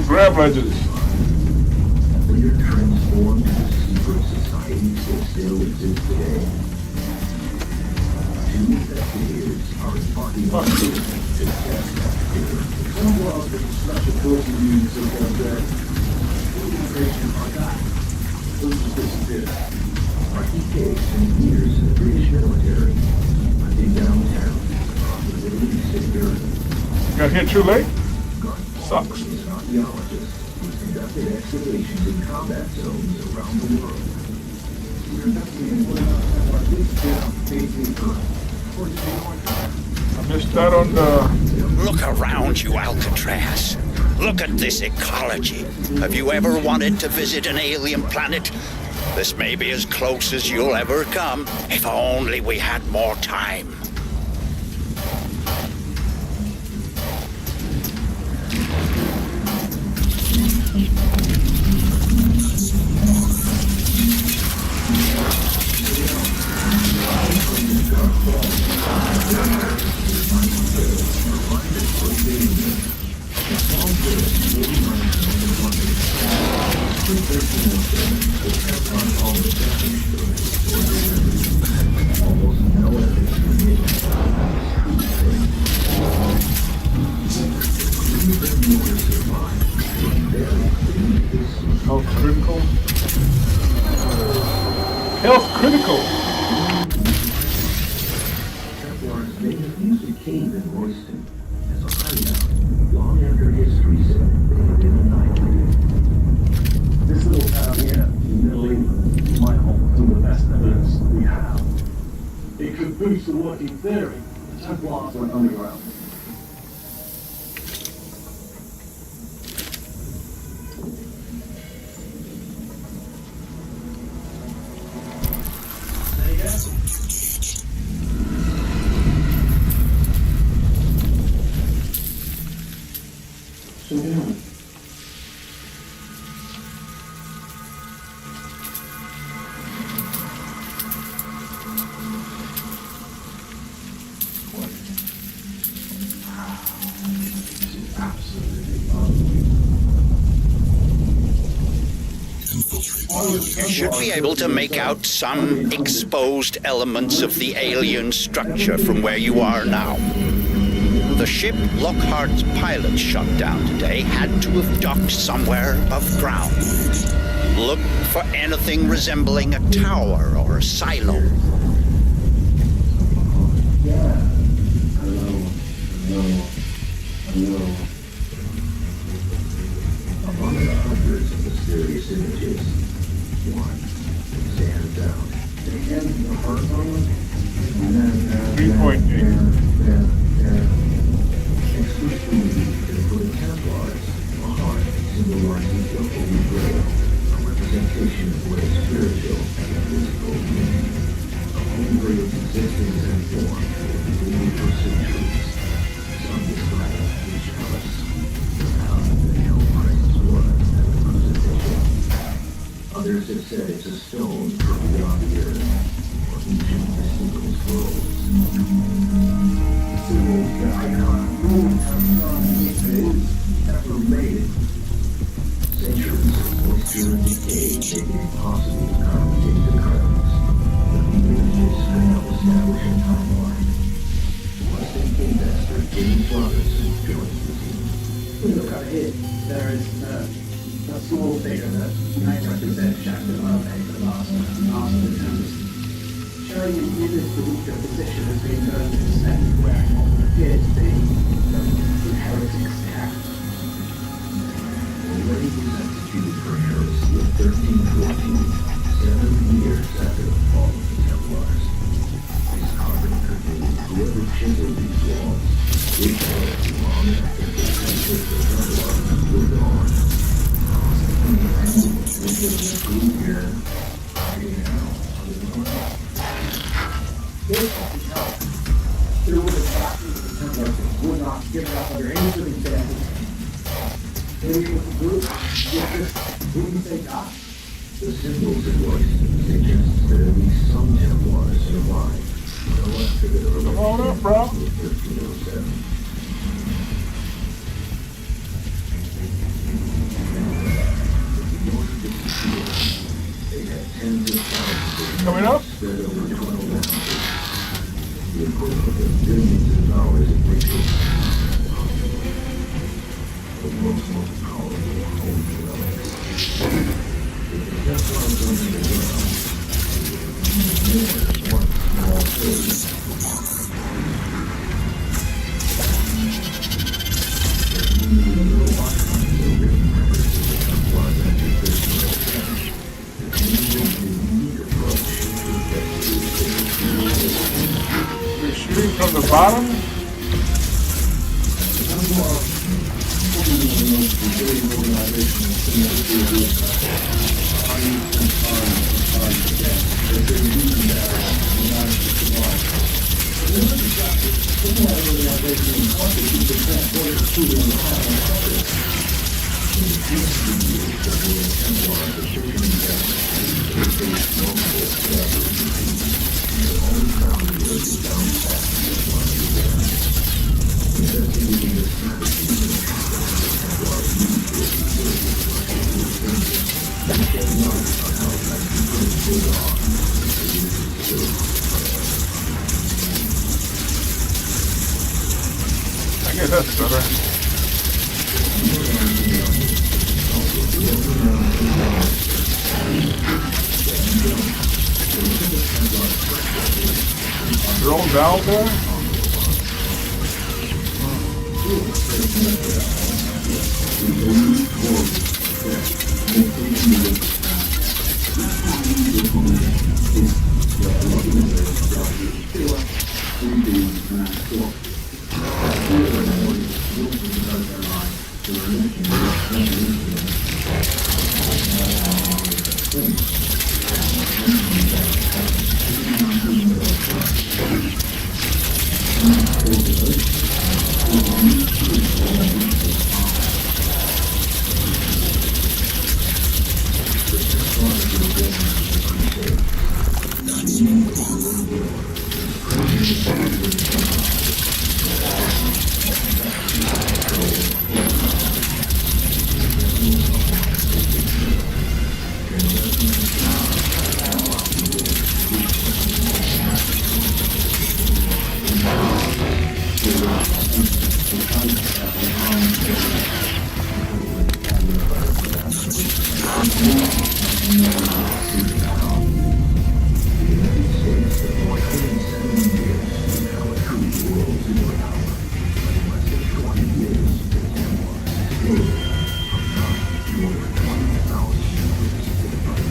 Grab ledges. We are transformed into secret societies that still exist today. Two investigators are embarking on a mission to test that theory. Some laws that construction forces use of that reiteration are not. Those just disappear. Architects and years in the British military hunting down towns across the Middle East and Europe. Got here too late? Sucks. Archaeologists who conducted excavations in combat zones around the world. We're investigating what at least facing I missed that on the... Look around you, Alcatraz. Look at this ecology. Have you ever wanted to visit an alien planet? This may be as close as you'll ever come, if only we had more time. How critical? Health critical. Templars may have used a cave in Royston as a hideout long after history said they had been annihilated. This little town here in Middle England might hold some of the best evidence we have. It could boost the working theory the Templars went underground. You should be able to make out some exposed elements of the alien structure from where you are now. The ship Lockhart's pilot shot down today had to have docked somewhere above ground. Look for anything resembling a tower or a silo. Among the hundreds of mysterious images, one stands out. And the heart zone, 3.8. exclusively for the Templars, a heart symbolizing the Holy Grail, a representation of what is spiritual and physical. The Holy Grail's existence and form will be believed for centuries. Some describe each of us as how the hell Christ's blood and the crucifixion. Others have said it's a stone from beyond the earth, or ancient mystical's worlds. Symbols that icon Gould has done these days ever made. Centuries of moisture and decay make it impossible to commentate the currents, but the images can help establish a timeline. Western investor James Robinson joins the team. When you look out here, there is a small figure that might represent Shacklin Monet for the last of the tempest. Showing you in this weaker position has been burned instead, wearing what would appear to be the heretic's cap. Already was executed for heresy in 1314, 7 years after the fall of the Templars. This carpenter knew whoever chiseled these walls would fall long after the adventures of the Templars were gone. Here, There would have gotten the Templars would not give it up under any circumstances. Maybe with the group, wouldn't say God. the symbols in Royston suggest that at least some Templars survived well after the early Come on up, bro. 1307. They had tens of thousands of Coming up. spread over 12 ounces. The equivalent of billions of dollars in riches. The world's most powerful holy relics. If the Templars were in the ground, there's one small place. We're shooting from the bottom. I guess that's better. going down there?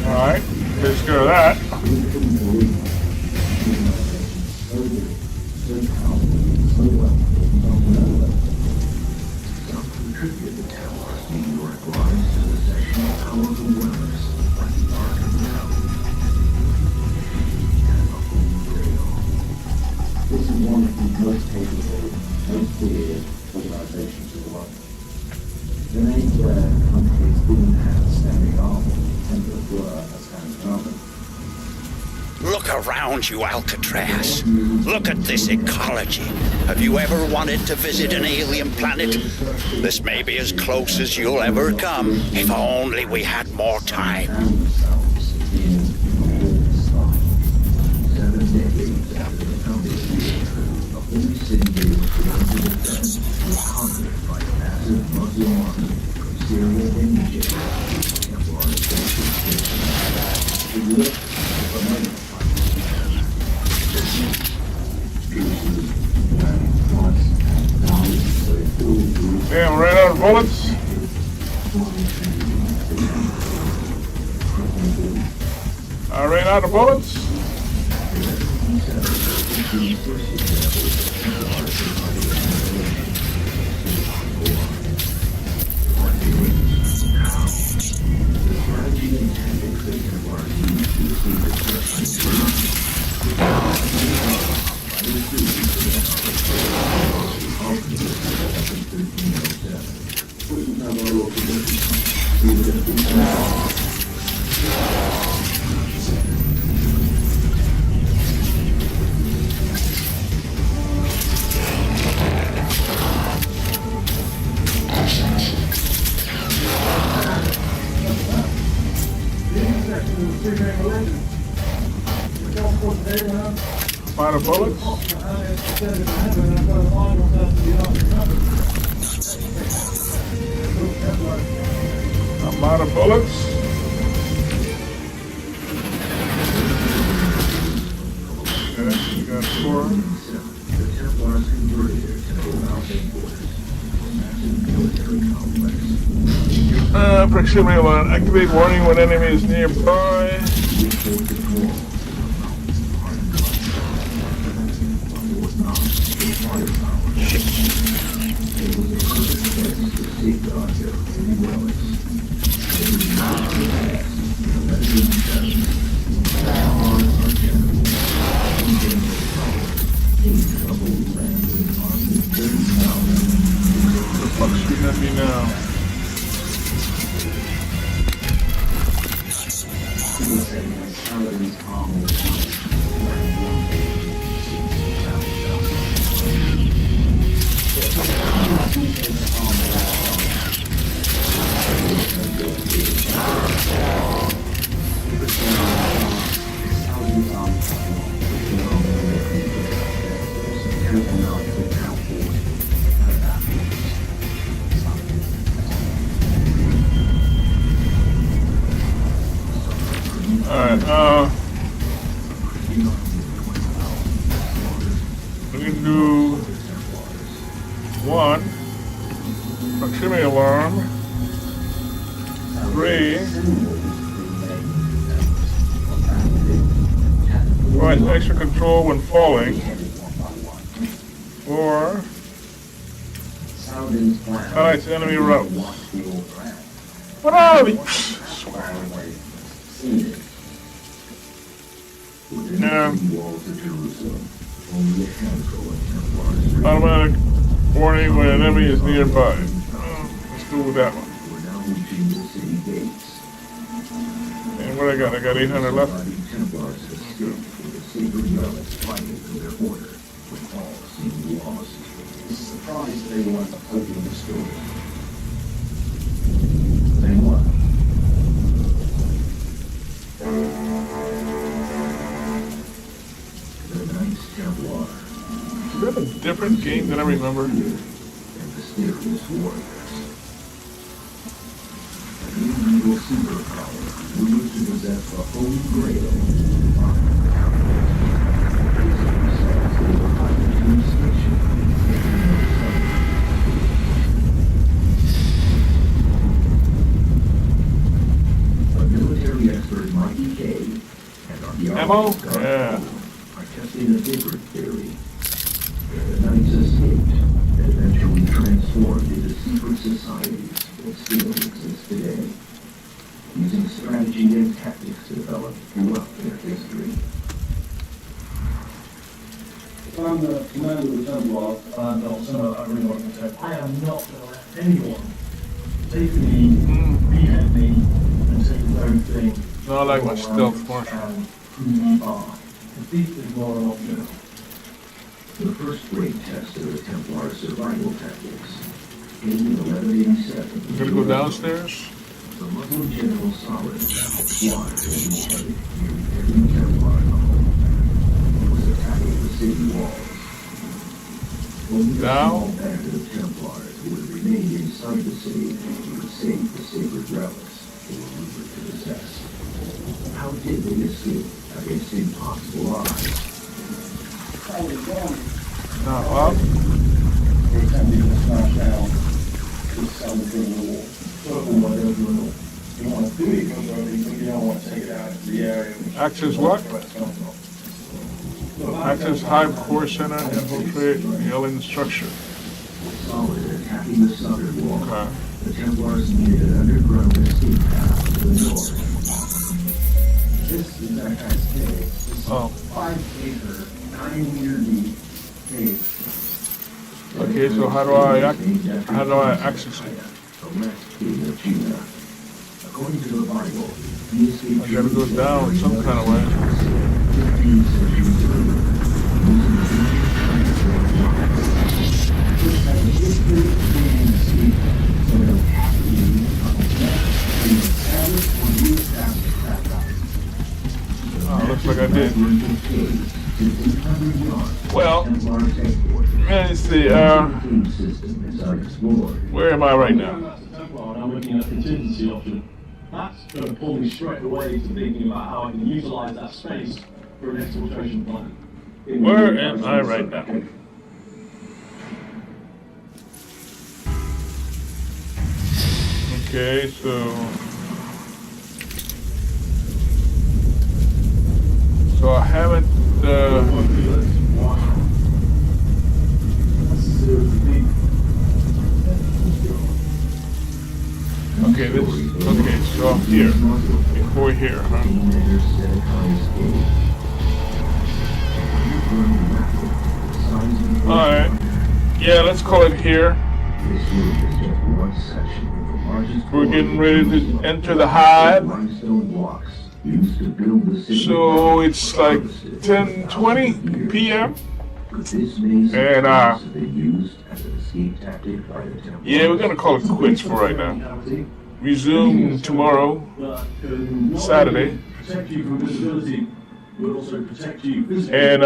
Alright, let's go to that. This is one of the most capable, most feared organizations in the world. The main countries didn't have a standing army, and were a standing army. Look around you, Alcatraz. Look at this ecology. Have you ever wanted to visit an alien planet? This may be as close as you'll ever come, if only we had more time. Damn, ran out of bullets. I ran out of bullets. Find a bullet. I'm out of bullets. Okay, we got 4. Proximity alert. Activate warning when enemy is nearby. What the fuck's shooting at me now? do 1 proximity alarm, 3 right extra control when falling, 4 highlights enemy routes. What are these? Yeah. Automatic warning when an enemy is nearby. Let's go with that one. And what I got? I got 800 left. Surprised they weren't totally destroyed. They were. The Knights Templar. Is that a different game than I remember? And mysterious warriors. An evil superpower rumored to possess the Holy Grail. They were hiding in restriction. Military expert Mikey K and archaeologist are testing a different theory. The Knights escaped and eventually transformed into secret societies that still exist today, using strategy and tactics developed throughout their history. I'm the commander of the Templars, and also I really want to protect. I am not going to let anyone take me, behead me, and take the very thing. Not like my stealth martial. Who we are. Defeat is not an option. The first great test of the Templar survival tactics came in 1187. You gonna go downstairs? The Muslim General Solid squad nearly every Templar home. It was attacking the city walls. Only a small band of Templars who would remain inside the city would save the sacred relics they were rumored to possess. How did they escape against impossible odds? Not up. We're attempting to smash down this southern wall. So, I don't know. You want to do it, but you don't want to take it out of the area. Access what? Access Hive Core Center, infiltrate the alien structure. Solid attacking the southern wall. The Templars needed an underground escape path to the north. This is that guy's cave. This 5-acre, 9-meter deep cave. Okay, so how do I access it? The last king of China. According to the Bible, he escaped. I gotta go down some kind of way. 15 centuries earlier, using the this has a history of being escaped from an captivity of a death being established or re-established that night. Oh, looks like I did. Well, let's see, where am I right now? I'm looking at a contingency option. That's going to pull me straight away to thinking about how I can utilize that space for an exfiltration plan. Where am I right now? Okay, so I haven't okay, so I'm here. Before here, huh? Alright. Yeah, let's call it here. We're getting ready to enter the hive. So it's like 10:20 p.m. And yeah, we're gonna call it quits for right now. Resume tomorrow, Saturday. And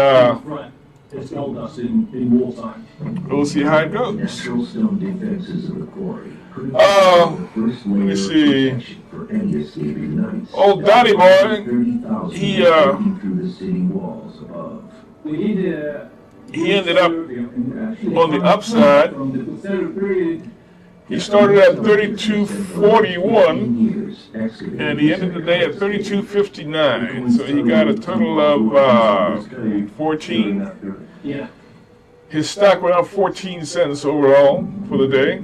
we'll see how it goes. Let me see. Old Donnie boy, he We need to he ended up on the upside. He started at 32.41, and he ended the day at 32.59. So he got a total of 14. His stock went up 14 cents overall for the day.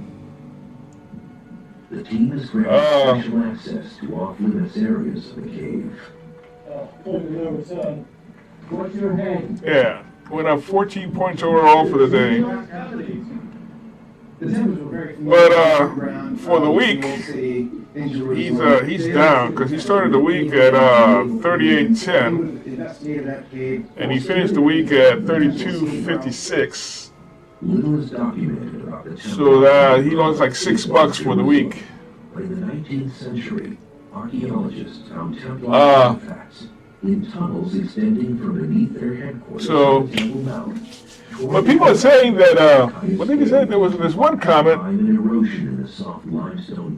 The team has granted special access to off-limits areas of the cave. What's your name? Yeah, went up 14 points overall for the day. But for the week, he's down because he started the week at 38.10, and he finished the week at 32.56. So he lost like $6 for the week. In the 19th century, archaeologists found Templar artifacts in tunnels extending from beneath their headquarters. So, but people are saying that, what did he say? There was this one comment.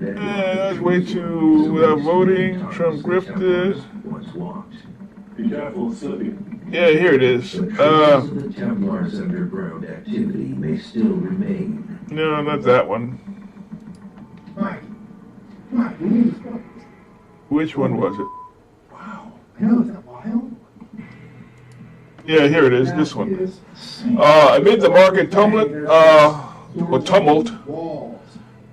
That's way too, without voting, Trump grifted. Be careful, Sylvia. Yeah, here it is. The Templars' underground activity may still remain. No, not that one. Which one was it? Yeah, here it is, this one. Amid the market tumult,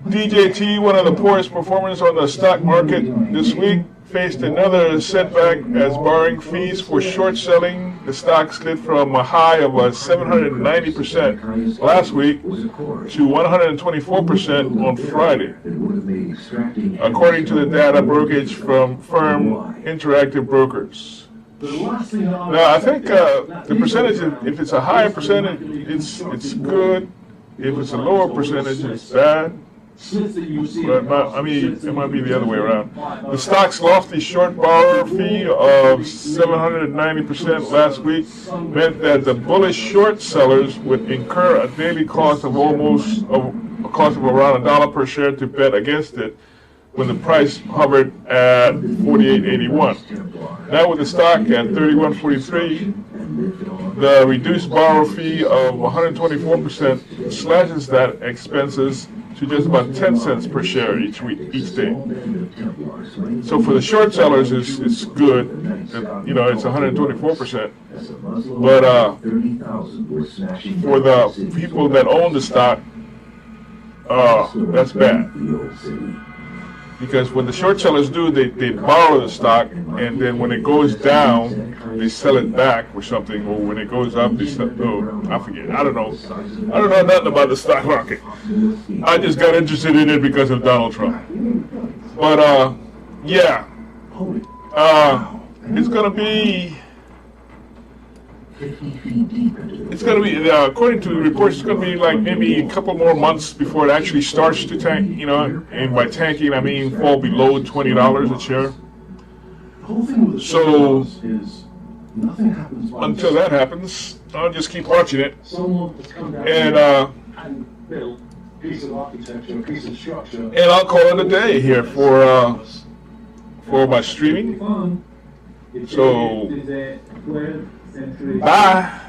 DJT, one of the poorest performers on the stock market this week, faced another setback as borrowing fees for short selling. The stock slid from a high of 790% last week to 124% on Friday, according to the data brokerage from firm Interactive Brokers. Now, I think the percentage, if it's a higher percentage, it's good. If it's a lower percentage, it's bad. But I mean, it might be the other way around. The stock's lofty short borrower fee of 790% last week meant that the bullish short sellers would incur a daily cost of around $1 per share to bet against it when the price hovered at 48.81. Now with the stock at 31.43, the reduced borrow fee of 124% slashes that expenses to just about 10 cents per share each day. So for the short sellers, it's good. It's 124%. But for the people that own the stock, that's bad. Because when the short sellers do, they borrow the stock, and then when it goes down, they sell it back or something, or when it goes up, they sell, I forget. I don't know nothing about the stock market. I just got interested in it because of Donald Trump. But, yeah. It's going to be, according to the reports, it's going to be like maybe a couple more months before it actually starts to tank, and by tanking, I mean fall below $20 a share. So, until that happens, I'll just keep watching it. And I'll call it a day here for my streaming. So, bye.